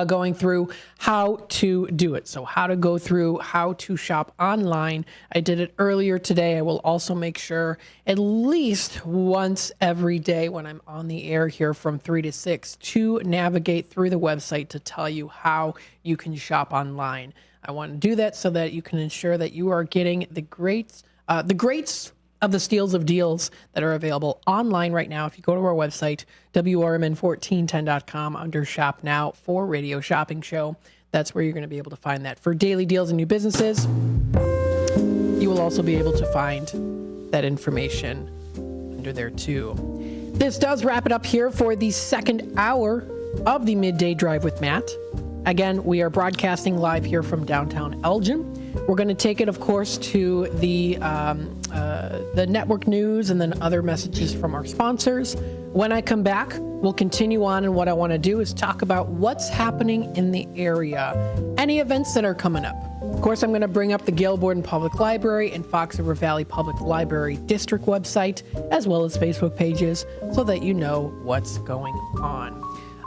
going through how to do it. So how to go through how to shop online. I did it earlier today. I will also make sure at least once every day when I'm on the air here from 3 to 6 to navigate through the website to tell you how you can shop online. I want to do that so that you can ensure that you are getting the greats of the steals of deals that are available online right now. If you go to our website, WRMN1410.com, under Shop Now for Radio Shopping Show, that's where you're going to be able to find that. For daily deals and new businesses, you will also be able to find that information under there too. This does wrap it up here for the second hour of the Midday Drive with Matt. Again, we are broadcasting live here from downtown Elgin. We're going to take it, of course, to the network news and then other messages from our sponsors. When I come back, we'll continue on, and what I want to do is talk about what's happening in the area, any events that are coming up. Of course, I'm going to bring up the Gail Borden Public Library and Fox River Valley Public Library District website, as well as Facebook pages, so that you know what's going on.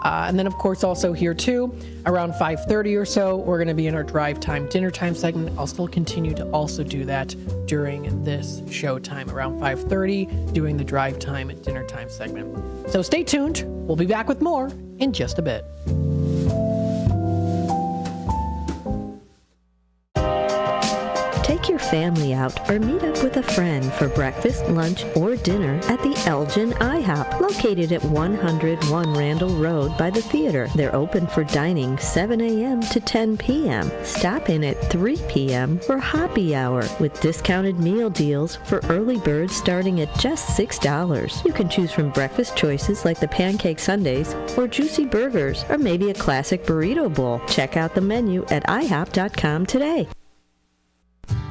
And then, of course, also here, too, around 5:30 or so, we're going to be in our drive time, dinner time segment. I'll still continue to also do that during this show time, around 5:30, doing the drive time and dinner time segment. So stay tuned. We'll be back with more in just a bit. Take your family out or meet up with a friend for breakfast, lunch, or dinner at the Elgin IHOP, located at 101 Randall Road by the theater. They're open for dining 7 a.m. to 10 p.m. Stop in at 3 p.m. for happy hour with discounted meal deals for early birds starting at just $6. You can choose from breakfast choices like the pancake sundaes or juicy burgers or maybe a classic burrito bowl. Check out the menu at IHOP.com today.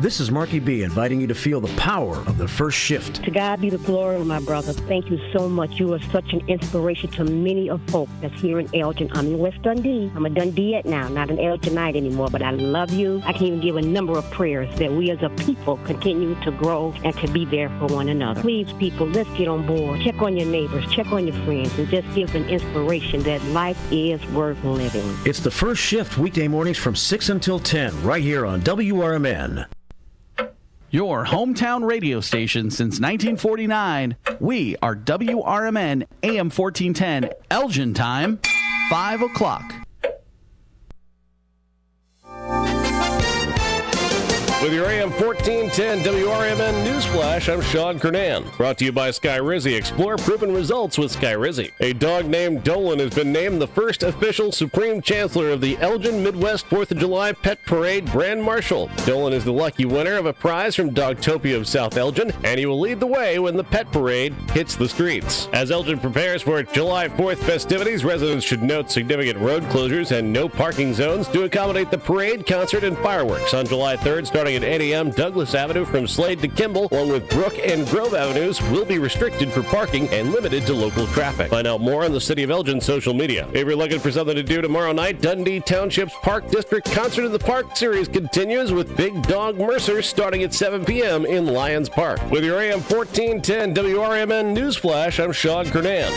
This is Marky B inviting you to feel the power of the first shift. To God be the glory, my brother. Thank you so much. You are such an inspiration to many of folk that's here in Elgin. I'm in West Dundee. I'm a Dundeeite now, not an Elginite anymore, but I love you. I can even give a number of prayers that we as a people continue to grow and to be there for one another. Please, people, let's get on board. Check on your neighbors, check on your friends, and just give an inspiration that life is worth living. It's the first shift weekday mornings from 6 until 10, right here on WRMN. Your hometown radio station since 1949. We are WRMN AM 1410, Elgin time, 5 o'clock. With your AM 1410 WRMN Newsflash, I'm Sean Kernan. Brought to you by Skyrizi. Explore proven results with Skyrizi. A dog named Dolan has been named the first official Supreme Chancellor of the Elgin Midwest 4th of July Pet Parade Grand Marshal. Dolan is the lucky winner of a prize from Dogtopia of South Elgin, and he will lead the way when the pet parade hits the streets. As Elgin prepares for its July 4th festivities, residents should note significant road closures and no parking zones to accommodate the parade, concert, and fireworks on July 3rd, starting at 8 a.m. Douglas Avenue from Slade to Kimball, along with Brook and Grove Avenues, will be restricted for parking and limited to local traffic. Find out more on the City of Elgin social media. If you're looking for something to do tomorrow night, Dundee Township's Park District Concert in the Park series continues with Big Dog Mercer starting at 7 p.m. in Lions Park. With your AM 1410 WRMN Newsflash, I'm Sean Kernan.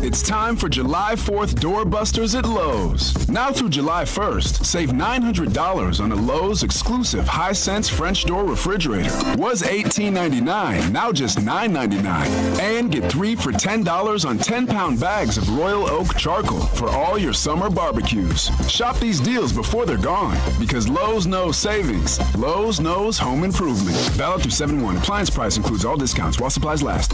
It's time for July 4th doorbusters at Lowe's. Now through July 1st, save $900 on a Lowe's exclusive Hisense French door refrigerator. Was $18.99, now just $9.99. And get 3 for $10 on 10-pound bags of Royal Oak charcoal for all your summer barbecues. Shop these deals before they're gone, because Lowe's knows savings. Lowe's knows home improvement. Valid through 7/1. Appliance price includes all discounts while supplies last.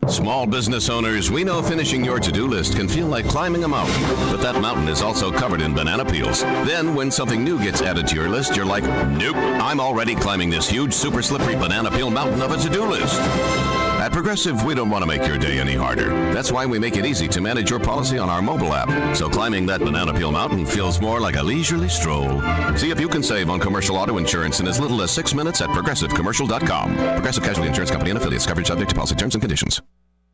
Small business owners, we know finishing your to-do list can feel like climbing a mountain, but that mountain is also covered in banana peels. Then when something new gets added to your list, you're like, nope, I'm already climbing this huge, super slippery banana peel mountain of a to-do list. At Progressive, we don't want to make your day any harder. That's why we make it easy to manage your policy on our mobile app, so climbing that banana peel mountain feels more like a leisurely stroll. See if you can save on commercial auto insurance in as little as 6 minutes at progressivecommercial.com. Progressive Casualty Insurance Company and affiliates. Coverage subject to policy terms and conditions.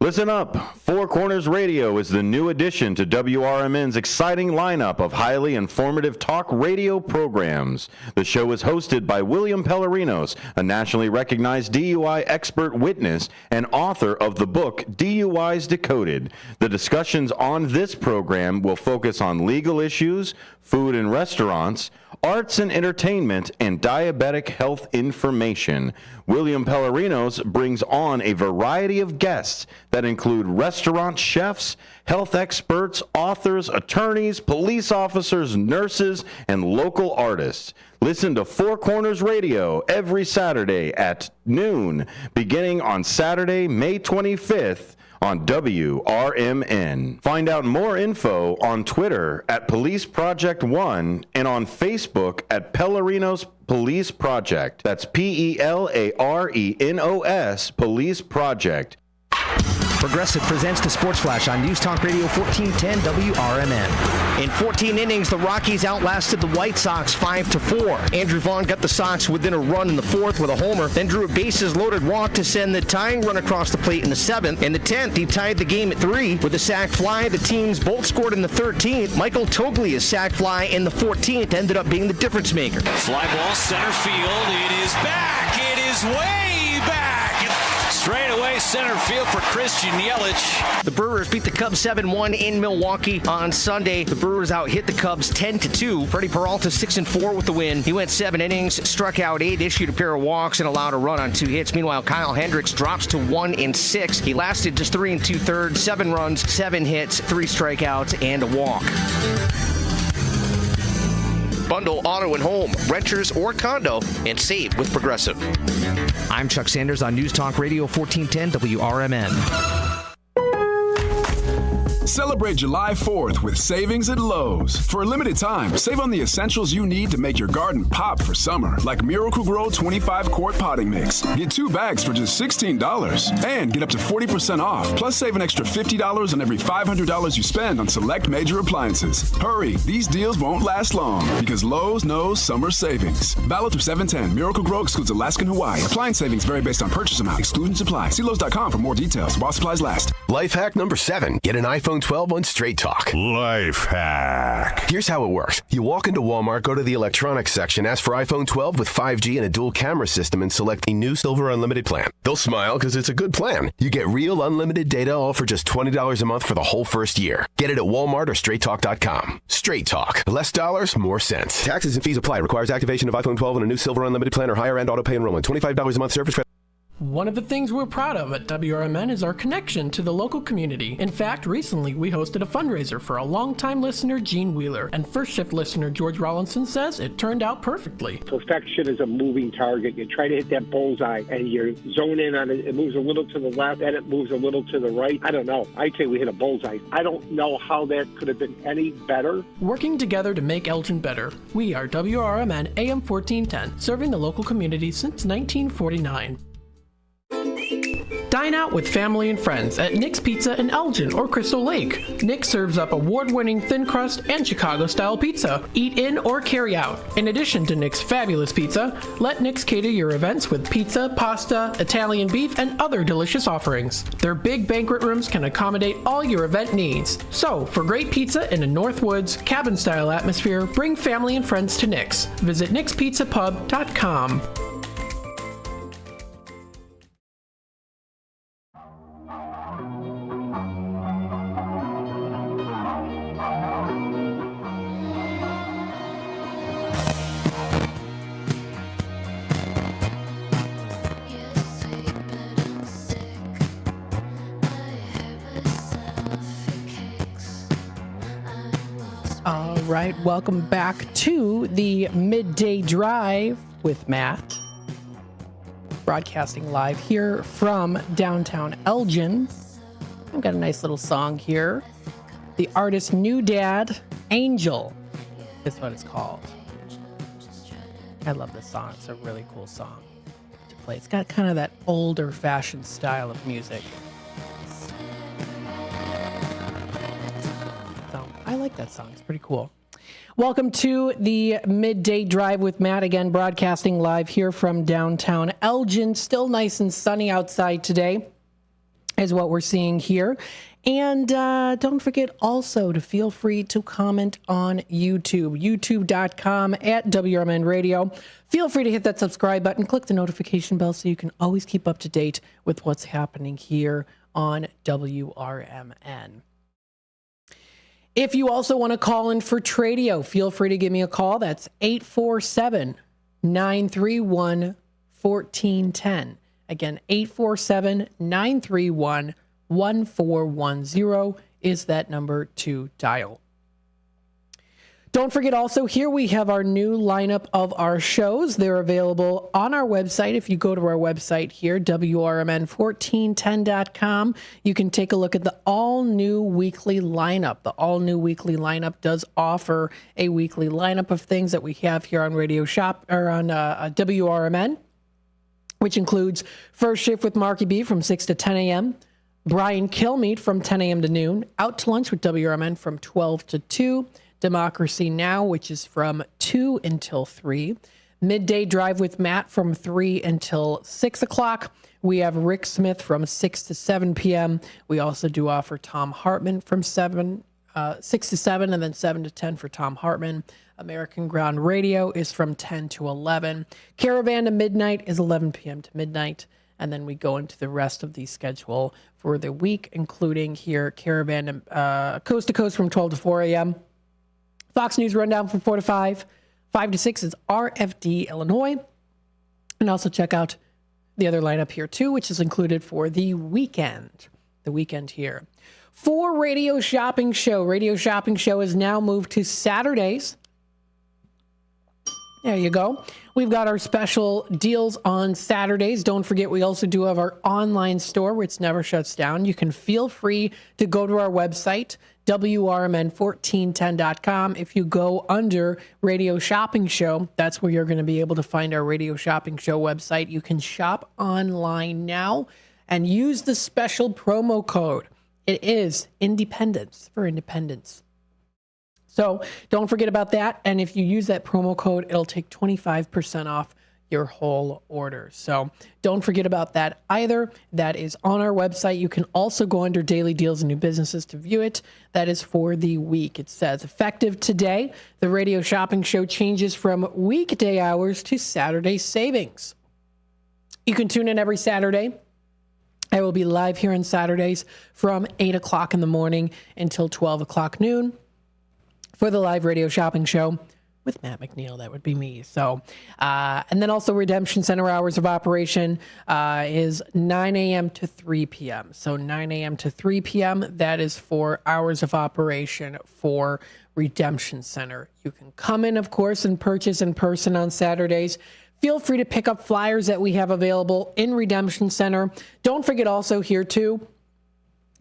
Listen up. Four Corners Radio is the new addition to WRMN's exciting lineup of highly informative talk radio programs. The show is hosted by William Pellerinos, a nationally recognized DUI expert witness and author of the book DUIs Decoded. The discussions on this program will focus on legal issues, food and restaurants, arts and entertainment, and diabetic health information. William Pellerinos brings on a variety of guests that include restaurant chefs, health experts, authors, attorneys, police officers, nurses, and local artists. Listen to Four Corners Radio every Saturday at noon, beginning on Saturday, May 25th, on WRMN. Find out more info on Twitter at Police Project 1 and on Facebook at Pellerinos Police Project. That's Pelarenos Police Project. Progressive presents the Sports Flash on News Talk Radio 1410 WRMN. In 14 innings, the Rockies outlasted the White Sox 5-4. Andrew Vaughn got the Sox within a run in the fourth with a homer, then drew a bases-loaded walk to send the tying run across the plate in the seventh. In the 10th, he tied the game at 3 with a sac fly. The teams both scored in the 13th. Michael Toglia's sac fly in the 14th ended up being the difference maker. Fly ball center field. It is back. It is way back. Straight away center field for Christian Yelich. The Brewers beat the Cubs 7-1 in Milwaukee on Sunday. The Brewers out-hit the Cubs 10-2. Freddie Peralta 6-4 with the win. He went 7 innings, struck out 8, issued a pair of walks, and allowed a run on 2 hits. Meanwhile, Kyle Hendricks drops to 1-6. He lasted just 3 2/3, 7 runs, 7 hits, 3 strikeouts, and a walk. Bundle auto and home, renters or condo, and save with Progressive. I'm Chuck Sanders on News Talk Radio 1410 WRMN. Celebrate July 4th with savings at Lowe's. For a limited time, save on the essentials you need to make your garden pop for summer, like Miracle-Gro 25-quart potting mix. Get 2 bags for just $16 and get up to 40% off, plus save an extra $50 on every $500 you spend on select major appliances. Hurry, these deals won't last long because Lowe's knows summer savings. Valid through 7/10. Miracle-Gro excludes Alaska and Hawaii. Appliance savings vary based on purchase amount. Exclusions apply. See Lowe's.com for more details while supplies last. Life hack number 7. Get an iPhone 12 on Straight Talk. Life hack. Here's how it works. You walk into Walmart, go to the electronics section, ask for iPhone 12 with 5G and a dual camera system, and select the new Silver Unlimited plan. They'll smile because it's a good plan. You get real unlimited data all for just $20 a month for the whole first year. Get it at Walmart or StraightTalk.com. Straight Talk. Less dollars, more sense. Taxes and fees apply. Requires activation of iPhone 12 and a new Silver Unlimited plan or higher end auto pay enrollment. $25 a month service credit. One of the things we're proud of at WRMN is our connection to the local community. In fact, recently we hosted a fundraiser for a longtime listener, Gene Wheeler, and first shift listener George Rollinson says it turned out perfectly. Perfection is a moving target. You try to hit that bullseye and you zone in on it. It moves a little to the left and it moves a little to the right. I don't know. I'd say we hit a bullseye. I don't know how that could have been any better. Working together to make Elgin better. We are WRMN AM 1410, serving the local community since 1949. Dine out with family and friends at Nick's Pizza in Elgin or Crystal Lake. Nick serves up award-winning thin crust and Chicago-style pizza. Eat in or carry out. In addition to Nick's fabulous pizza, let Nick's cater your events with pizza, pasta, Italian beef, and other delicious offerings. Their big banquet rooms can accommodate all your event needs. So, for great pizza in a Northwoods, cabin-style atmosphere, bring family and friends to Nick's. Visit nickspizzapub.com. All right, welcome back to the Midday Drive with Matt. Broadcasting live here from downtown Elgin. I've got a nice little song here. The artist New Dad, Angel is what it's called. I love this song. It's a really cool song to play. It's got kind of that older fashioned style of music. I like that song. It's pretty cool. Welcome to the Midday Drive with Matt, again broadcasting live here from downtown Elgin. Still nice and sunny outside today is what we're seeing here. And don't forget also to feel free to comment on YouTube, youtube.com at WRMN Radio. Feel free to hit that subscribe button, click the notification bell so you can always keep up to date with what's happening here on WRMN. If you also want to call in for Tradio, feel free to give me a call. That's 847-931-1410. Again, 847-931-1410 is that number to dial. Don't forget also, here we have our new lineup of our shows. They're available on our website. If you go to our website here, WRMN1410.com, you can take a look at the all-new weekly lineup. The all-new weekly lineup does offer a weekly lineup of things that we have here on Radio Shop or on WRMN, which includes First Shift with Marky B from 6 to 10 a.m., Brian Kilmeade from 10 a.m. to noon, Out to Lunch with WRMN from 12 to 2, Democracy Now!, which is from 2 until 3. Midday Drive with Matt from 3 until 6 o'clock. We have Rick Smith from 6 to 7 p.m. We also do offer Tom Hartman from 6 to 7, and then 7 to 10 for Tom Hartman. American Ground Radio is from 10 to 11. Caravan to Midnight is 11 p.m. to midnight. And then we go into the rest of the schedule for the week, including here Caravan Coast to Coast from 12 to 4 a.m. Fox News Rundown from 4 to 5. 5 to 6 is RFD Illinois. And also check out the other lineup here too, which is included for the weekend. The weekend here. For Radio Shopping Show. Radio Shopping Show is now moved to Saturdays. There you go. We've got our special deals on Saturdays. Don't forget, we also do have our online store, which never shuts down. You can feel free to go to our website, WRMN1410.com. If you go under Radio Shopping Show, that's where you're going to be able to find our Radio Shopping Show website. You can shop online now and use the special promo code. It is Independence for Independence. So don't forget about that. And if you use that promo code, it'll take 25% off your whole order. So don't forget about that either. That is on our website. You can also go under Daily Deals and New Businesses to view it. That is for the week. It says, effective today, the Radio Shopping Show changes from weekday hours to Saturday savings. You can tune in every Saturday. I will be live here on Saturdays from 8 o'clock in the morning until 12 o'clock noon for the live Radio Shopping Show with Matt McNeil. That would be me. So, and then also Redemption Center hours of operation is 9 a.m. to 3 p.m. So 9 a.m. to 3 p.m. That is for hours of operation for Redemption Center. You can come in, of course, and purchase in person on Saturdays. Feel free to pick up flyers that we have available in Redemption Center. Don't forget also here too,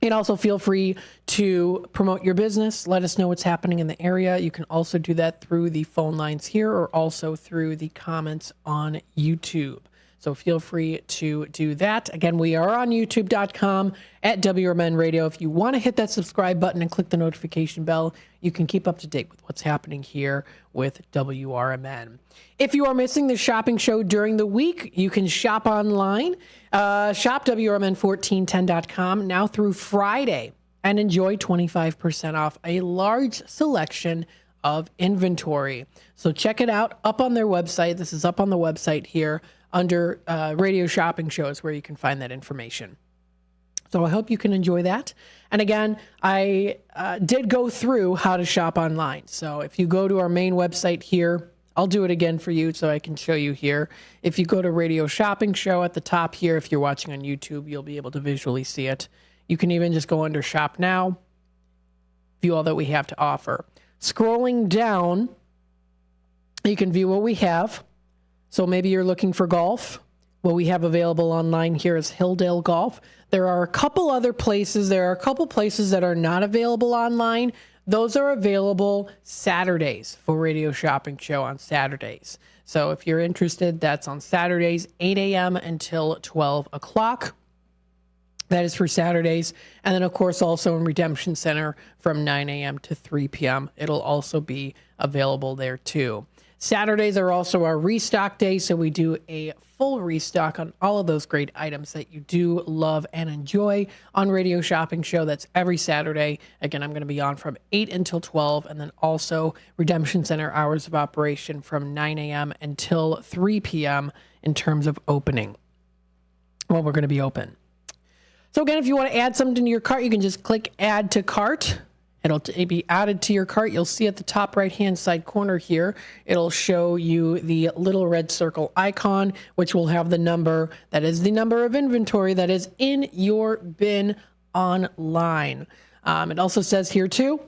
and also feel free to promote your business. Let us know what's happening in the area. You can also do that through the phone lines here or also through the comments on YouTube. So feel free to do that. Again, we are on youtube.com at WRMN Radio. If you want to hit that subscribe button and click the notification bell, you can keep up to date with what's happening here with WRMN. If you are missing the shopping show during the week, you can shop online. Shop WRMN1410.com now through Friday and enjoy 25% off a large selection of inventory. So check it out up on their website. This is up on the website here under radio shopping shows where you can find that information. So I hope you can enjoy that. And again, I did go through how to shop online. So if you go to our main website here, I'll do it again for you so I can show you here. If you go to Radio Shopping Show at the top here, if you're watching on YouTube, you'll be able to visually see it. You can even just go under Shop Now, view all that we have to offer. Scrolling down, you can view what we have. So maybe you're looking for golf. What we have available online here is Hilldale Golf. There are a couple other places. There are a couple places that are not available online. Those are available Saturdays for Radio Shopping Show on Saturdays. So if you're interested, that's on Saturdays, 8 a.m. until 12 o'clock. That is for Saturdays. And then, of course, also in Redemption Center from 9 a.m. to 3 p.m. It'll also be available there, too. Saturdays are also our restock day, so we do a full restock on all of those great items that you do love and enjoy on Radio Shopping Show. That's every Saturday. Again, I'm going to be on from 8 until 12, and then also Redemption Center hours of operation from 9 a.m. until 3 p.m. in terms of opening. Well, we're going to be open. So again, if you want to add something to your cart, you can just click Add to Cart. It'll be added to your cart. You'll see at the top right-hand side corner here, it'll show you the little red circle icon, which will have the number. That is the number of inventory that is in your bin online. It also says here, too,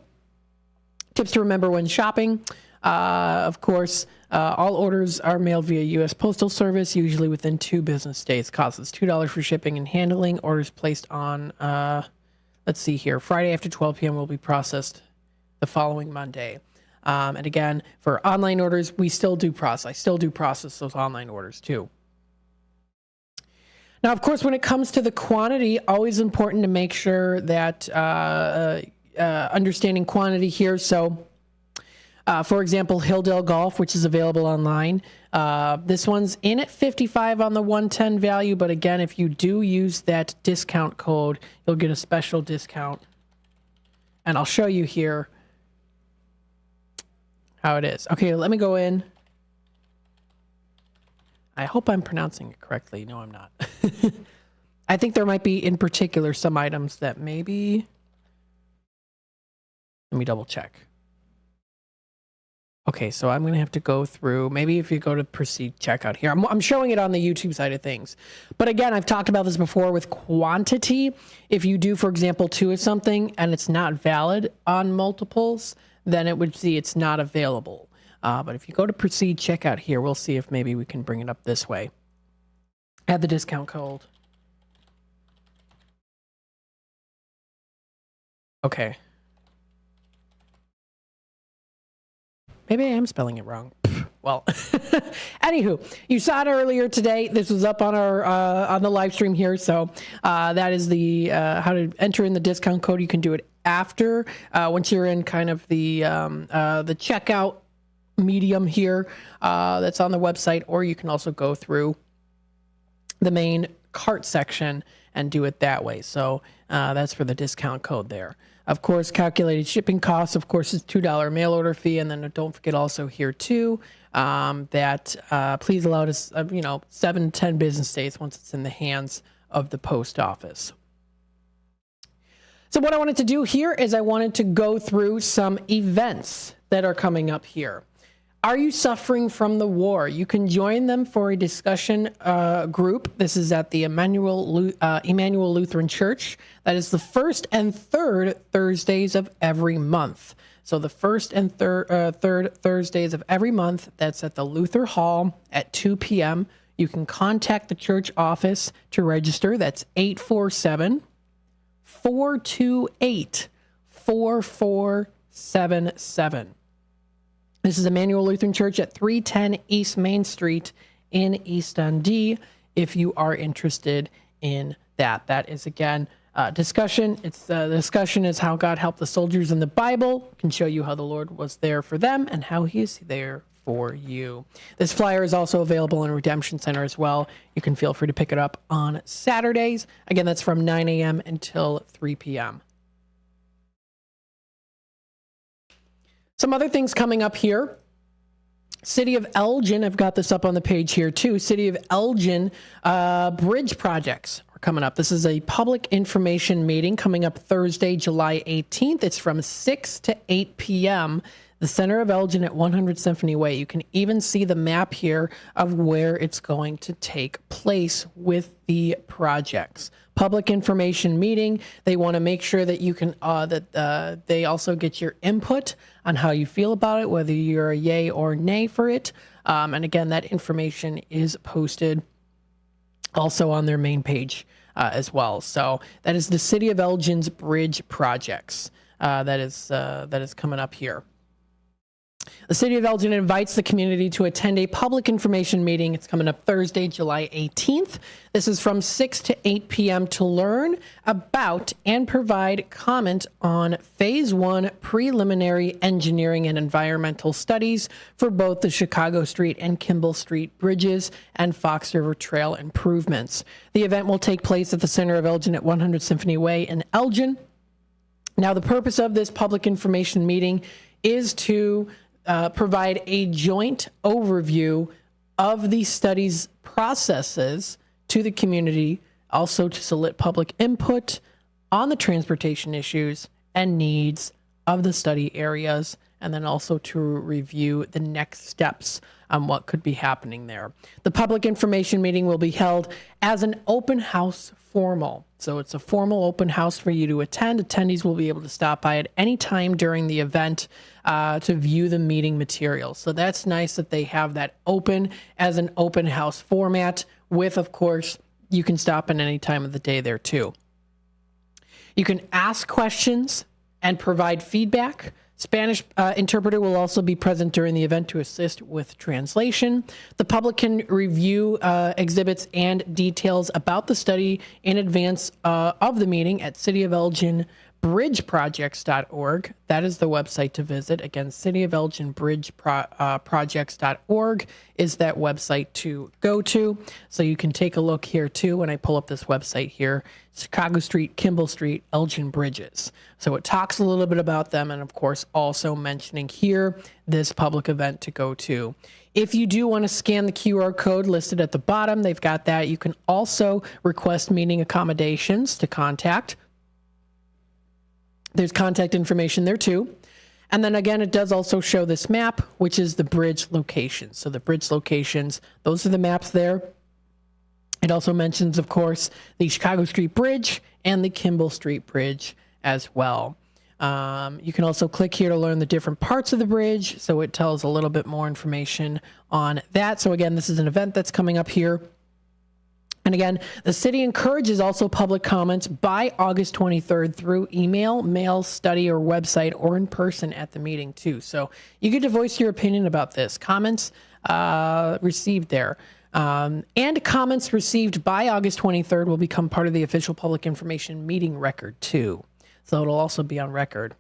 tips to remember when shopping. Of course, all orders are mailed via U.S. Postal Service, usually within 2 business days. Costs us $2 for shipping and handling. Orders placed on... let's see here. Friday after 12 p.m. will be processed the following Monday. And again, for online orders, I still do process those online orders too. Now, of course, when it comes to the quantity, always important to make sure that understanding quantity here. So, for example, Hilldale Golf, which is available online. This one's in at 55 on the 110 value, but again, if you do use that discount code, you'll get a special discount. And I'll show you here how it is. Okay, let me go in. I hope I'm pronouncing it correctly. No, I'm not. I think there might be, in particular, some items that maybe... Let me double check. Okay, so I'm going to have to go through, maybe if you go to proceed checkout here, I'm showing it on the YouTube side of things. But again, I've talked about this before with quantity. If you do, for example, 2 of something and it's not valid on multiples, then it would see it's not available. But if you go to proceed checkout here, we'll see if maybe we can bring it up this way. Add the discount code. Okay. Maybe I am spelling it wrong. Well, anywho, you saw it earlier today. This was up on our on the live stream here. So that is the how to enter in the discount code. You can do it after once you're in kind of the checkout medium here that's on the website, or you can also go through the main cart section and do it that way. So that's for the discount code there. Of course, calculated shipping costs, of course, is $2 mail order fee. And then don't forget also here, too, that please allow us, 7 to 10 business days once it's in the hands of the post office. So what I wanted to do here is I wanted to go through some events that are coming up here. Are you suffering from the war? You can join them for a discussion group. This is at the Emmanuel Lutheran Church. That is the first and third Thursdays of every month. So the first and third Thursdays of every month, that's at the Luther Hall at 2 p.m. You can contact the church office to register. That's 847-428-4477. This is Emmanuel Lutheran Church at 310 East Main Street in East Dundee. If you are interested in that, that is again discussion. The discussion is how God helped the soldiers in the Bible. Can show you how the Lord was there for them and how He is there for you. This flyer is also available in Redemption Center as well. You can feel free to pick it up on Saturdays. Again, that's from 9 a.m. until 3 p.m. Some other things coming up here. City of Elgin, I've got this up on the page here too. City of Elgin bridge projects are coming up. This is a public information meeting coming up Thursday, July 18th. It's from 6 to 8 p.m. The center of Elgin at 100 Symphony Way. You can even see the map here of where it's going to take place with the projects. Public information meeting. They want to make sure that you can they also get your input on how you feel about it, whether you're a yay or nay for it. And again, that information is posted also on their main page as well. So that is the City of Elgin's bridge projects. That is coming up here. The City of Elgin invites the community to attend a public information meeting. It's coming up Thursday, July 18th. This is from 6 to 8 p.m. to learn about and provide comment on Phase 1 preliminary engineering and environmental studies for both the Chicago Street and Kimball Street bridges and Fox River Trail improvements. The event will take place at the center of Elgin at 100 Symphony Way in Elgin. Now, the purpose of this public information meeting is to provide a joint overview of the study's processes to the community, also to solicit public input on the transportation issues and needs of the study areas, and then also to review the next steps on what could be happening there. The public information meeting will be held as an open house formal. So it's a formal open house for you to attend. Attendees will be able to stop by at any time during the event to view the meeting materials. So that's nice that they have that open as an open house format with, of course, you can stop at any time of the day there too. You can ask questions and provide feedback. Spanish interpreter will also be present during the event to assist with translation. The public can review exhibits and details about the study in advance of the meeting at City of Elgin bridgeprojects.org. That is the website to visit. Again, City of Elgin bridgeprojects.org is that website to go to. So you can take a look here too when I pull up this website here. Chicago Street, Kimball Street, Elgin Bridges. So it talks a little bit about them, and of course also mentioning here this public event to go to. If you do want to scan the QR code listed at the bottom, they've got that. You can also request meeting accommodations to contact. There's contact information there too. And then again, it does also show this map, which is the bridge locations. So the bridge locations, those are the maps there. It also mentions, of course, the Chicago Street Bridge and the Kimball Street Bridge as well. You can also click here to learn the different parts of the bridge. So it tells a little bit more information on that. So again, this is an event that's coming up here. And again, the city encourages also public comments by August 23rd through email, mail, study, or website, or in person at the meeting too. So you get to voice your opinion about this. Comments received there. And comments received by August 23rd will become part of the official public information meeting record too. So it'll also be on record.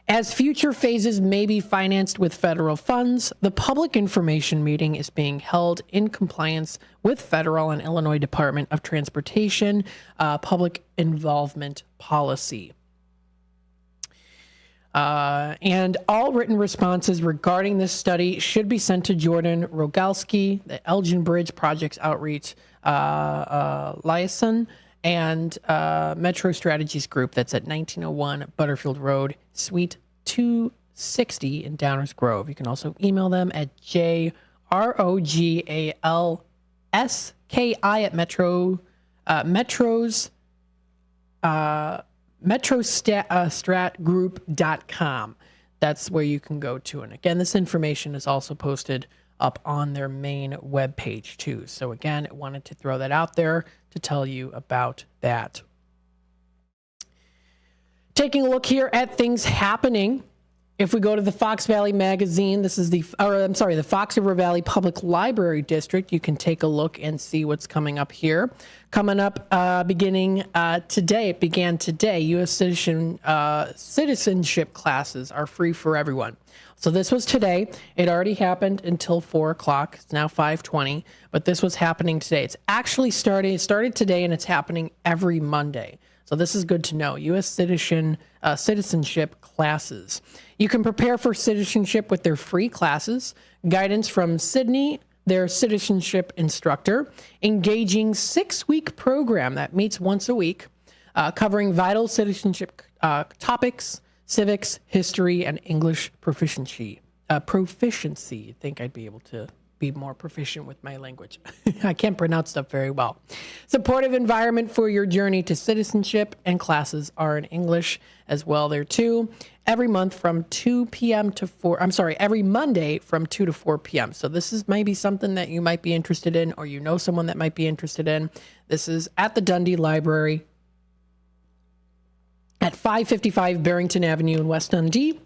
As future phases may be financed with federal funds, the public information meeting is being held in compliance with federal and Illinois Department of Transportation public involvement policy. And all written responses regarding this study should be sent to Jordan Rogalski, the Elgin Bridge Projects Outreach Liaison, and Metro Strategies Group. That's at 1901 Butterfield Road, Suite 60 in Downers Grove. You can also email them at metrostratgroup.com. That's where you can go to. And again, this information is also posted up on their main webpage too. So again, I wanted to throw that out there to tell you about that. Taking a look here at things happening. If we go to the Fox Valley Magazine, this is the Fox River Valley Public Library District. You can take a look and see what's coming up here. Coming up beginning today, it began today, U.S. citizenship classes are free for everyone. So this was today. It already happened until 4 o'clock. It's now 5:20, but this was happening today. It's actually started today, and it's happening every Monday. So this is good to know. U.S. citizenship classes. You can prepare for citizenship with their free classes, guidance from Sydney, their citizenship instructor, engaging 6-week program that meets once a week, covering vital citizenship topics, civics, history, and English proficiency. I think I'd be able to be more proficient with my language. I can't pronounce stuff very well. Supportive environment for your journey to citizenship, and classes are in English as well there too. Every month from 2 p.m. to 4, every Monday from 2 to 4 p.m. So this is maybe something that you might be interested in, or you know someone that might be interested in. This is at the Dundee Library at 555 Barrington Avenue in West Dundee.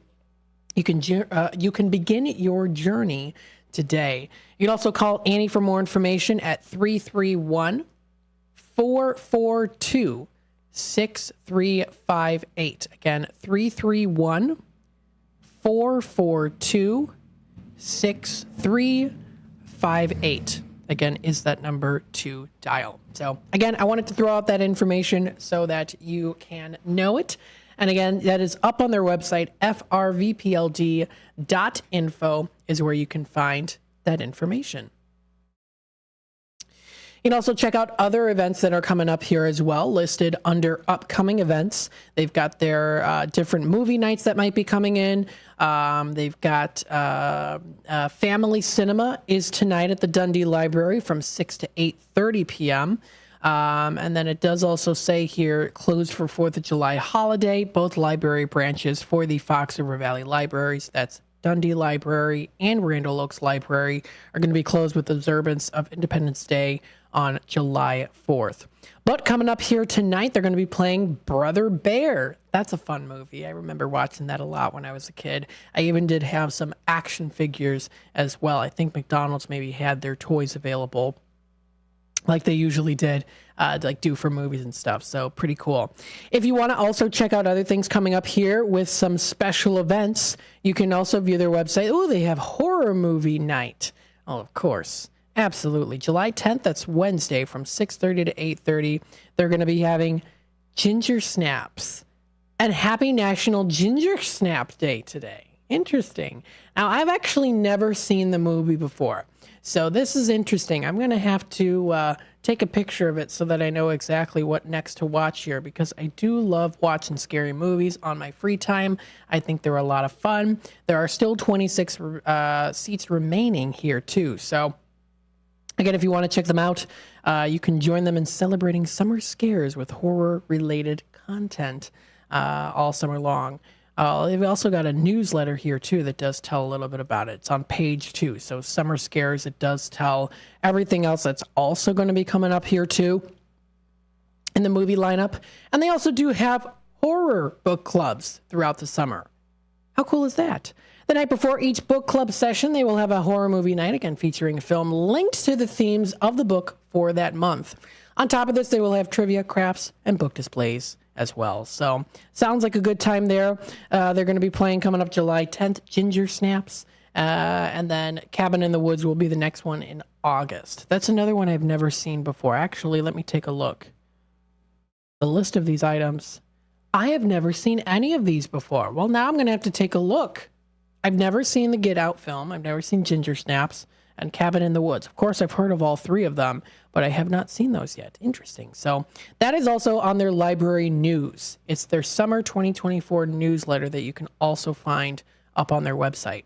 You can begin your journey today. You can also call Annie for more information at 331-442-6358. Again, 331-442-6358. Again, is that number to dial. So again, I wanted to throw out that information so that you can know it. And again, that is up on their website, frvpld.info is where you can find that information. You can also check out other events that are coming up here as well, listed under upcoming events. They've got their different movie nights that might be coming in. They've got Family Cinema is tonight at the Dundee Library from 6 to 8:30 p.m. And then it does also say here, closed for 4th of July holiday, both library branches for the Fox River Valley Libraries. That's Dundee Library and Randall Oaks Library are going to be closed with observance of Independence Day on July 4th. But coming up here tonight, they're going to be playing Brother Bear. That's a fun movie. I remember watching that a lot when I was a kid. I even did have some action figures as well. I think McDonald's maybe had their toys available like they usually did, like do for movies and stuff. So pretty cool. If you want to also check out other things coming up here with some special events, you can also view their website. Oh, they have horror movie night. Oh, of course. Absolutely. July 10th, that's Wednesday from 6:30 to 8:30. They're going to be having Ginger Snaps. And happy National Ginger Snap Day today. Interesting. Now, I've actually never seen the movie before. So this is interesting. I'm going to have to take a picture of it so that I know exactly what next to watch here, because I do love watching scary movies on my free time. I think they're a lot of fun. There are still 26 seats remaining here too. So again, if you want to check them out, you can join them in celebrating summer scares with horror-related content all summer long. They've also got a newsletter here, too, that does tell a little bit about it. It's on page 2. So Summer Scares, it does tell everything else that's also going to be coming up here, too, in the movie lineup. And they also do have horror book clubs throughout the summer. How cool is that? The night before each book club session, they will have a horror movie night, again, featuring a film linked to the themes of the book for that month. On top of this, they will have trivia, crafts, and book displays as well. So sounds like a good time there. They're going to be playing coming up July 10th, Ginger Snaps, and then Cabin in the Woods will be the next one in August. That's another one I've never seen before. Actually, let me take a look. The list of these items. I have never seen any of these before. Well, now I'm going to have to take a look. I've never seen the Get Out film. I've never seen Ginger Snaps and Cabin in the Woods. Of course, I've heard of all three of them, but I have not seen those yet. Interesting. So that is also on their library news. It's their summer 2024 newsletter that you can also find up on their website.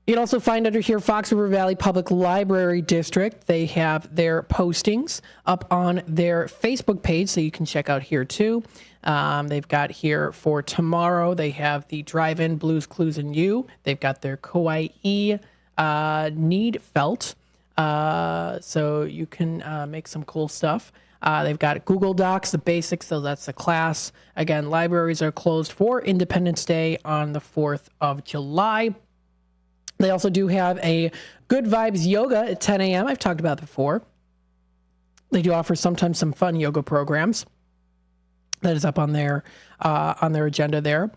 You can also find under here Fox River Valley Public Library District. They have their postings up on their Facebook page, so you can check out here too. They've got here for tomorrow, they have the Drive-In Blues, Clues, and You. They've got their Kauai Need Felt, so you can make some cool stuff. They've got Google Docs, the basics, so that's a class. Again, libraries are closed for Independence Day on the 4th of July. They also do have a Good Vibes Yoga at 10 a.m. I've talked about it before. They do offer sometimes some fun yoga programs. That is up on their agenda there.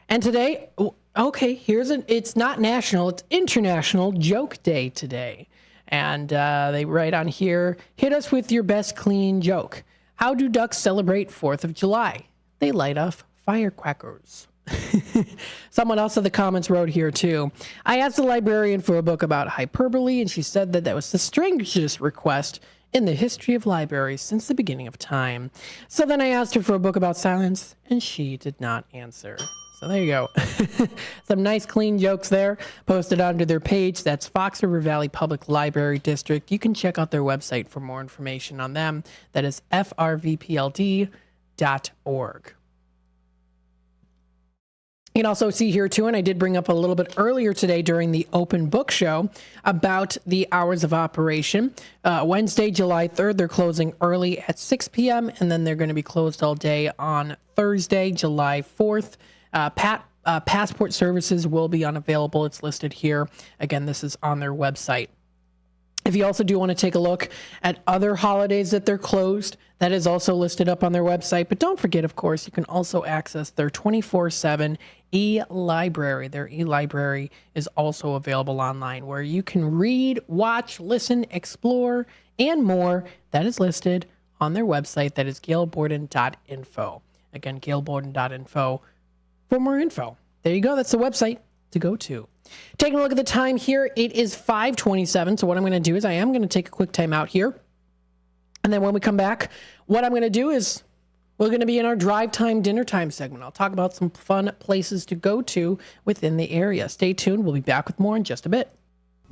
And today, okay, it's not national, it's International Joke Day today. And they write on here, hit us with your best clean joke. How do ducks celebrate 4th of July? They light off firecrackers. Someone else in the comments wrote here too. I asked the librarian for a book about hyperbole, and she said that was the strangest request in the history of libraries since the beginning of time. So then I asked her for a book about silence, and she did not answer. So there you go. Some nice clean jokes there posted onto their page. That's Fox River Valley Public Library District. You can check out their website for more information on them. That is frvpld.org. You can also see here, too, and I did bring up a little bit earlier today during the open book show about the hours of operation. Wednesday, July 3rd, they're closing early at 6 p.m., and then they're going to be closed all day on Thursday, July 4th. Passport services will be unavailable. It's listed here. Again, this is on their website. If you also do want to take a look at other holidays that they're closed, that is also listed up on their website. But don't forget, of course, you can also access their 24/7 e-library. Their e-library is also available online where you can read, watch, listen, explore, and more. That is listed on their website. That is gailborden.info. Again, gailborden.info for more info. There you go. That's the website to go to. Taking a look at the time here, it is 5:27. So what I'm going to do is I am going to take a quick time out here. And then when we come back, what I'm going to do is we're going to be in our drive time, dinner time segment. I'll talk about some fun places to go to within the area. Stay tuned. We'll be back with more in just a bit.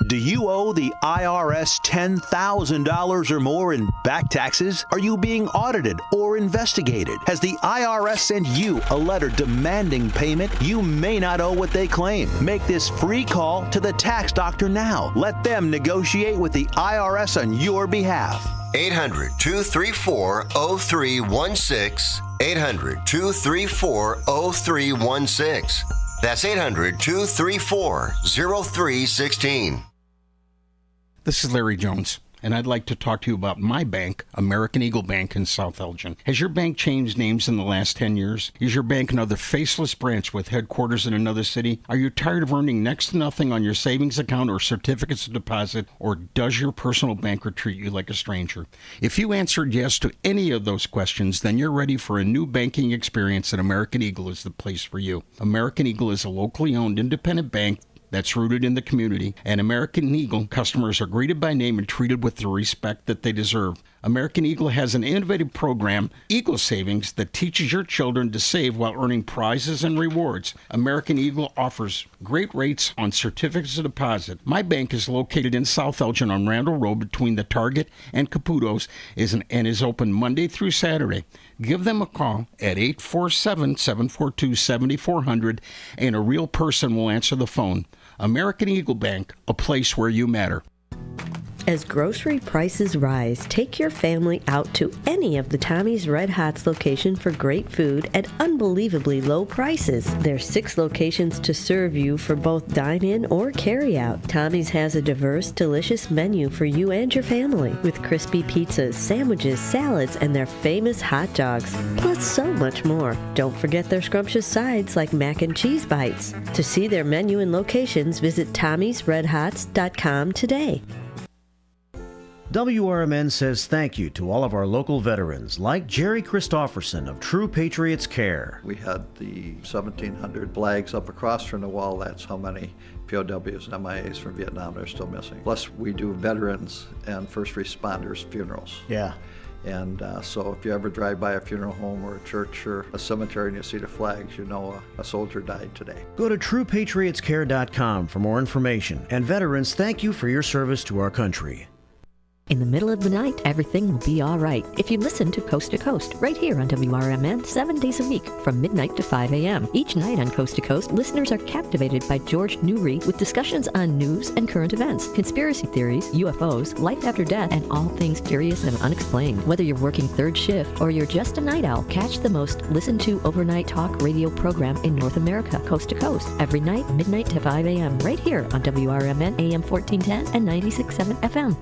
Do you owe the IRS $10,000 or more in back taxes? Are you being audited or investigated? Has the IRS sent you a letter demanding payment? You may not owe what they claim. Make this free call to the tax doctor now. Let them negotiate with the IRS on your behalf. 800-234-0316. 800-234-0316. That's 800-234-0316. This is Larry Jones, and I'd like to talk to you about my bank, American Eagle Bank in South Elgin. Has your bank changed names in the last 10 years? Is your bank another faceless branch with headquarters in another city? Are you tired of earning next to nothing on your savings account or certificates of deposit, or does your personal banker treat you like a stranger? If you answered yes to any of those questions, then you're ready for a new banking experience, and American Eagle is the place for you. American Eagle is a locally owned independent bank that's rooted in the community, and American Eagle customers are greeted by name and treated with the respect that they deserve. American Eagle has an innovative program, Eagle Savings, that teaches your children to save while earning prizes and rewards. American Eagle offers great rates on certificates of deposit. My bank is located in South Elgin on Randall Road between the Target and Caputo's and is open Monday through Saturday. Give them a call at 847-742-7400, and a real person will answer the phone. American Eagle Bank, a place where you matter. As grocery prices rise, take your family out to any of the Tommy's Red Hots location for great food at unbelievably low prices. There's 6 locations to serve you for both dine-in or carry-out. Tommy's has a diverse, delicious menu for you and your family, with crispy pizzas, sandwiches, salads, and their famous hot dogs, plus so much more. Don't forget their scrumptious sides like mac and cheese bites. To see their menu and locations, visit Tommy'sRedHots.com today. WRMN says thank you to all of our local veterans, like Jerry Christofferson of True Patriots Care. We had the 1,700 flags up across from the wall. That's how many POWs and MIAs from Vietnam are still missing. Plus, we do veterans and first responders funerals. Yeah. And so if you ever drive by a funeral home or a church or a cemetery and you see the flags, you know a soldier died today. Go to TruePatriotsCare.com for more information. And veterans, thank you for your service to our country. In the middle of the night, everything will be all right if you listen to Coast, right here on WRMN 7 days a week from midnight to 5 a.m. Each night on Coast to Coast, listeners are captivated by George Newry with discussions on news and current events, conspiracy theories, UFOs, life after death, and all things curious and unexplained. Whether you're working third shift or you're just a night owl, catch the most listened to overnight talk radio program in North America, Coast to Coast, every night, midnight to 5 a.m. right here on WRMN AM 1410 and 96.7 FM.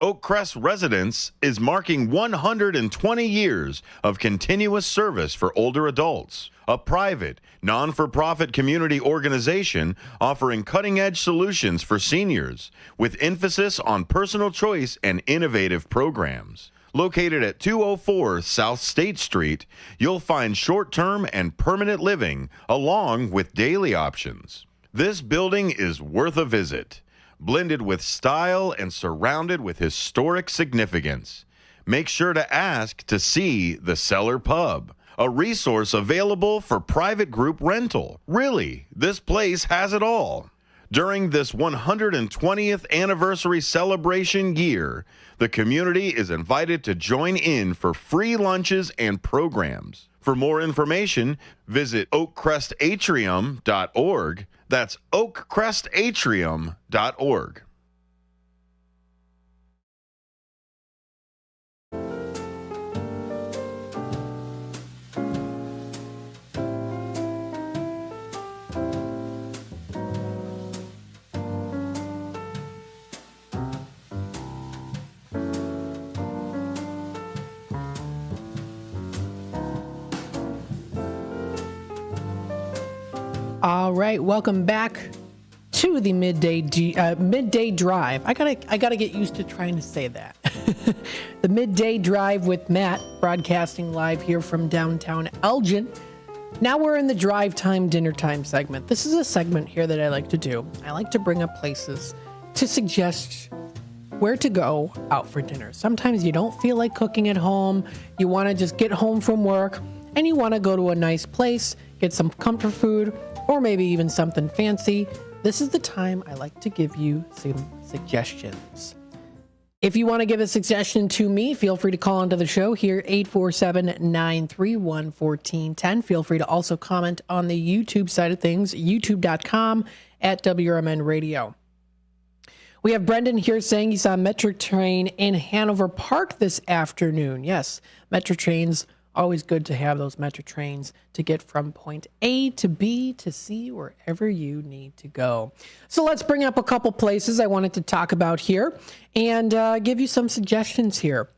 Oakcrest Residence is marking 120 years of continuous service for older adults, a private, non-for-profit community organization offering cutting-edge solutions for seniors with emphasis on personal choice and innovative programs. Located at 204 South State Street, you'll find short-term and permanent living along with daily options. This building is worth a visit. Blended with style and surrounded with historic significance. Make sure to ask to see the Cellar Pub, a resource available for private group rental. Really, this place has it all. During this 120th anniversary celebration year, the community is invited to join in for free lunches and programs. For more information, visit oakcrestatrium.org. That's oakcrestatrium.org. All right, welcome back to the midday drive. I gotta get used to trying to say that. The midday drive with Matt, broadcasting live here from downtown Elgin. Now we're in the drive time, dinner time segment. This is a segment here that I like to do. I like to bring up places to suggest where to go out for dinner. Sometimes you don't feel like cooking at home. You want to just get home from work and you want to go to a nice place, get some comfort food, or maybe even something fancy. This is the time I like to give you some suggestions. If you want to give a suggestion to me, feel free to call into the show here, 847-931-1410. Feel free to also comment on the YouTube side of things, youtube.com/WRMN Radio. We have Brendan here saying he saw Metro Train in Hanover Park this afternoon. Yes, Metro Trains, always good to have those Metro Trains to get from point A to B to C, wherever you need to go. So let's bring up a couple places I wanted to talk about here and give you some suggestions here.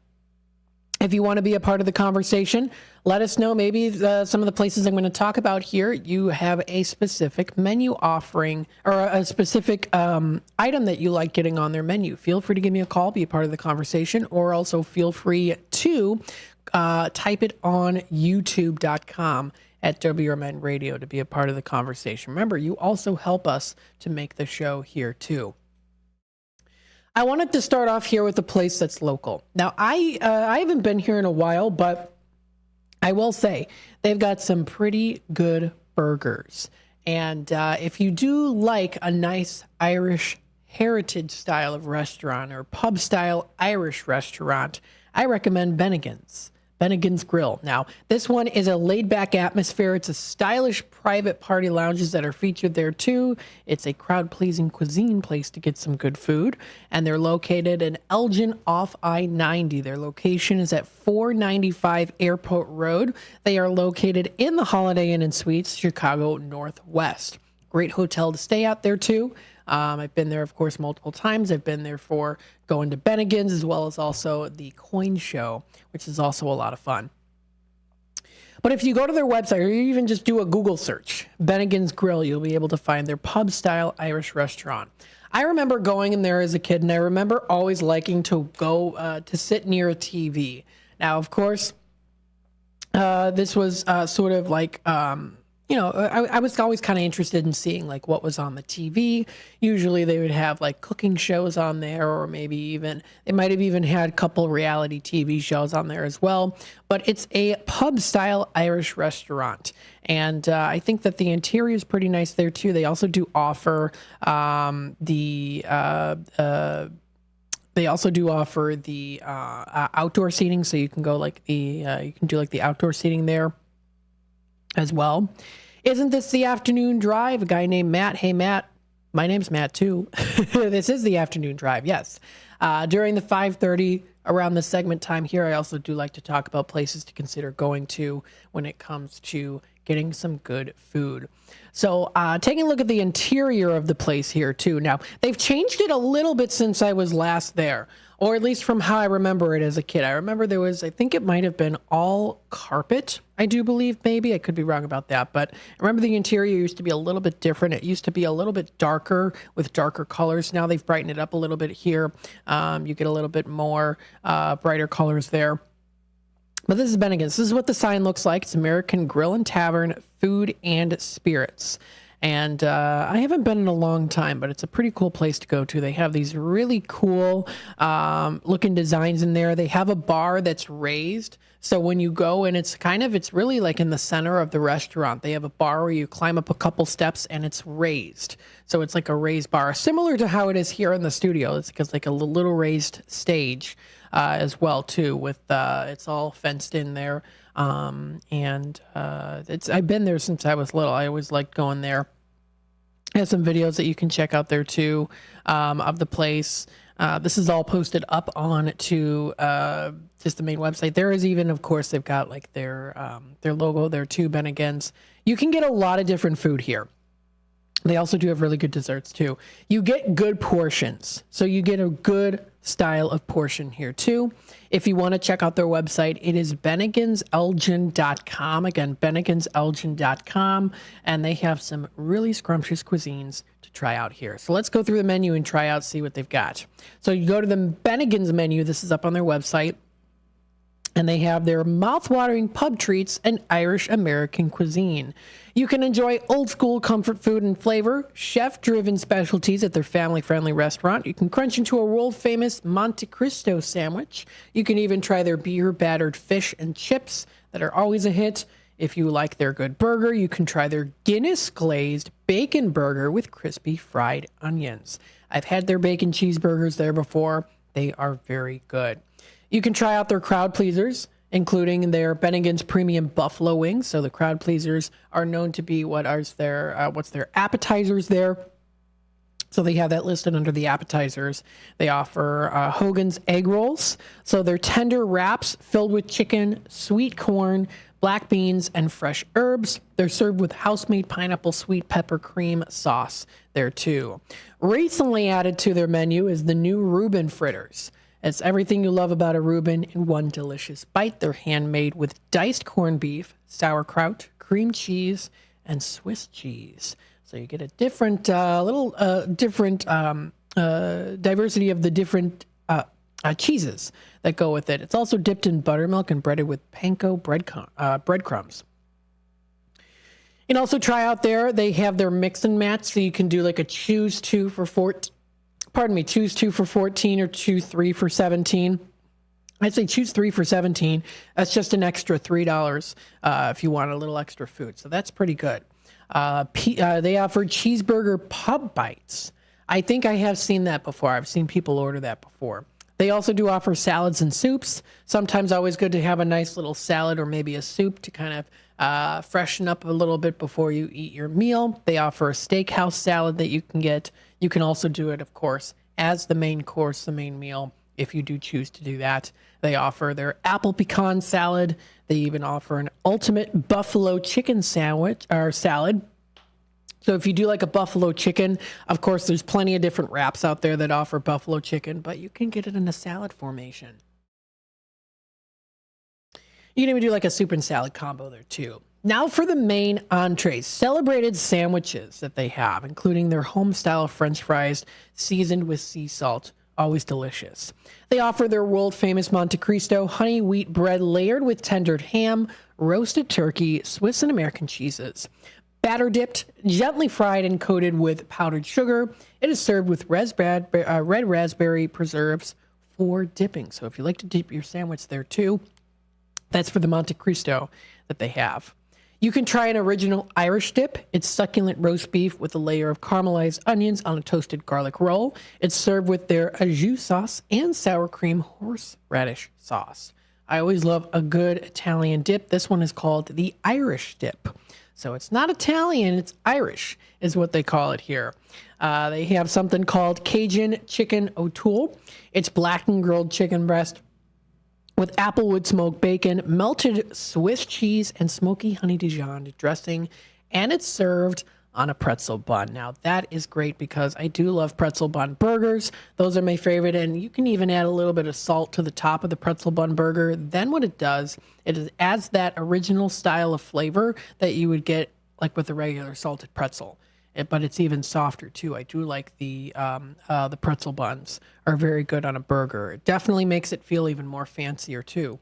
If you want to be a part of the conversation, let us know. Maybe some of the places I'm going to talk about here, you have a specific menu offering or a specific item that you like getting on their menu. Feel free to give me a call, be a part of the conversation, or also feel free to type it on youtube.com at WRMN Radio to be a part of the conversation. Remember, you also help us to make the show here too. I wanted to start off here with a place that's local. Now, I haven't been here in a while, but I will say they've got some pretty good burgers. And if you do like a nice Irish heritage style of restaurant or pub style Irish restaurant, I recommend Bennigan's Grill. Now, this one is a laid-back atmosphere. It's a stylish private party lounges that are featured there, too. It's a crowd-pleasing cuisine place to get some good food, and they're located in Elgin off I-90. Their location is at 495 Airport Road. They are located in the Holiday Inn and Suites, Chicago Northwest. Great hotel to stay at there, too. I've been there, of course, multiple times. I've been there for going to Bennigan's as well as also the Coin Show, which is also a lot of fun. But if you go to their website or you even just do a Google search, Bennigan's Grill, you'll be able to find their pub-style Irish restaurant. I remember going in there as a kid, and I remember always liking to go to sit near a TV. Now, of course, this was sort of like I was always kind of interested in seeing like what was on the TV. Usually they would have like cooking shows on there, or maybe even they might have even had a couple reality TV shows on there as well. But it's a pub style Irish restaurant, and I think that the interior is pretty nice there too. They also do offer the outdoor seating, so you can go like you can do like the outdoor seating there as well. Isn't this the afternoon drive? A guy named Matt. Hey, Matt. My name's Matt, too. This is the afternoon drive, yes. During the 5:30, around the segment time here, I also do like to talk about places to consider going to when it comes to getting some good food. So taking a look at the interior of the place here, too. Now, they've changed it a little bit since I was last there, or at least from how I remember it as a kid. I remember there was, I think it might have been all carpet, I do believe, maybe. I could be wrong about that, but I remember the interior used to be a little bit different. It used to be a little bit darker with darker colors. Now they've brightened it up a little bit here. You get a little bit more brighter colors there. But this is Bennigan's. This is what the sign looks like. It's American Grill and Tavern, Food and Spirits. And I haven't been in a long time, but it's a pretty cool place to go to. They have these really cool looking designs in there. They have a bar that's raised. So when you go, and it's really like in the center of the restaurant. They have a bar where you climb up a couple steps and it's raised. So it's like a raised bar, similar to how it is here in the studio. It's because like a little raised stage as well too, with it's all fenced in there. I've been there since I was little. I always liked going there. I have some videos that you can check out there too, of the place. This is all posted up on to just the main website. There is even, of course, they've got like their logo there too, Bennigan's. You can get a lot of different food here. They also do have really good desserts too. You get good portions. So you get a good style of portion here too. If you want to check out their website, it is benniganselgin.com. Again, benniganselgin.com. And they have some really scrumptious cuisines to try out here. So let's go through the menu and try out, see what they've got. So you go to the Bennigan's menu. This is up on their website. And they have their mouth-watering pub treats and Irish-American cuisine. You can enjoy old-school comfort food and flavor, chef-driven specialties at their family-friendly restaurant. You can crunch into a world-famous Monte Cristo sandwich. You can even try their beer-battered fish and chips that are always a hit. If you like their good burger, you can try their Guinness-glazed bacon burger with crispy fried onions. I've had their bacon cheeseburgers there before. They are very good. You can try out their crowd pleasers, including their Bennigan's premium buffalo wings. So the crowd pleasers are known to be what's their appetizers there. So they have that listed under the appetizers. They offer Hogan's egg rolls. So they're tender wraps filled with chicken, sweet corn, black beans, and fresh herbs. They're served with house-made pineapple sweet pepper cream sauce there too. Recently added to their menu is the new Reuben fritters. It's everything you love about a Reuben in one delicious bite. They're handmade with diced corned beef, sauerkraut, cream cheese, and Swiss cheese. So you get a different, diversity of the different cheeses that go with it. It's also dipped in buttermilk and breaded with panko breadcrumbs. You can also try out there, they have their mix and match, so you can do like a choose two for 14 or choose 3 for 17. I'd say choose 3 for 17. That's just an extra $3 if you want a little extra food. So that's pretty good. They offer cheeseburger pub bites. I think I have seen that before. I've seen people order that before. They also do offer salads and soups. Sometimes always good to have a nice little salad or maybe a soup to kind of freshen up a little bit before you eat your meal. They offer a steakhouse salad that you can get. You can also do it, of course, as the main course, the main meal, if you do choose to do that. They offer their apple pecan salad. They even offer an ultimate buffalo chicken sandwich or salad. So if you do like a buffalo chicken, of course, there's plenty of different wraps out there that offer buffalo chicken, but you can get it in a salad formation. You can even do like a soup and salad combo there too. Now for the main entrees, celebrated sandwiches that they have, including their home-style French fries seasoned with sea salt. Always delicious. They offer their world-famous Monte Cristo honey wheat bread layered with tendered ham, roasted turkey, Swiss and American cheeses. Batter dipped, gently fried and coated with powdered sugar. It is served with red raspberry preserves for dipping. So if you like to dip your sandwich there too, that's for the Monte Cristo that they have. You can try an original Irish dip. It's succulent roast beef with a layer of caramelized onions on a toasted garlic roll. It's served with their au jus sauce and sour cream horseradish sauce. I always love a good Italian dip. This one is called the Irish dip. So it's not Italian, it's Irish is what they call it here. They have something called Cajun Chicken O'Toole. It's blackened grilled chicken breast with applewood smoked bacon, melted Swiss cheese, and smoky honey Dijon dressing, and it's served on a pretzel bun. Now, that is great because I do love pretzel bun burgers. Those are my favorite, and you can even add a little bit of salt to the top of the pretzel bun burger. Then what it does, it adds that original style of flavor that you would get like with a regular salted pretzel. But it's even softer too. I do like the pretzel buns are very good on a burger. It definitely makes it feel even more fancier too.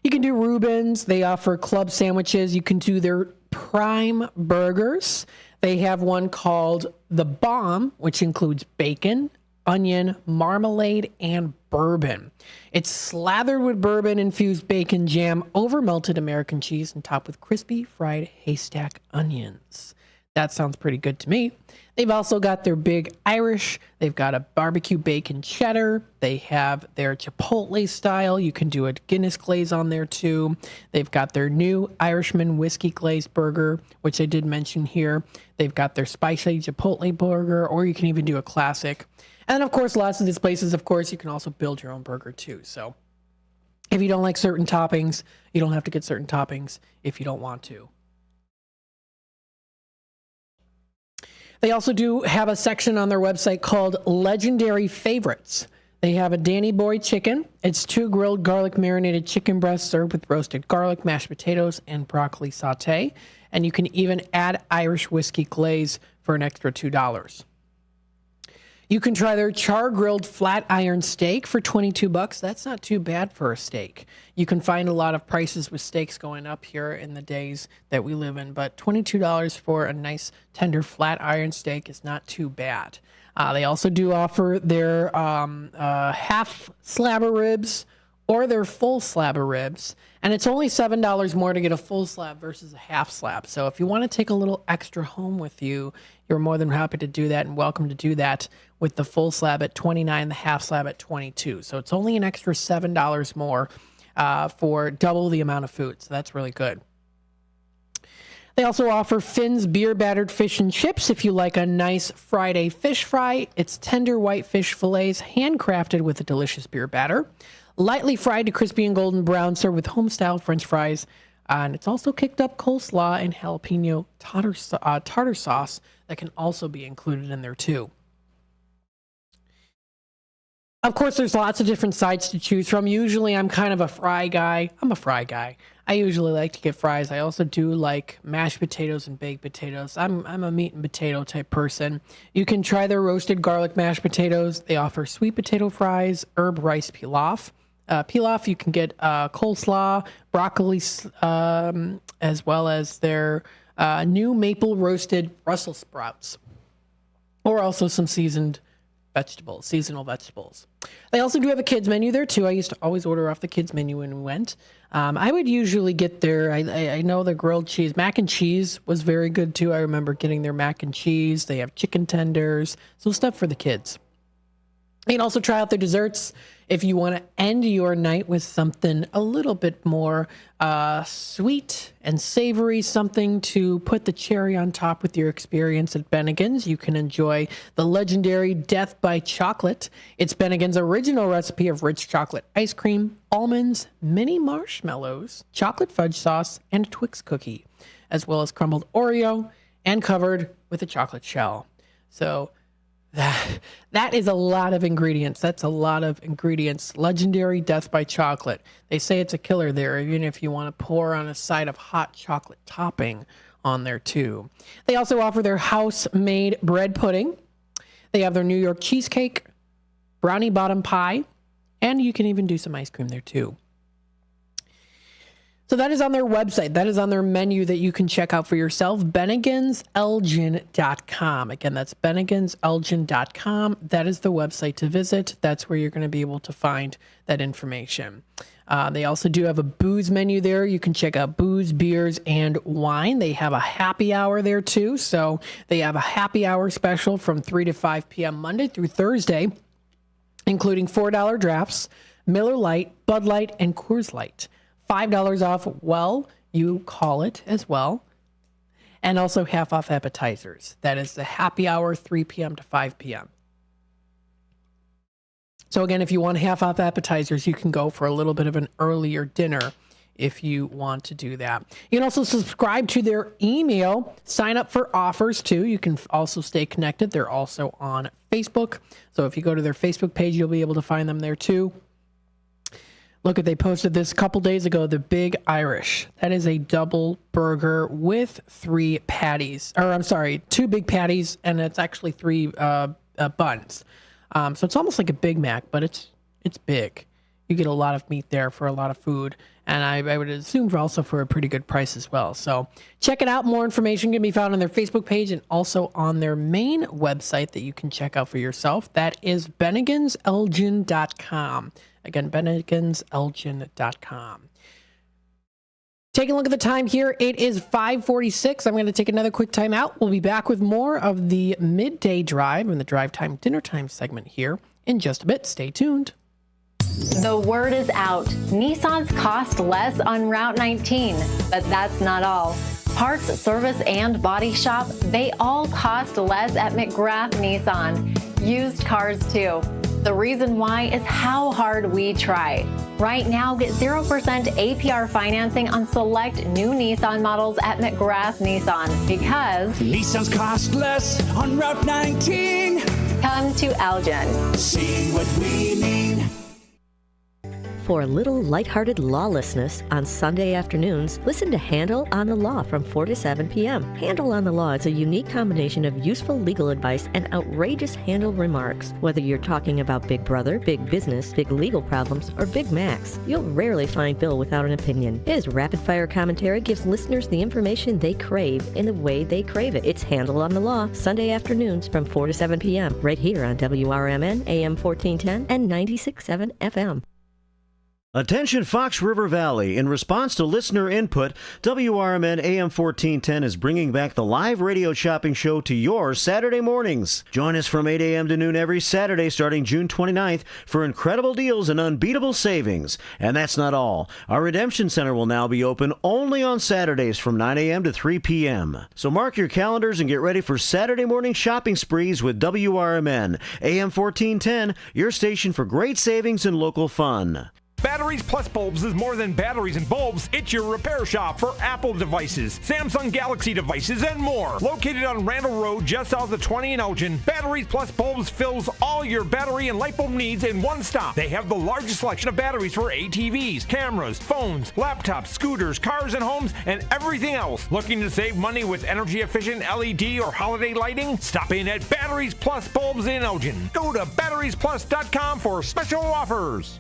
You can do Reubens. They offer club sandwiches. You can do their prime burgers. They have one called the Bomb, which includes bacon, onion, marmalade, and bourbon. It's slathered with bourbon-infused bacon jam over melted American cheese and topped with crispy fried haystack onions. That sounds pretty good to me. They've also got their big Irish. They've got a barbecue bacon cheddar. They have their Chipotle style. You can do a Guinness glaze on there too. They've got their new Irishman whiskey glazed burger, which I did mention here. They've got their spicy Chipotle burger, or you can even do a classic. And of course, lots of these places, of course, you can also build your own burger too. So if you don't like certain toppings, you don't have to get certain toppings if you don't want to. They also do have a section on their website called Legendary Favorites. They have a Danny Boy chicken. It's 2 grilled garlic marinated chicken breasts served with roasted garlic, mashed potatoes, and broccoli sauté. And you can even add Irish whiskey glaze for an extra $2. You can try their char-grilled flat iron steak for $22. That's not too bad for a steak. You can find a lot of prices with steaks going up here in the days that we live in, but $22 for a nice tender flat iron steak is not too bad. They also do offer their half slab of ribs or their full slab of ribs, and it's only $7 more to get a full slab versus a half slab. So if you want to take a little extra home with you, you're more than happy to do that and welcome to do that with the full slab at $29, the half slab at $22. So it's only an extra $7 more for double the amount of food. So that's really good. They also offer Finn's beer battered fish and chips if you like a nice Friday fish fry. It's tender white fish fillets handcrafted with a delicious beer batter. Lightly fried to crispy and golden brown, served with home-style French fries. And it's also kicked up coleslaw and jalapeno tartar sauce that can also be included in there too. Of course, there's lots of different sides to choose from. Usually, I'm kind of a fry guy. I usually like to get fries. I also do like mashed potatoes and baked potatoes. I'm a meat and potato type person. You can try their roasted garlic mashed potatoes. They offer sweet potato fries, herb rice pilaf. Pilaf, you can get coleslaw, broccoli, as well as their new maple roasted Brussels sprouts, or also some seasonal vegetables. They also do have a kids menu there too. I used to always order off the kids menu when we went. I would usually get their, I know the grilled cheese, mac and cheese was very good too. I remember getting their mac and cheese. They have chicken tenders, so stuff for the kids. You can also try out their desserts if you want to end your night with something a little bit more sweet and savory, something to put the cherry on top with your experience at Bennigan's. You can enjoy the legendary Death by Chocolate. It's Bennigan's original recipe of rich chocolate ice cream, almonds, mini marshmallows, chocolate fudge sauce, and a Twix cookie, as well as crumbled Oreo and covered with a chocolate shell. So that is a lot of ingredients. That's a lot of ingredients. Legendary Death by Chocolate. They say it's a killer there, even if you want to pour on a side of hot chocolate topping on there too. They also offer their house-made bread pudding. They have their New York cheesecake, brownie bottom pie, and you can even do some ice cream there too. So that is on their website. That is on their menu that you can check out for yourself, Bennigan'sElgin.com. Again, that's Bennigan'sElgin.com. That is the website to visit. That's where you're going to be able to find that information. They also do have a booze menu there. You can check out booze, beers, and wine. They have a happy hour there too. So they have a happy hour special from 3 to 5 p.m. Monday through Thursday, including $4 drafts, Miller Lite, Bud Light, and Coors Light. $5 off, well, you call it as well. And also half off appetizers. That is the happy hour, 3 p.m. to 5 p.m. So again, if you want half off appetizers, you can go for a little bit of an earlier dinner if you want to do that. You can also subscribe to their email, sign up for offers too. You can also stay connected. They're also on Facebook. So if you go to their Facebook page, you'll be able to find them there too. Look, they posted this a couple days ago, the Big Irish. That is a double burger with 3 patties. Or I'm sorry, 2 big patties, and it's actually 3 buns. So it's almost like a Big Mac, but it's big. You get a lot of meat there for a lot of food, and I would assume also for a pretty good price as well. So check it out. More information can be found on their Facebook page and also on their main website that you can check out for yourself. That is Bennigan'sElgin.com. Again, Bennigan'sElgin.com. Taking a look at the time here, it is 5:46. I'm going to take another quick time out. We'll be back with more of the midday drive and the drive time, dinner time segment here in just a bit. Stay tuned. The word is out. Nissans cost less on Route 19, but that's not all. Parts, service, and body shop, they all cost less at McGrath Nissan. Used cars too. The reason why is how hard we try. Right now, get 0% APR financing on select new Nissan models at McGrath Nissan because Nissans cost less on Route 19. Come to Elgin. See what we mean. For a little lighthearted lawlessness on Sunday afternoons, listen to Handle on the Law from 4 to 7 p.m. Handle on the Law is a unique combination of useful legal advice and outrageous Handle remarks. Whether you're talking about Big Brother, big business, big legal problems, or Big Macs, you'll rarely find Bill without an opinion. His rapid-fire commentary gives listeners the information they crave in the way they crave it. It's Handle on the Law, Sunday afternoons from 4 to 7 p.m. right here on WRMN, AM 1410 and 96.7 FM. Attention Fox River Valley. In response to listener input, WRMN AM 1410 is bringing back the live radio shopping show to your Saturday mornings. Join us from 8 a.m. to noon every Saturday starting June 29th for incredible deals and unbeatable savings. And that's not all. Our Redemption Center will now be open only on Saturdays from 9 a.m. to 3 p.m. So mark your calendars and get ready for Saturday morning shopping sprees with WRMN AM 1410, your station for great savings and local fun. Batteries Plus Bulbs is more than batteries and bulbs. It's your repair shop for Apple devices, Samsung Galaxy devices, and more. Located on Randall Road, just south of 20 in Elgin, Batteries Plus Bulbs fills all your battery and light bulb needs in one stop. They have the largest selection of batteries for ATVs, cameras, phones, laptops, scooters, cars and homes, and everything else. Looking to save money with energy-efficient LED or holiday lighting? Stop in at Batteries Plus Bulbs in Elgin. Go to batteriesplus.com for special offers.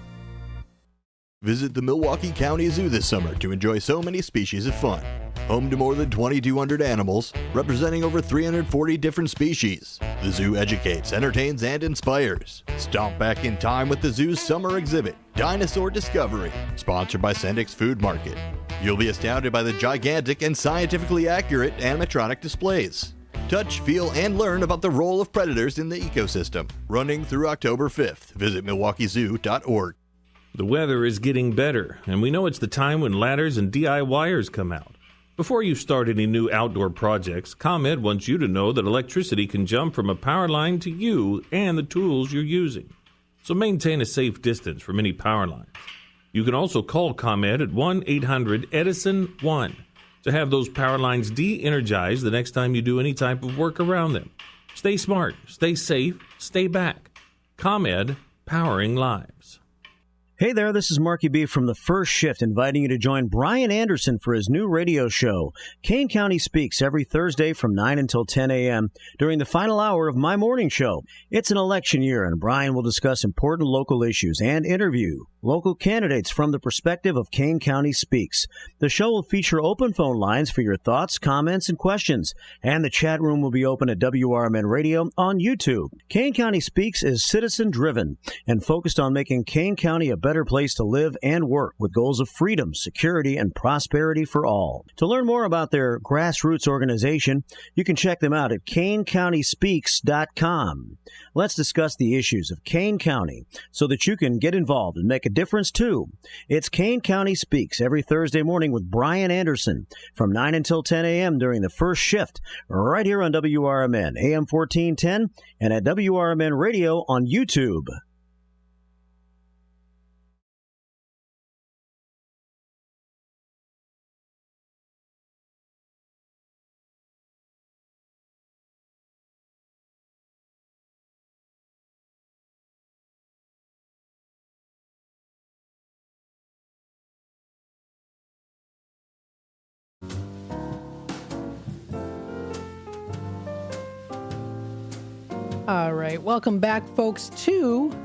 Visit the Milwaukee County Zoo this summer to enjoy so many species of fun. Home to more than 2,200 animals, representing over 340 different species, the zoo educates, entertains, and inspires. Stomp back in time with the zoo's summer exhibit, Dinosaur Discovery, sponsored by Sendix Food Market. You'll be astounded by the gigantic and scientifically accurate animatronic displays. Touch, feel, and learn about the role of predators in the ecosystem. Running through October 5th. Visit MilwaukeeZoo.org. The weather is getting better, and we know it's the time when ladders and DIYers come out. Before you start any new outdoor projects, ComEd wants you to know that electricity can jump from a power line to you and the tools you're using. So maintain a safe distance from any power lines. You can also call ComEd at 1-800-EDISON-1 to have those power lines de-energized the next time you do any type of work around them. Stay smart, stay safe, stay back. ComEd, powering lives. Hey there, this is Marky B from The First Shift, inviting you to join Brian Anderson for his new radio show, Kane County Speaks, every Thursday from 9 until 10 a.m. during the final hour of my morning show. It's an election year, and Brian will discuss important local issues and interview local candidates from the perspective of Kane County Speaks. The show will feature open phone lines for your thoughts, comments, and questions, and the chat room will be open at WRMN Radio on YouTube. Kane County Speaks is citizen-driven and focused on making Kane County a better place to live and work with goals of freedom, security, and prosperity for all. To learn more about their grassroots organization, you can check them out at KaneCountySpeaks.com. Let's discuss the issues of Kane County so that you can get involved and make a difference too. It's Kane County Speaks every Thursday morning with Brian Anderson from 9 until 10 a.m. during the first shift right here on WRMN, AM 1410, and at WRMN Radio on YouTube. All right, welcome back, folks, to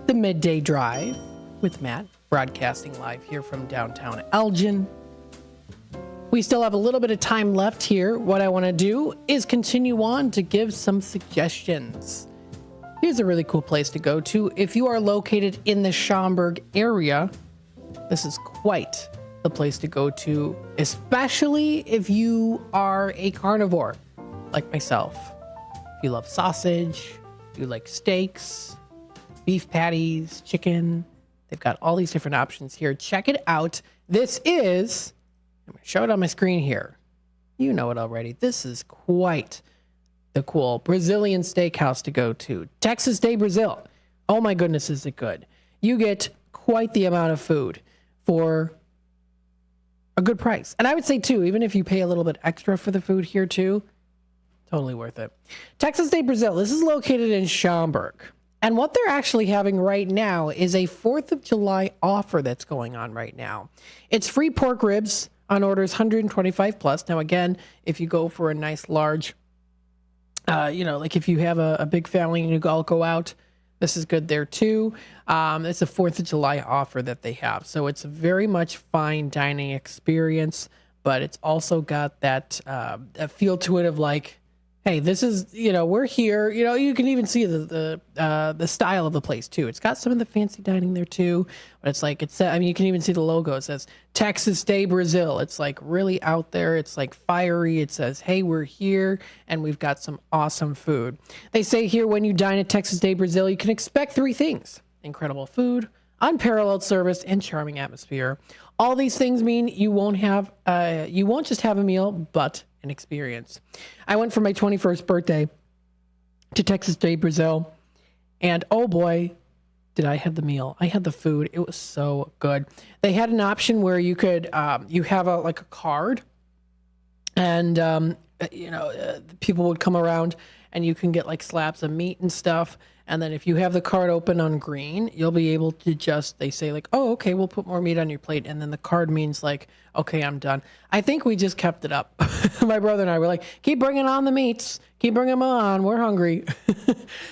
the Midday Drive with Matt, broadcasting live here from downtown Elgin. We still have a little bit of time left here. What I want to do is continue on to give some suggestions. Here's a really cool place to go to. If you are located in the Schaumburg area, this is quite the place to go to, especially if you are a carnivore like myself. You love sausage, you like steaks, beef patties, chicken. They've got all these different options here. Check it out. This is, I'm going to show it on my screen here. You know it already. This is quite the cool Brazilian steakhouse to go to. Texas de Brazil. Oh my goodness, is it good. You get quite the amount of food for a good price. And I would say too, even if you pay a little bit extra for the food here too, totally worth it. Texas de Brazil. This is located in Schaumburg. And what they're actually having right now is a 4th of July offer that's going on right now. It's free pork ribs on orders 125 plus. Now, again, if you go for a nice large, like if you have a big family and you all go out, this is good there too. It's a 4th of July offer that they have. So it's a very much fine dining experience, but it's also got that feel to it of like, hey, this is, we're here. You can even see the style of the place too. It's got some of the fancy dining there too, but it's like, you can even see the logo. It says Texas de Brazil. It's like really out there. It's like fiery. It says, hey, we're here and we've got some awesome food. They say here, when you dine at Texas de Brazil, you can expect 3 things: incredible food, unparalleled service, and charming atmosphere. All these things mean you won't just have a meal, but an experience. I went for my 21st birthday to Texas de Brazil, and oh boy, did I have the meal. I had the food. It was so good. They had an option where you could, you have a card, and people would come around and you can get like slabs of meat and stuff. And then if you have the card open on green, you'll be able to they say like, oh, okay, we'll put more meat on your plate. And then the card means like, okay, I'm done. I think we just kept it up. My brother and I were like, keep bringing on the meats. Keep bringing them on. We're hungry.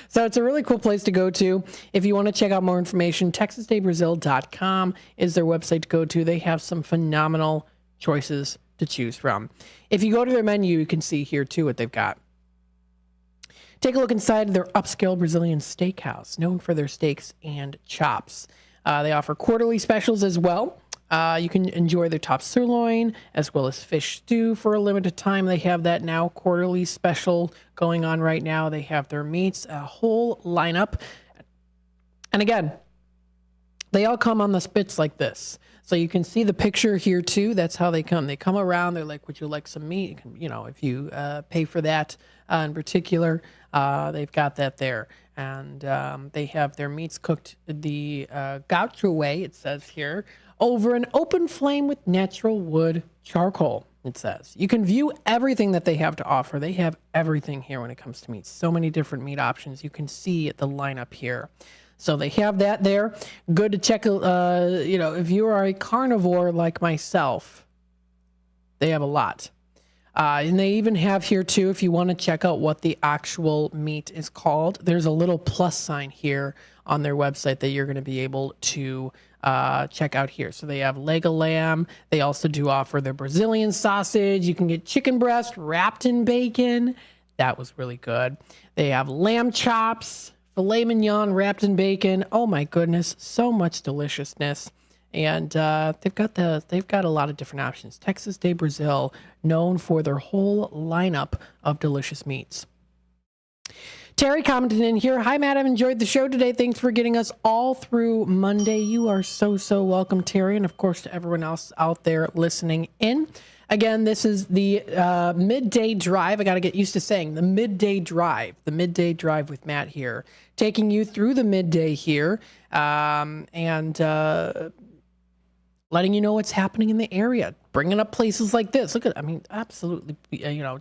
So it's a really cool place to go to. If you want to check out more information, TexasDeBrazil.com is their website to go to. They have some phenomenal choices to choose from. If you go to their menu, you can see here too what they've got. Take a look inside their upscale Brazilian steakhouse, known for their steaks and chops. They offer quarterly specials as well. You can enjoy their top sirloin as well as fish stew for a limited time. They have that now quarterly special going on right now. They have their meats, a whole lineup. And again, they all come on the spits like this. So you can see the picture here too. That's how they come. They come around. They're like, would you like some meat? If you pay for that in particular, they've got that there. And they have their meats cooked the gaucho way, it says here, over an open flame with natural wood charcoal, it says. You can view everything that they have to offer. They have everything here when it comes to meat. So many different meat options. You can see the lineup here. So they have that there. Good to check, if you are a carnivore like myself, they have a lot. And they even have here too, if you want to check out what the actual meat is called, there's a little plus sign here on their website that you're going to be able to check out here. So they have leg of lamb. They also do offer their Brazilian sausage. You can get chicken breast wrapped in bacon. That was really good. They have lamb chops, filet mignon wrapped in bacon. Oh my goodness, so much deliciousness. And they've got a lot of different options. Texas de Brazil, known for their whole lineup of delicious meats. Terry commented in here, "Hi Matt, I've enjoyed the show today. Thanks for getting us all through Monday." You are so welcome, Terry, and of course to everyone else out there listening in. Again, this is the midday drive. I got to get used to saying the midday drive with Matt here, taking you through the midday here, and letting you know what's happening in the area, bringing up places like this. Absolutely,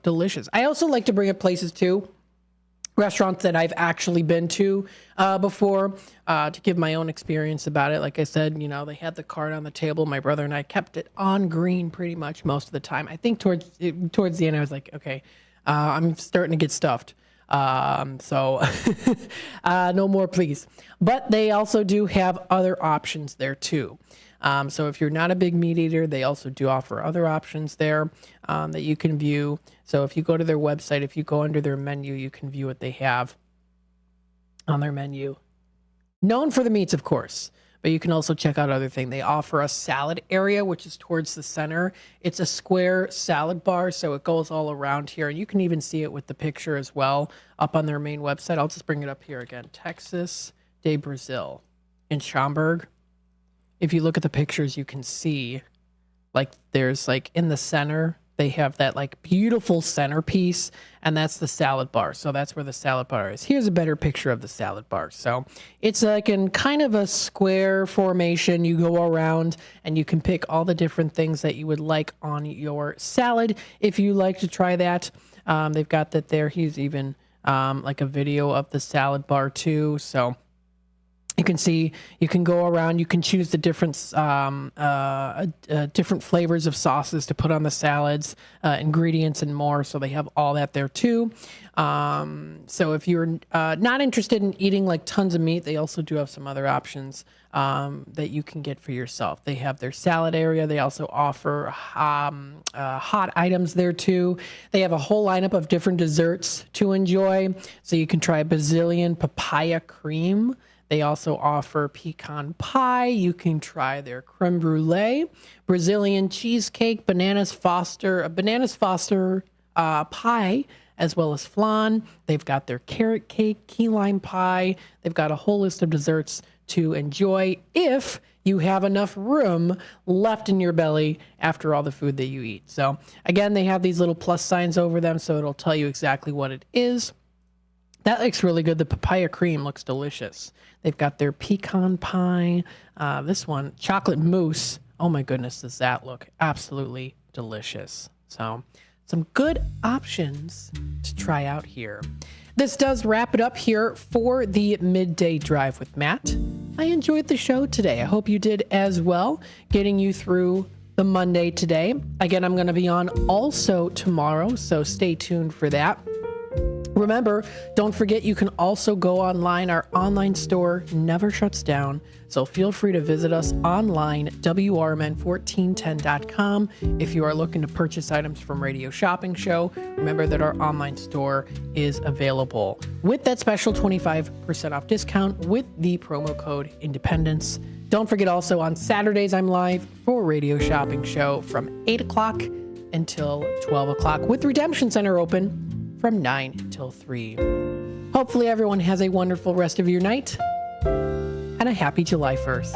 delicious. I also like to bring up places too, restaurants that I've actually been to before, to give my own experience about it. Like I said, they had the card on the table. My brother and I kept it on green pretty much most of the time. I think towards the end, I was like, okay, I'm starting to get stuffed. So no more, please. But they also do have other options there too. So if you're not a big meat eater, they also do offer other options there that you can view. So if you go to their website, if you go under their menu, you can view what they have on their menu. Known for the meats, of course, but you can also check out other things. They offer a salad area, which is towards the center. It's a square salad bar, so it goes all around here. And you can even see it with the picture as well up on their main website. I'll just bring it up here again. Texas de Brazil in Schaumburg. If you look at the pictures, you can see there's in the center, they have that beautiful centerpiece, and that's the salad bar. So that's where the salad bar is. Here's a better picture of the salad bar. So it's in kind of a square formation. You go around and you can pick all the different things that you would like on your salad. If you like to try that, they've got that there. Here's even a video of the salad bar too. So you can see, you can go around, you can choose the different different flavors of sauces to put on the salads, ingredients and more. So they have all that there too. So if you're not interested in eating tons of meat, they also do have some other options that you can get for yourself. They have their salad area. They also offer hot items there too. They have a whole lineup of different desserts to enjoy. So you can try Brazilian papaya cream. They also offer pecan pie. You can try their creme brulee, Brazilian cheesecake, bananas Foster pie, as well as flan. They've got their carrot cake, key lime pie. They've got a whole list of desserts to enjoy if you have enough room left in your belly after all the food that you eat. So again, they have these little plus signs over them, so it'll tell you exactly what it is. That looks really good. The papaya cream looks delicious. They've got their pecan pie. This one, chocolate mousse. Oh my goodness, does that look absolutely delicious. So some good options to try out here. This does wrap it up here for the Midday Drive with Matt. I enjoyed the show today. I hope you did as well, getting you through the Monday today. Again, I'm going to be on also tomorrow, so stay tuned for that. Remember, don't forget you can also go online. Our online store never shuts down, so feel free to visit us online, WRMN1410.com. If you are looking to purchase items from Radio Shopping Show, remember that our online store is available with that special 25% off discount with the promo code Independence. Don't forget also on Saturdays I'm live for Radio Shopping Show from 8 o'clock until 12 o'clock with Redemption Center open from 9 till 3. Hopefully everyone has a wonderful rest of your night and a happy July 1st.